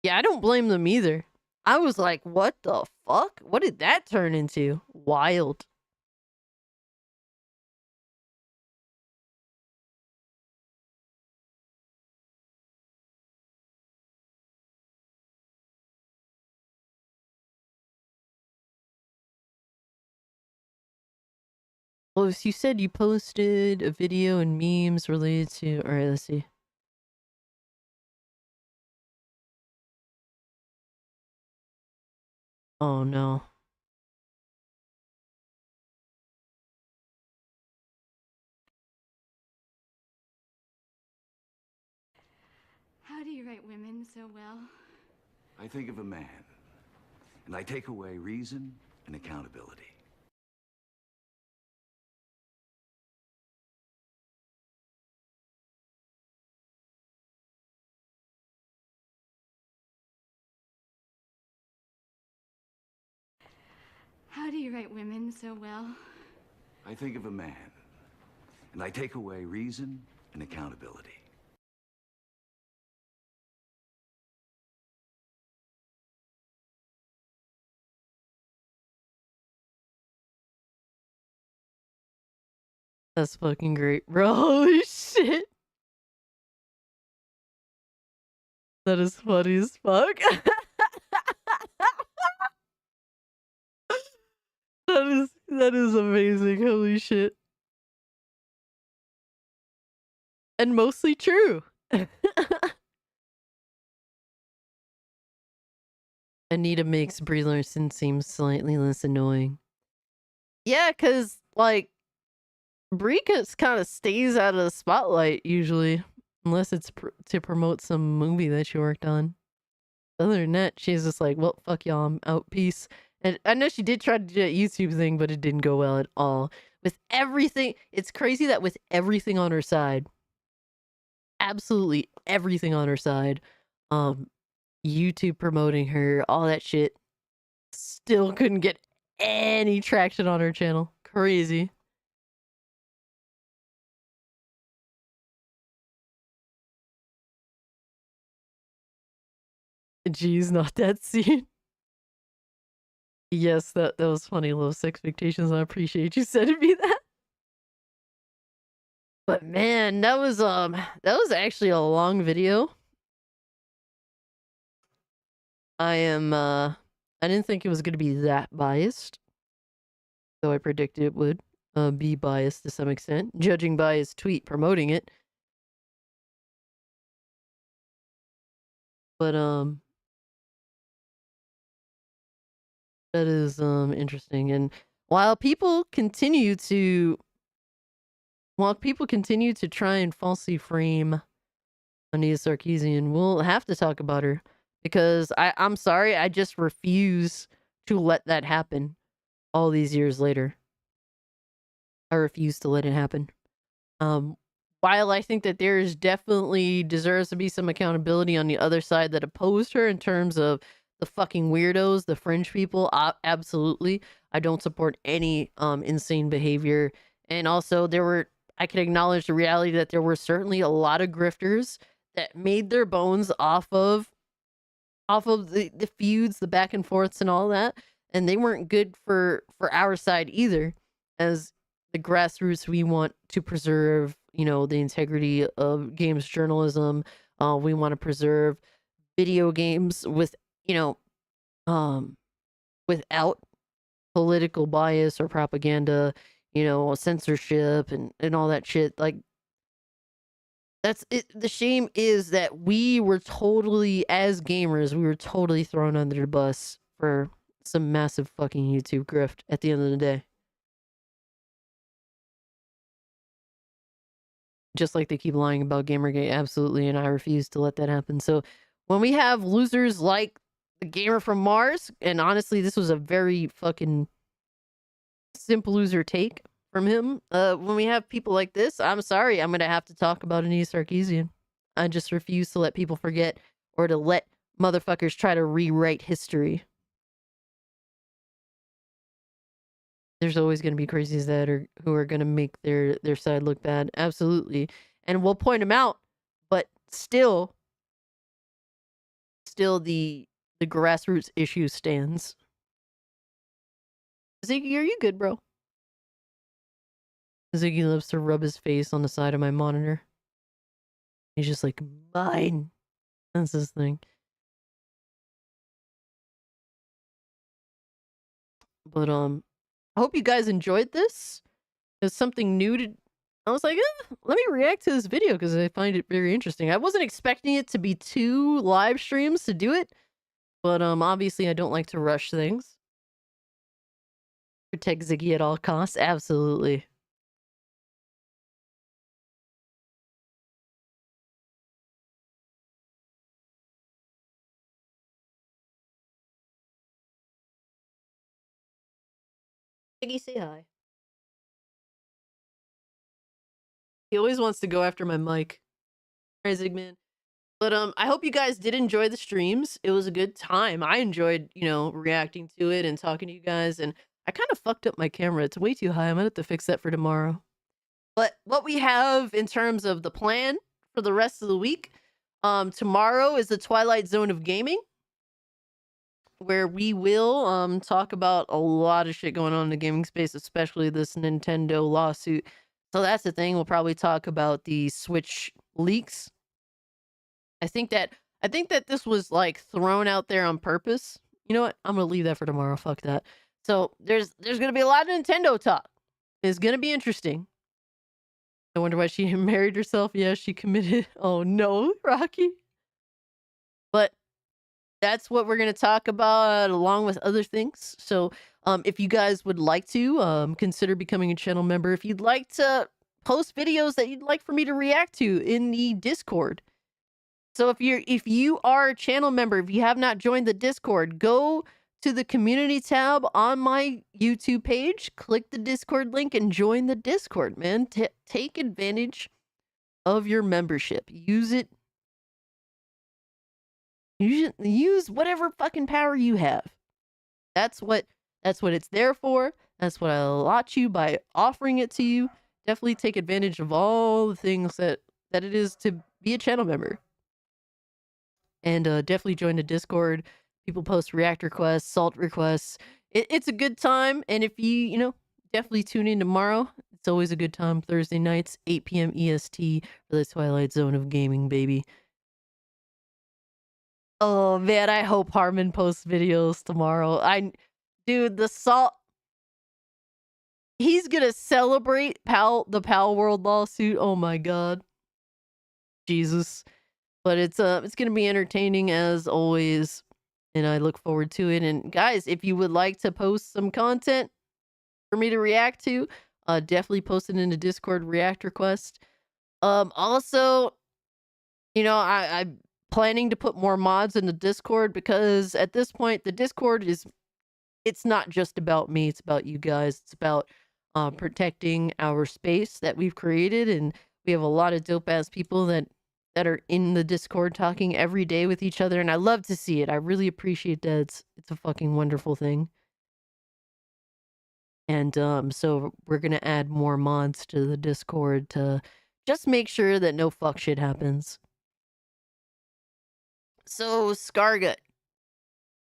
Yeah, I don't blame them either. I was like, what the fuck? What did that turn into? Wild. Well, you said you posted a video and memes related to... Alright, let's see. Oh, no. How do you write women so well? I think of a man, and I take away reason and accountability. How do you write women so well? I think of a man, and I take away reason and accountability. That's fucking great, bro. Holy shit. That is funny as fuck. That is amazing. Holy shit. And mostly true. Anita makes Brie Larson seem slightly less annoying. Yeah, because, like, Brie kind of stays out of the spotlight usually, unless it's to promote some movie that she worked on. Other than that, she's just like, well, fuck y'all, I'm out, peace. And I know she did try to do that YouTube thing, but it didn't go well at all. With everything, it's crazy that with everything on her side, absolutely everything on her side, YouTube promoting her, all that shit, still couldn't get any traction on her channel. Crazy. Geez, not that scene. Yes, that was funny. Lowest expectations. I appreciate you sending me that. But man, that was actually a long video. I didn't think it was gonna be that biased, though I predicted it would be biased to some extent, judging by his tweet promoting it. But that is interesting. And while people continue to try and falsely frame Anita Sarkeesian, we'll have to talk about her, because I'm sorry, I just refuse to let that happen all these years later. I refuse to let it happen. While I think that there's definitely deserves to be some accountability on the other side that opposed her in terms of the fucking weirdos, the fringe people, absolutely. I don't support any insane behavior. And also I can acknowledge the reality that there were certainly a lot of grifters that made their bones off of the feuds, the back and forths and all that. And they weren't good for our side either. As the grassroots, we want to preserve, the integrity of games journalism. We want to preserve video games with, without political bias or propaganda, censorship and all that shit. Like, that's it. The shame is that we were totally, as gamers, we were totally thrown under the bus for some massive fucking YouTube grift at the end of the day. Just like they keep lying about Gamergate, absolutely, and I refuse to let that happen. So when we have losers like the gamer from Mars, and honestly, this was a very fucking simple loser take from him. When we have people like this, I'm sorry, I'm gonna have to talk about Anita Sarkeesian. I just refuse to let people forget or to let motherfuckers try to rewrite history. There's always going to be crazies that are who are going to make their side look bad. Absolutely. And we'll point them out, but still the grassroots issue stands. Ziggy, are you good, bro? Ziggy loves to rub his face on the side of my monitor. He's just like, mine. That's his thing. But I hope you guys enjoyed this. It's something new to. I was like, let me react to this video because I find it very interesting. I wasn't expecting it to be 2 live streams to do it, but obviously I don't like to rush things. Protect Ziggy at all costs, absolutely. Ziggy, say hi. He always wants to go after my mic. All right, Zigman. But I hope you guys did enjoy the streams. It was a good time. I enjoyed, reacting to it and talking to you guys. And I kind of fucked up my camera. It's way too high. I'm gonna have to fix that for tomorrow. But what we have in terms of the plan for the rest of the week, tomorrow is the Twilight Zone of Gaming, where we will talk about a lot of shit going on in the gaming space, especially this Nintendo lawsuit. So that's the thing. We'll probably talk about the Switch leaks. I think that this was like thrown out there on purpose. You know what? I'm gonna leave that for tomorrow. Fuck that. So there's gonna be a lot of Nintendo talk. It's gonna be interesting. I wonder why she married herself. Yeah, she committed. Oh no, Rocky. But that's what we're gonna talk about along with other things. So if you guys would like to consider becoming a channel member, if you'd like to post videos that you'd like for me to react to in the Discord. So if you are a channel member, if you have not joined the Discord, go to the community tab on my YouTube page, click the Discord link and join the Discord, man. Take advantage of your membership. Use it. Use whatever fucking power you have. That's what it's there for. That's what I allot you by offering it to you. Definitely take advantage of all the things that it is to be a channel member. And definitely join the Discord. People post react requests, salt requests. It's a good time. And if you definitely tune in tomorrow. It's always a good time. Thursday nights, 8 p.m. EST for the Twilight Zone of Gaming, baby. Oh man, I hope Harmon posts videos tomorrow. Dude, the salt. He's gonna celebrate the Pal World lawsuit. Oh my god, Jesus! But it's gonna be entertaining as always, and I look forward to it. And guys, if you would like to post some content for me to react to, definitely post it in the Discord react request. Also, I'm planning to put more mods in the Discord because at this point, the Discord it's not just about me. It's about you guys. It's about protecting our space that we've created. And we have a lot of dope ass people that are in the Discord talking every day with each other. And I love to see it. I really appreciate that. It's a fucking wonderful thing. And so we're going to add more mods to the Discord to just make sure that no fuck shit happens. So, Scargut,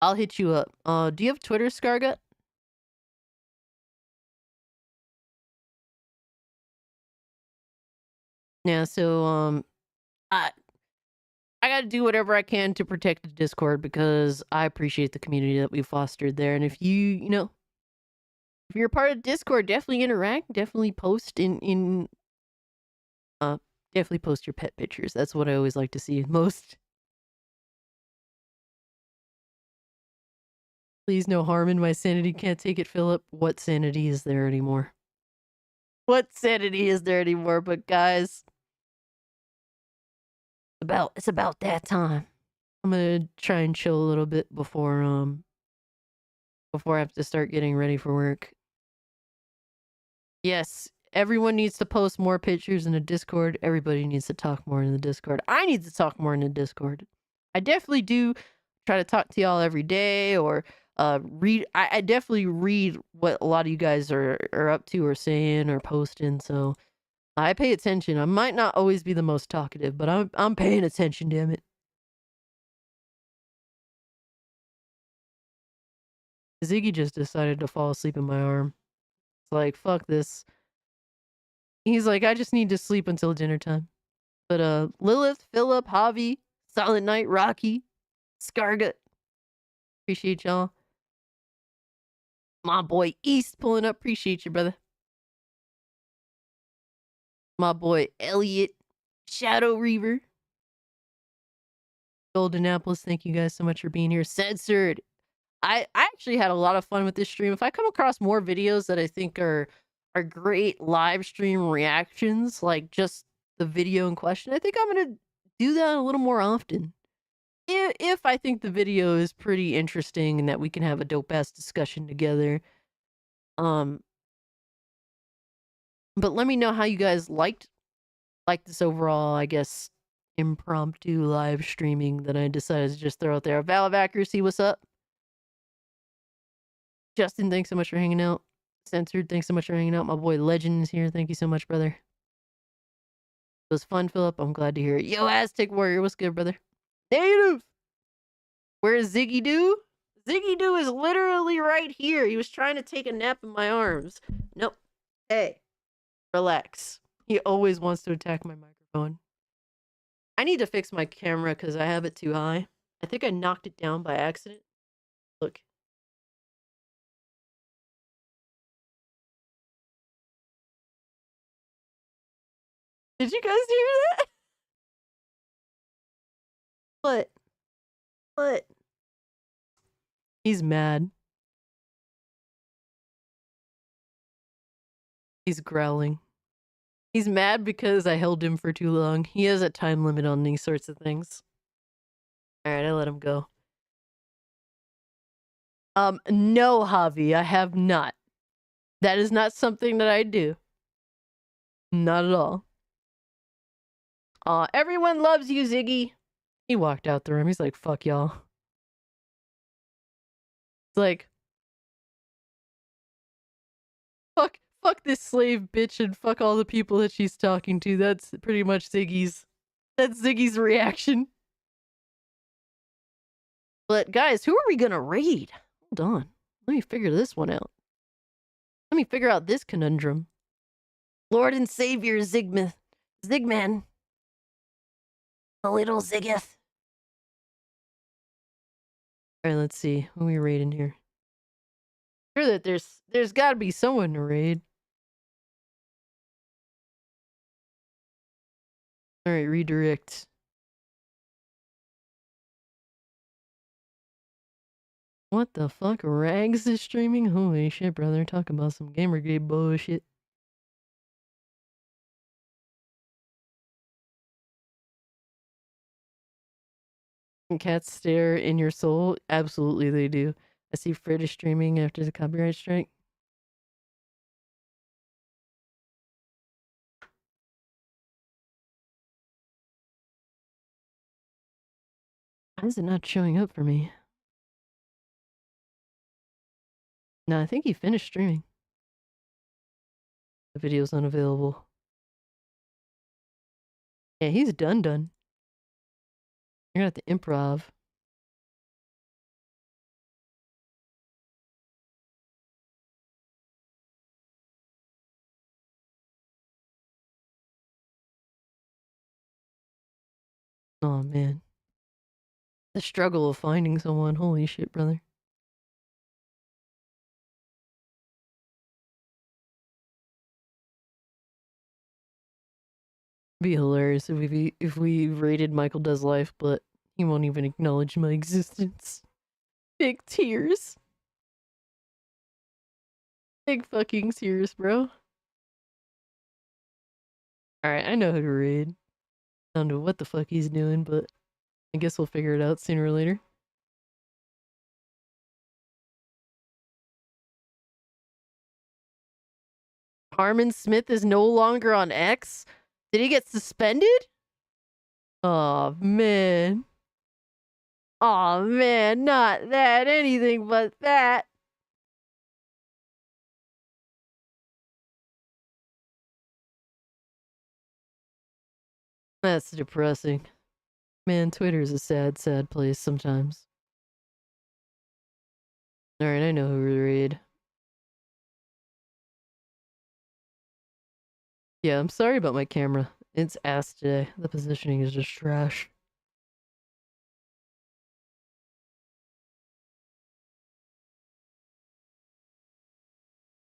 I'll hit you up. Do you have Twitter, Scargut? Yeah, so, I gotta do whatever I can to protect the Discord because I appreciate the community that we've fostered there. And if if you're a part of Discord, definitely interact, definitely post definitely post your pet pictures. That's what I always like to see most. Please no harm in my sanity. Can't take it, Philip. What sanity is there anymore? What sanity is there anymore? But guys, It's about that time. I'm gonna try and chill a little bit before I have to start getting ready for work. Yes, everyone needs to post more pictures in the Discord. Everybody needs to talk more in the Discord. I need to talk more in the Discord. I definitely do try to talk to y'all every day or read. I definitely read what a lot of you guys are up to or saying or posting. So I pay attention. I might not always be the most talkative, but I'm paying attention, damn it. Ziggy just decided to fall asleep in my arm. It's like, fuck this. He's like, I just need to sleep until dinner time. But Lilith, Philip, Javi, Silent Night, Rocky, Scargut. Appreciate y'all. My boy East pulling up. Appreciate you, brother. My boy Elliot, Shadow Reaver. Golden Apples, thank you guys so much for being here. Censored. I actually had a lot of fun with this stream. If I come across more videos that I think are great live stream reactions, like just the video in question, I think I'm gonna do that a little more often. If I think the video is pretty interesting and that we can have a dope ass discussion together. But let me know how you guys liked this overall, I guess, impromptu live streaming that I decided to just throw out there. Val of Accuracy, what's up? Justin, thanks so much for hanging out. Censored, thanks so much for hanging out. My boy Legend is here. Thank you so much, brother. It was fun, Philip. I'm glad to hear it. Yo, Aztec Warrior, what's good, brother? Native! Where's Ziggy Doo? Ziggy Doo is literally right here. He was trying to take a nap in my arms. Nope. Hey, relax. He always wants to attack my microphone. I need to fix my camera because I have it too high. I think I knocked it down by accident. Look. Did you guys hear that? What? He's mad. He's growling. He's mad because I held him for too long. He has a time limit on these sorts of things. Alright, I let him go. No, Javi, I have not. That is not something that I do. Not at all. Everyone loves you, Ziggy. He walked out the room. He's like, fuck y'all. It's like, fuck this slave bitch and fuck all the people that she's talking to. That's pretty much that's Ziggy's reaction. But guys, who are we gonna raid? Hold on. Let me figure this one out. Let me figure out this conundrum. Lord and Savior Zigman. A little Ziggeth. Alright, let's see. Who are we raiding here? Sure that there's gotta be someone to raid. Alright, redirect. What the fuck? Rags is streaming? Holy shit, brother. Talk about some Gamergate bullshit. Cats stare in your soul? Absolutely they do. I see Fred is streaming after the copyright strike. Why is it not showing up for me? No, I think he finished streaming. The video's unavailable. Yeah, he's done. You're gonna have to improv. Oh man. The struggle of finding someone. Holy shit, brother. It'd be hilarious if we rated Michael Does Life, but he won't even acknowledge my existence. Big tears. Big fucking tears, bro. Alright, I know who to raid. I don't know what the fuck he's doing, but I guess we'll figure it out sooner or later. Harmon Smith is no longer on X? Did he get suspended? Oh, man. Oh, man, not that. Anything but that. That's depressing. Man, Twitter's a sad, sad place sometimes. Alright, I know who to read. Yeah, I'm sorry about my camera. It's ass today. The positioning is just trash.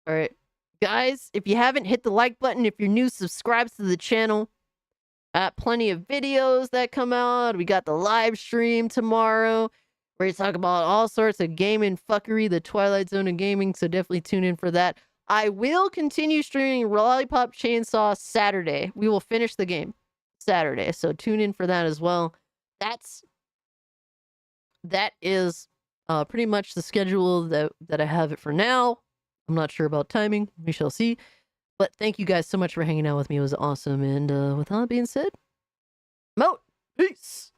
Alright. Guys, if you haven't hit the like button, if you're new, subscribe to the channel. Plenty of videos that come out. We got the live stream tomorrow where we talk about all sorts of gaming fuckery, the Twilight Zone of gaming, so definitely tune in for that. I will continue streaming Lollipop Chainsaw Saturday. We will finish the game Saturday, so tune in for that as well. That is pretty much the schedule that I have it for now. I'm not sure about timing. We shall see. But thank you guys so much for hanging out with me. It was awesome. And with all that being said, I'm out. Peace.